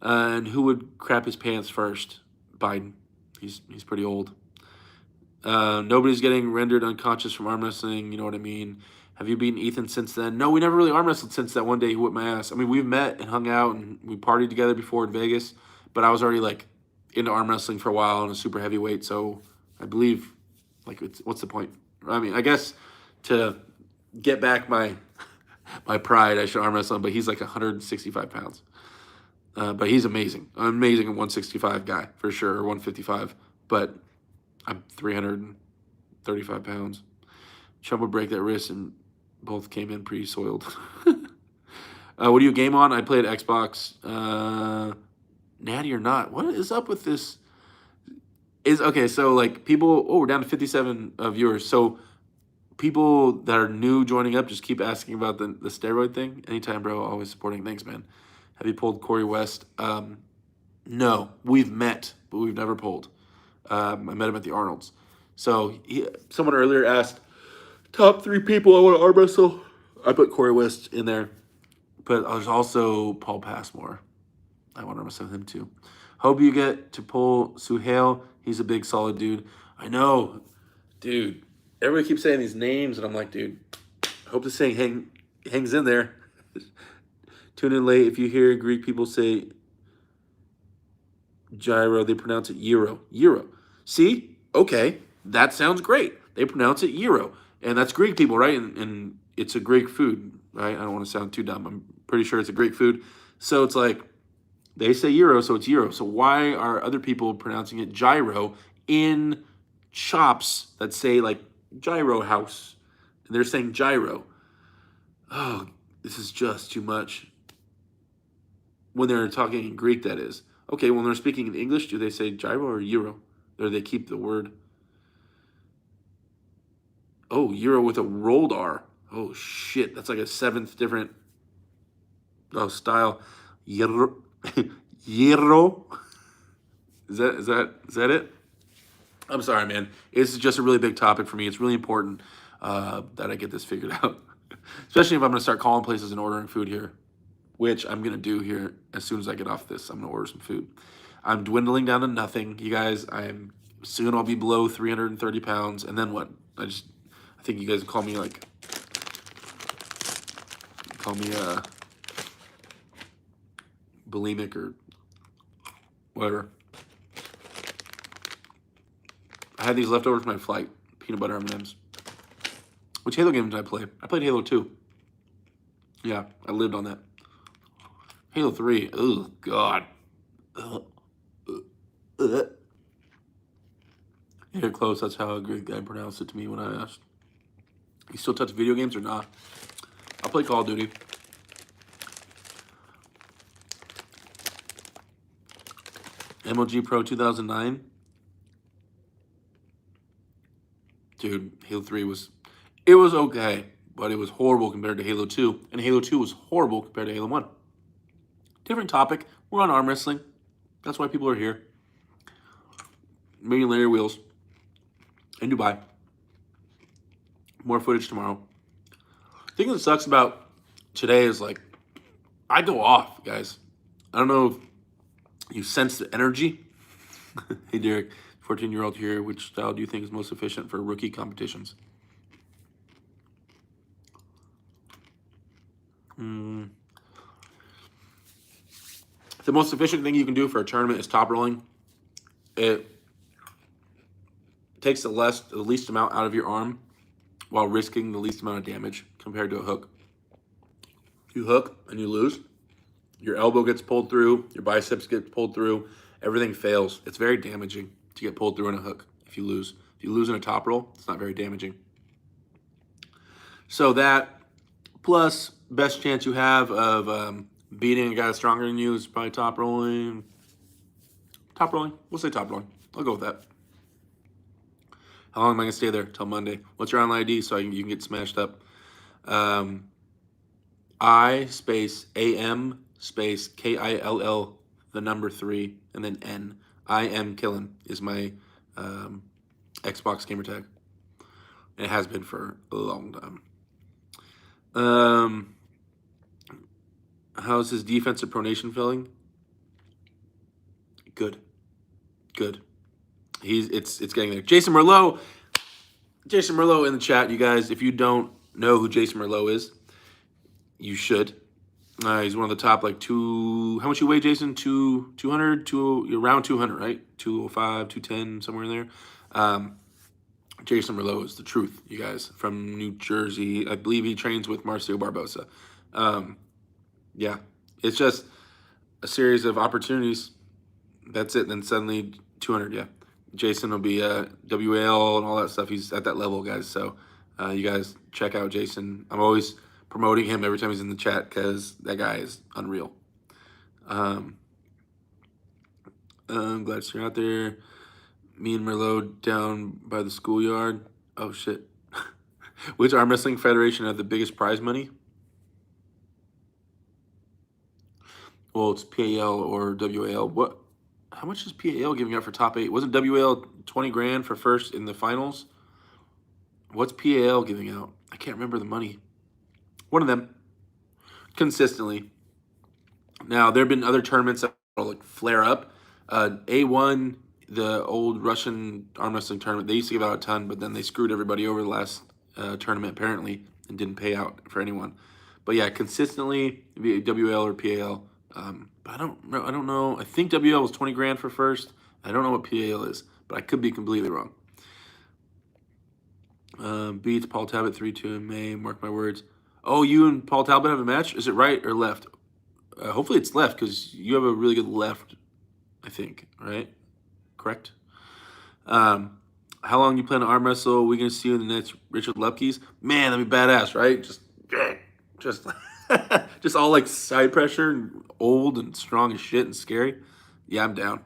And who would crap his pants first? Biden. He's pretty old. Nobody's getting rendered unconscious from arm wrestling. You know what I mean? Have you beaten Ethan since then? No, we never really arm wrestled since that one day he whipped my ass. I mean, we've met and hung out and we partied together before in Vegas, but I was already like into arm wrestling for a while and a super heavyweight. So I believe, like, what's the point? I mean, I guess to get back my pride, I should arm wrestle him, but he's like 165 pounds. But he's amazing. Amazing 165 guy, for sure, or 155. But I'm 335 pounds. Trump would break that wrist, and both came in pretty soiled. What do you game on? I played Xbox. Natty or not? What is up with this? Okay, so like people, we're down to 57 viewers. So people that are new joining up just keep asking about the steroid thing. Anytime, bro. Always supporting. Thanks, man. Have you pulled Corey West? No, we've met, but we've never pulled. I met him at the Arnold's. So someone earlier asked, top 3 people I want to arm wrestle. I put Corey West in there. But there's also Paul Passmore. I want to arm wrestle him too. Hope you get to pull Suhail. He's a big, solid dude. I know. Dude, everybody keeps saying these names, and I'm like, dude, I hope this thing hangs in there. Tune in late. If you hear Greek people say gyro, they pronounce it gyro. Gyro. See? Okay. That sounds great. They pronounce it gyro. And that's Greek people, right? And it's a Greek food, right? I don't want to sound too dumb. I'm pretty sure it's a Greek food. So it's like, they say gyro, so it's gyro. So why are other people pronouncing it gyro in shops that say like Gyro House. And they're saying gyro. Oh, this is just too much. When they're talking in Greek, that is. Okay, when they're speaking in English, do they say gyro or euro? Or they keep the word? Oh, euro with a rolled R. Oh, shit. That's like a seventh different style. Euro. Euro. Is that it? I'm sorry, man. This is just a really big topic for me. It's really important that I get this figured out. Especially if I'm going to start calling places and ordering food here, which I'm going to do here as soon as I get off this. I'm going to order some food. I'm dwindling down to nothing, you guys. Soon I'll be below 330 pounds. And then what? I think you guys call me bulimic or whatever. I had these leftovers from my flight, peanut butter M&Ms. Which Halo game did I play? I played Halo 2. Yeah, I lived on that. Halo 3. Oh, God. Here close, that's how a Greek guy pronounced it to me when I asked. You still touch video games or not? I'll play Call of Duty. MLG Pro 2009. Dude, Halo 3 was okay, but it was horrible compared to Halo 2. And Halo 2 was horrible compared to Halo 1. Different topic. We're on arm wrestling. That's why people are here. Me and Larry Wheels in Dubai. More footage tomorrow. The thing that sucks about today is like, I go off, guys. I don't know if you sense the energy. Hey, Derek, 14-year-old here. Which style do you think is most efficient for rookie competitions? The most efficient thing you can do for a tournament is top rolling. It takes the least amount out of your arm while risking the least amount of damage compared to a hook. You hook and you lose. Your elbow gets pulled through. Your biceps get pulled through. Everything fails. It's very damaging to get pulled through in a hook if you lose. If you lose in a top roll, it's not very damaging. So that, plus best chance you have of beating a guy stronger than you is probably top rolling. Top rolling. We'll say top rolling. I'll go with that. How long am I going to stay there? Till Monday. What's your online ID so you can get smashed up? I space AM space KILL the number 3 and then N. I am Killin is my Xbox gamer tag. And it has been for a long time. How's his defensive pronation feeling? Good. It's getting there. Jason Merlot in the chat, you guys. If you don't know who Jason Merlot is, you should. He's one of the top how much you weigh, Jason? 200, around 200, right? 205, 210, somewhere in there. Jason Merlot is the truth, you guys, from New Jersey. I believe he trains with Marcio Barbosa. Yeah, it's just a series of opportunities. That's it. Then suddenly 200, yeah. Jason will be WAL and all that stuff. He's at that level, guys. So you guys check out Jason. I'm always promoting him every time he's in the chat because that guy is unreal. I'm glad you're out there. Me and Merlot down by the schoolyard. Oh, shit. Which arm wrestling federation had the biggest prize money? Well, it's PAL or WAL. What? How much is PAL giving out for top 8? Wasn't WAL 20 grand for first in the finals? What's PAL giving out? I can't remember the money. One of them. Consistently. Now, there have been other tournaments that will flare up. A1, the old Russian arm wrestling tournament, they used to give out a ton, but then they screwed everybody over the last tournament, apparently, and didn't pay out for anyone. But yeah, consistently, WL or PAL. But I don't know. I think WL was 20 grand for first. I don't know what PAL is, but I could be completely wrong. Beats Paul Talbot 3-2 in May. Mark my words. Oh, you and Paul Talbot have a match? Is it right or left? Hopefully it's left because you have a really good left, I think, right? Correct? How long you plan to arm wrestle? We gonna see you in the next Richard Lupke's? Man, that'd be badass, right? Just, just all like side pressure and old and strong as shit and scary. Yeah, I'm down.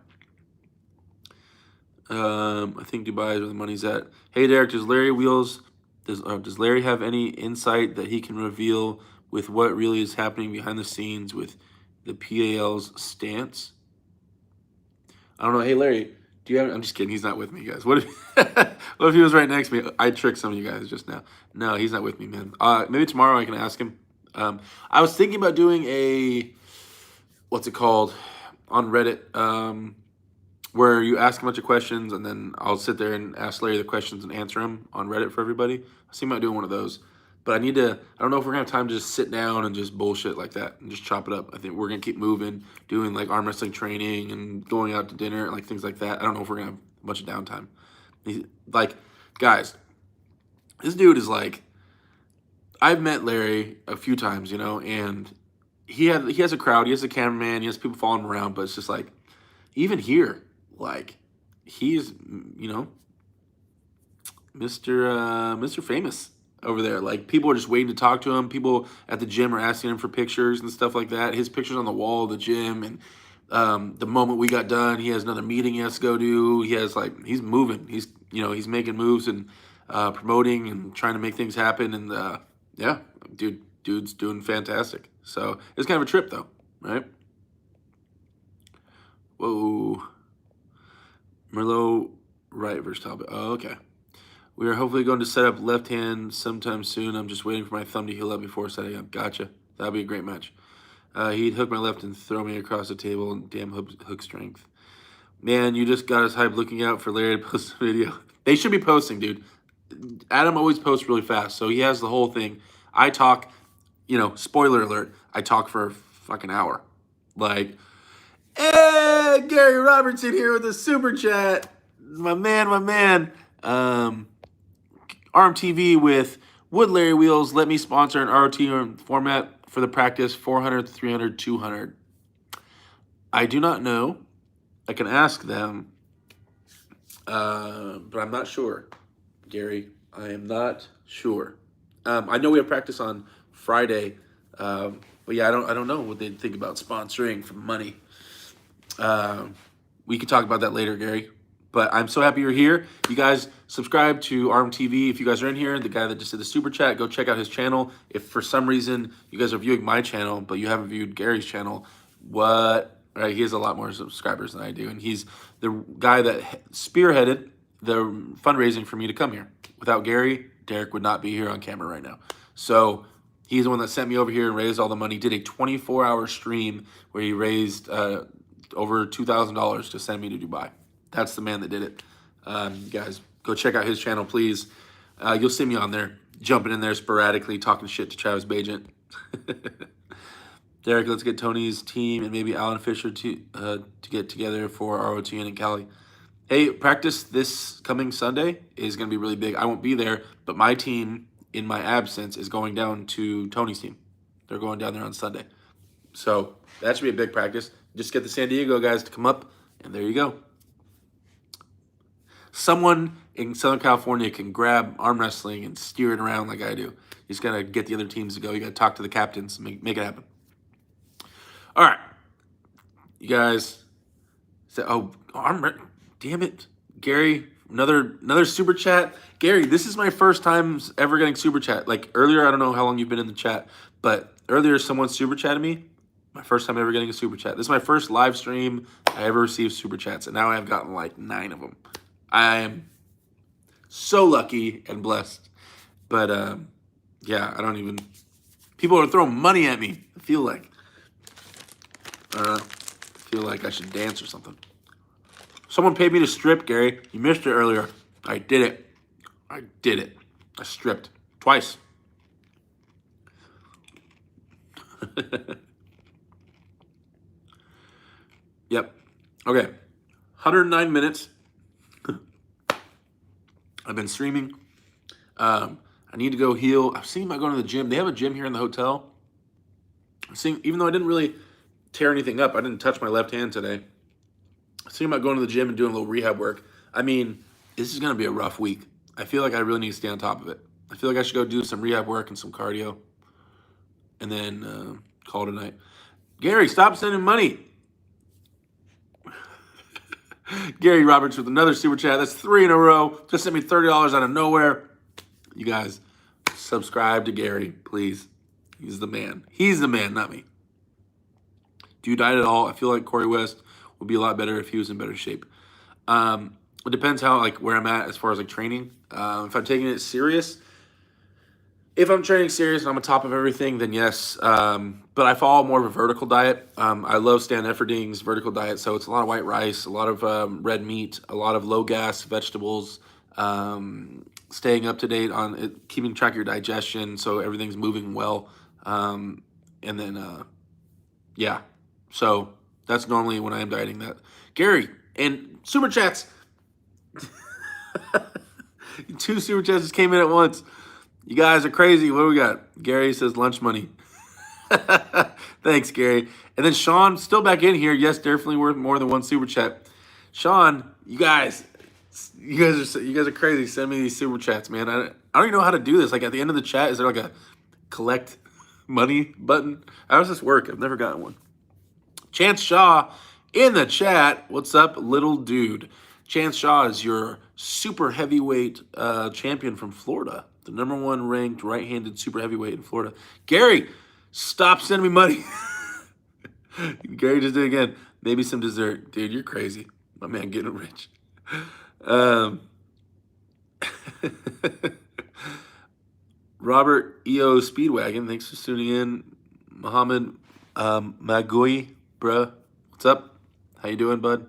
I think Dubai is where the money's at. Hey, Derek, does Larry have any insight that he can reveal with what really is happening behind the scenes with the PAL's stance? I don't know. Hey, Larry, do you have? I'm just kidding. He's not with me, guys. What if, what if he was right next to me? I tricked some of you guys just now. No, he's not with me, man. Maybe tomorrow I can ask him. I was thinking about doing what's it called, on Reddit, where you ask a bunch of questions and then I'll sit there and ask Larry the questions and answer them on Reddit for everybody. I was thinking about doing one of those. But I don't know if we're gonna have time to just sit down and just bullshit like that and just chop it up. I think we're gonna keep moving, doing like arm wrestling training and going out to dinner and like things like that. I don't know if we're gonna have a bunch of downtime. Like, guys, this dude is like, I've met Larry a few times, and he has a crowd, he has a cameraman, he has people following him around, but it's just like, even here, like, he's, Mr. Famous over there. Like, people are just waiting to talk to him. People at the gym are asking him for pictures and stuff like that. His pictures on the wall of the gym, and the moment we got done, he has another meeting he has to go to. He's moving. He's making moves and promoting and trying to make things happen. And yeah, dude's doing fantastic. So it's kind of a trip, though, right? Whoa, Merlot right versus Talbot. Oh, okay. We are hopefully going to set up left hand sometime soon. I'm just waiting for my thumb to heal up before setting up. Gotcha. That'd be a great match. He'd hook my left and throw me across the table, and damn hook strength. Man, you just got us hyped looking out for Larry to post a video. They should be posting, dude. Adam always posts really fast, so he has the whole thing. I talk, spoiler alert, I talk for a fucking hour. Like, hey, Gary Robertson here with a super chat. My man. RMTV with Would Larry Wheels let me sponsor an ROT format for the practice 400, 300, 200? I do not know. I can ask them, but I'm not sure, Gary. I am not sure. I know we have practice on Friday, but yeah, I don't know what they'd think about sponsoring for money. We could talk about that later, Gary. But I'm so happy you're here. You guys subscribe to RMTV. If you guys are in here, the guy that just did the super chat, go check out his channel. If for some reason you guys are viewing my channel, but you haven't viewed Gary's channel, what? Right? He has a lot more subscribers than I do. And he's the guy that spearheaded the fundraising for me to come here. Without Gary, Derek would not be here on camera right now. So he's the one that sent me over here and raised all the money. He did a 24-hour stream where he raised over $2,000 to send me to Dubai. That's the man that did it. You guys, go check out his channel, please. You'll see me on there, jumping in there sporadically, talking shit to Travis Bajent. Derek, let's get Tony's team and maybe Alan Fisher to get together for ROTN in Cali. Hey, practice this coming Sunday is going to be really big. I won't be there, but my team, in my absence, is going down to Tony's team. They're going down there on Sunday. So that should be a big practice. Just get the San Diego guys to come up, and there you go. Someone in Southern California can grab arm wrestling and steer it around like I do. You just got to get the other teams to go. You got to talk to the captains and make it happen. All right. You guys say, damn it. Gary, another super chat. Gary, this is my first time ever getting super chat. Like earlier, I don't know how long you've been in the chat, but earlier someone super chatted me. My first time ever getting a super chat. This is my first live stream I ever received super chats, and now I've gotten like 9 of them. I am so lucky and blessed. But, yeah, people are throwing money at me, I feel like. I feel like I should dance or something. Someone paid me to strip, Gary. You missed it earlier. I did it. I stripped. Twice. Yep. Okay. 109 minutes. I've been streaming. I need to go heal. I'm thinking about going to the gym. They have a gym here in the hotel. Even though I didn't really tear anything up, I didn't touch my left hand today. I'm thinking about going to the gym and doing a little rehab work. I mean, This is going to be a rough week. I feel like I really need to stay on top of it. I feel like I should go do some rehab work and some cardio and then call it a night. Gary, stop sending money. Gary Roberts with another super chat. That's 3 in a row. Just sent me $30 out of nowhere. You guys, subscribe to Gary, please. He's the man. He's the man, not me. Do you diet at all? I feel like Corey West would be a lot better if he was in better shape. It depends how, like, where I'm at as far as, like, training. If I'm taking it serious, if I'm training serious and I'm on top of everything, then yes. But I follow more of a vertical diet. I love Stan Efferding's vertical diet. So it's a lot of white rice, a lot of red meat, a lot of low gas vegetables, staying up to date on it, keeping track of your digestion so everything's moving well. And then, yeah. So that's normally when I am dieting that. Gary, and super chats. 2 super chats just came in at once. You guys are crazy. What do we got? Gary says lunch money. Thanks, Gary. And then Sean, still back in here. Yes, definitely worth more than 1 super chat. Sean, you guys are crazy. Send me these super chats, man. I don't even know how to do this. Like, at the end of the chat, is there like a collect money button? How does this work? I've never gotten one. Chance Shaw in the chat. What's up, little dude? Chance Shaw is your super heavyweight champion from Florida. The #1 ranked right-handed super heavyweight in Florida. Gary, stop sending me money. Gary just did it again. Maybe some dessert. Dude, you're crazy. My man getting rich. Robert E.O. Speedwagon, thanks for tuning in. Muhammad Magui, bruh. What's up? How you doing, bud?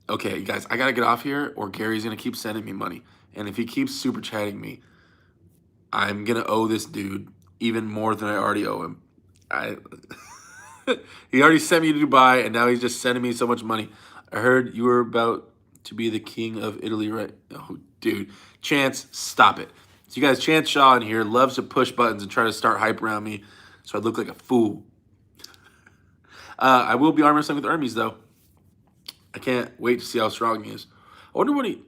Okay, you guys, I got to get off here or Gary's going to keep sending me money. And if he keeps super chatting me, I'm going to owe this dude even more than I already owe him. He already sent me to Dubai, and now he's just sending me so much money. I heard you were about to be the king of Italy, right? Oh, dude. Chance, stop it. So you guys, Chance Shaw in here loves to push buttons and try to start hype around me so I look like a fool. I will be arm wrestling with Hermes, though. I can't wait to see how strong he is. I wonder what he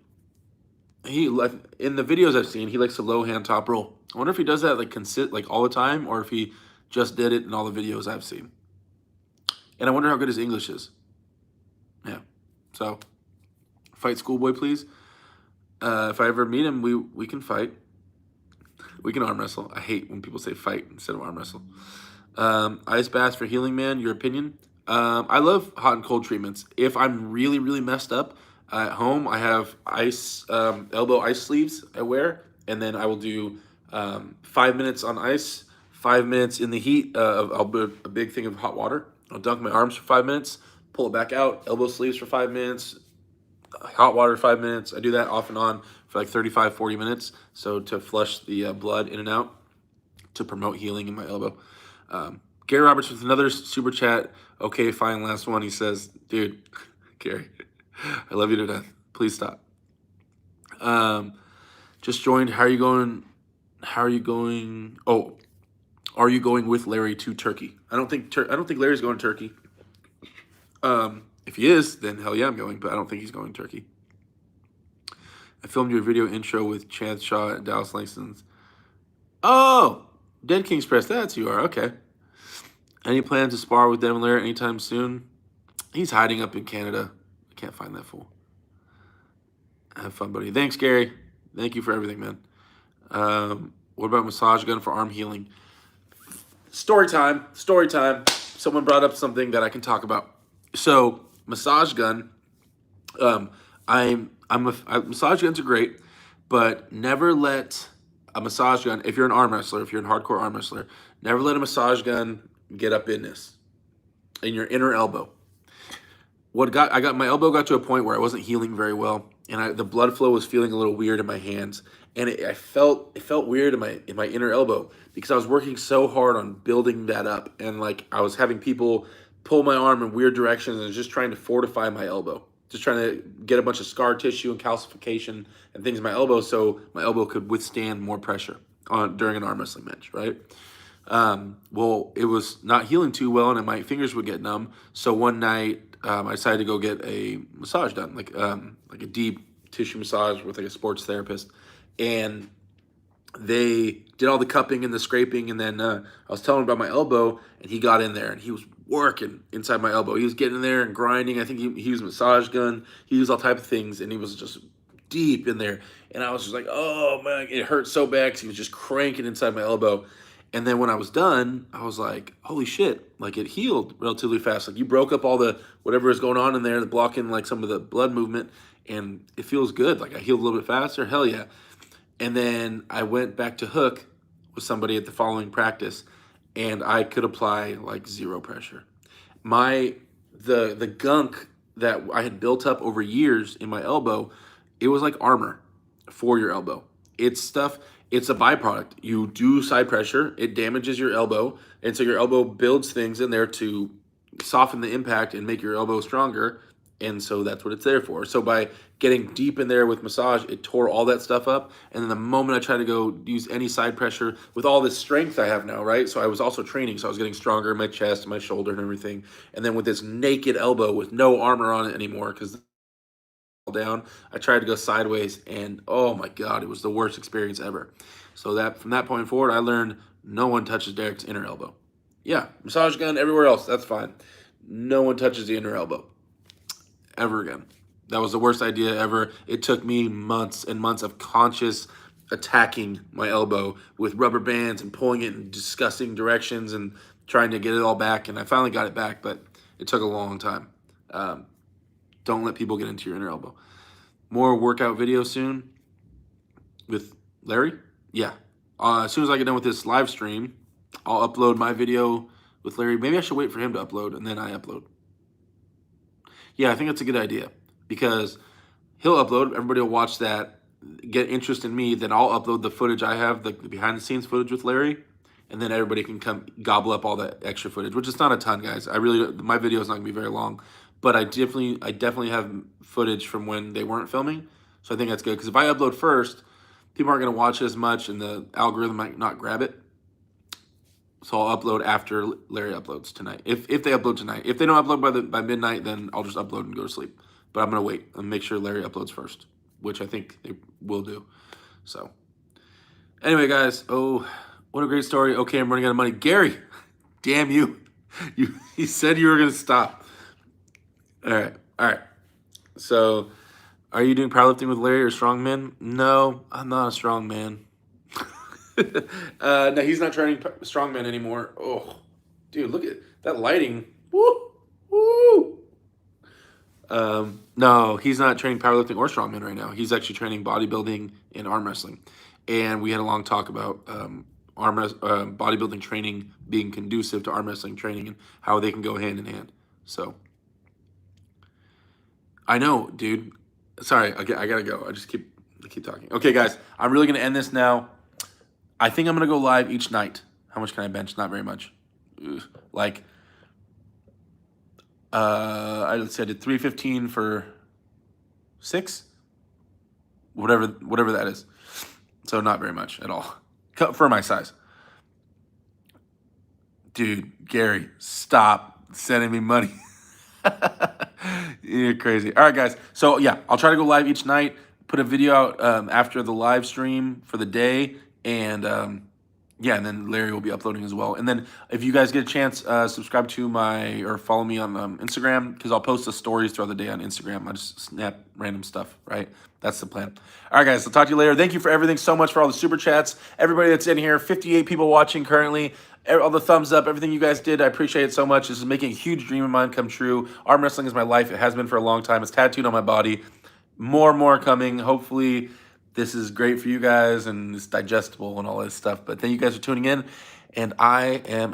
in the videos I've seen, he likes to low hand top roll. I wonder if he does that like all the time, or if he just did it in all the videos I've seen. And I wonder how good his English is. Yeah. So, fight schoolboy, please. If I ever meet him, we can fight. We can arm wrestle. I hate when people say fight instead of arm wrestle. Ice baths for healing, man. Your opinion? I love hot and cold treatments. If I'm really, really messed up at home, I have elbow ice sleeves I wear, and then I will do 5 minutes on ice, 5 minutes in the heat. I'll put a big thing of hot water. I'll dunk my arms for 5 minutes, pull it back out, elbow sleeves for 5 minutes, hot water 5 minutes. I do that off and on for like 35, 40 minutes. So to flush the blood in and out to promote healing in my elbow. Gary Roberts with another super chat. Okay, fine, last one. He says, dude, Gary, I love you to death. Please stop. Just joined. How are you going? Oh, are you going with Larry to Turkey? I don't think Larry's going to Turkey. If he is, then hell yeah, I'm going. But I don't think he's going to Turkey. I filmed your video intro with Chance Shaw at Dallas Langston's. Oh, Dead King's Press. That's who you are. Okay. Any plans to spar with Devin Larry anytime soon? He's hiding up in Canada. I can't find that fool. Have fun, buddy. Thanks, Gary. Thank you for everything, man. What about massage gun for arm healing? Story time. Someone brought up something that I can talk about. So, massage gun. Massage guns are great, but never let a massage gun, if you're an arm wrestler, if you're a hardcore arm wrestler, never let a massage gun get up in your inner elbow. My elbow got to a point where I wasn't healing very well, and the blood flow was feeling a little weird in my hands, and it felt weird in my inner elbow because I was working so hard on building that up, and like I was having people pull my arm in weird directions and just trying to fortify my elbow, just trying to get a bunch of scar tissue and calcification and things in my elbow so my elbow could withstand more pressure during an arm wrestling match, right? Well, it was not healing too well, and my fingers would get numb. So one night, I decided to go get a massage done, like a deep tissue massage with like a sports therapist, and they did all the cupping and the scraping, and then I was telling him about my elbow, and he got in there and he was working inside my elbow. He was getting in there and grinding. I think he used a massage gun. He used all type of things, and he was just deep in there. And I was just like, oh man, it hurt so bad because he was just cranking inside my elbow. And then when I was done, I was like, holy shit, like it healed relatively fast. Like you broke up all the whatever is going on in there, blocking like some of the blood movement, and it feels good. Like I healed a little bit faster. Hell yeah. And then I went back to hook with somebody at the following practice, and I could apply like zero pressure. The gunk that I had built up over years in my elbow, it was like armor for your elbow. It's stuff, it's a byproduct. You do side pressure, it damages your elbow, and so your elbow builds things in there to soften the impact and make your elbow stronger. And so that's what it's there for. So by getting deep in there with massage, it tore all that stuff up. And then the moment I tried to go use any side pressure with all this strength I have now, right? So I was also training, so I was getting stronger in my chest, my shoulder, and everything. And then with this naked elbow with no armor on it anymore, because down, I tried to go sideways, and oh my God, it was the worst experience ever. So that from that point forward, I learned no one touches Derek's inner elbow. Yeah, massage gun everywhere else, that's fine. No one touches the inner elbow ever again. That was the worst idea ever. It took me months and months of conscious attacking my elbow with rubber bands and pulling it in disgusting directions and trying to get it all back. And I finally got it back, but it took a long time. Don't let people get into your inner elbow. More workout videos soon with Larry. Yeah. As soon as I get done with this live stream, I'll upload my video with Larry. Maybe I should wait for him to upload and then I upload. Yeah, I think that's a good idea because he'll upload, everybody will watch that, get interest in me, then I'll upload the footage I have, the behind the scenes footage with Larry, and then everybody can come gobble up all that extra footage, which is not a ton, guys. My video is not gonna be very long, but I definitely have footage from when they weren't filming, so I think that's good, because if I upload first, people aren't gonna watch it as much and the algorithm might not grab it. So I'll upload after Larry uploads tonight. If they upload tonight. If they don't upload by midnight, then I'll just upload and go to sleep. But I'm going to wait and make sure Larry uploads first, which I think they will do. So anyway, guys. Oh, what a great story. Okay, I'm running out of money. Gary, damn you. You said you were going to stop. All right. So are you doing powerlifting with Larry or strongman? No, I'm not a strongman. No, he's not training strongman anymore. Oh, dude, look at that lighting. Woo, woo. No, he's not training powerlifting or strongman right now. He's actually training bodybuilding and arm wrestling. And we had a long talk about bodybuilding training being conducive to arm wrestling training and how they can go hand in hand. So I know, dude. Sorry, I gotta go. I keep talking. Okay, guys, I'm really gonna end this now. I think I'm going to go live each night. How much can I bench? Not very much. Like, let's say I did 315 for 6. Whatever that is. So not very much at all. For my size. Dude, Gary, stop sending me money. You're crazy. All right, guys. So, yeah, I'll try to go live each night. Put a video out after the live stream for the day. And yeah, and then Larry will be uploading as well. And then if you guys get a chance, subscribe to or follow me on Instagram, because I'll post the stories throughout the day on Instagram. I just snap random stuff, right? That's the plan. All right, guys, I'll talk to you later. Thank you for everything so much, for all the super chats. Everybody that's in here, 58 people watching currently. All the thumbs up, everything you guys did, I appreciate it so much. This is making a huge dream of mine come true. Arm wrestling is my life. It has been for a long time. It's tattooed on my body. More coming. Hopefully this is great for you guys and it's digestible and all this stuff. But thank you guys for tuning in, and I am out.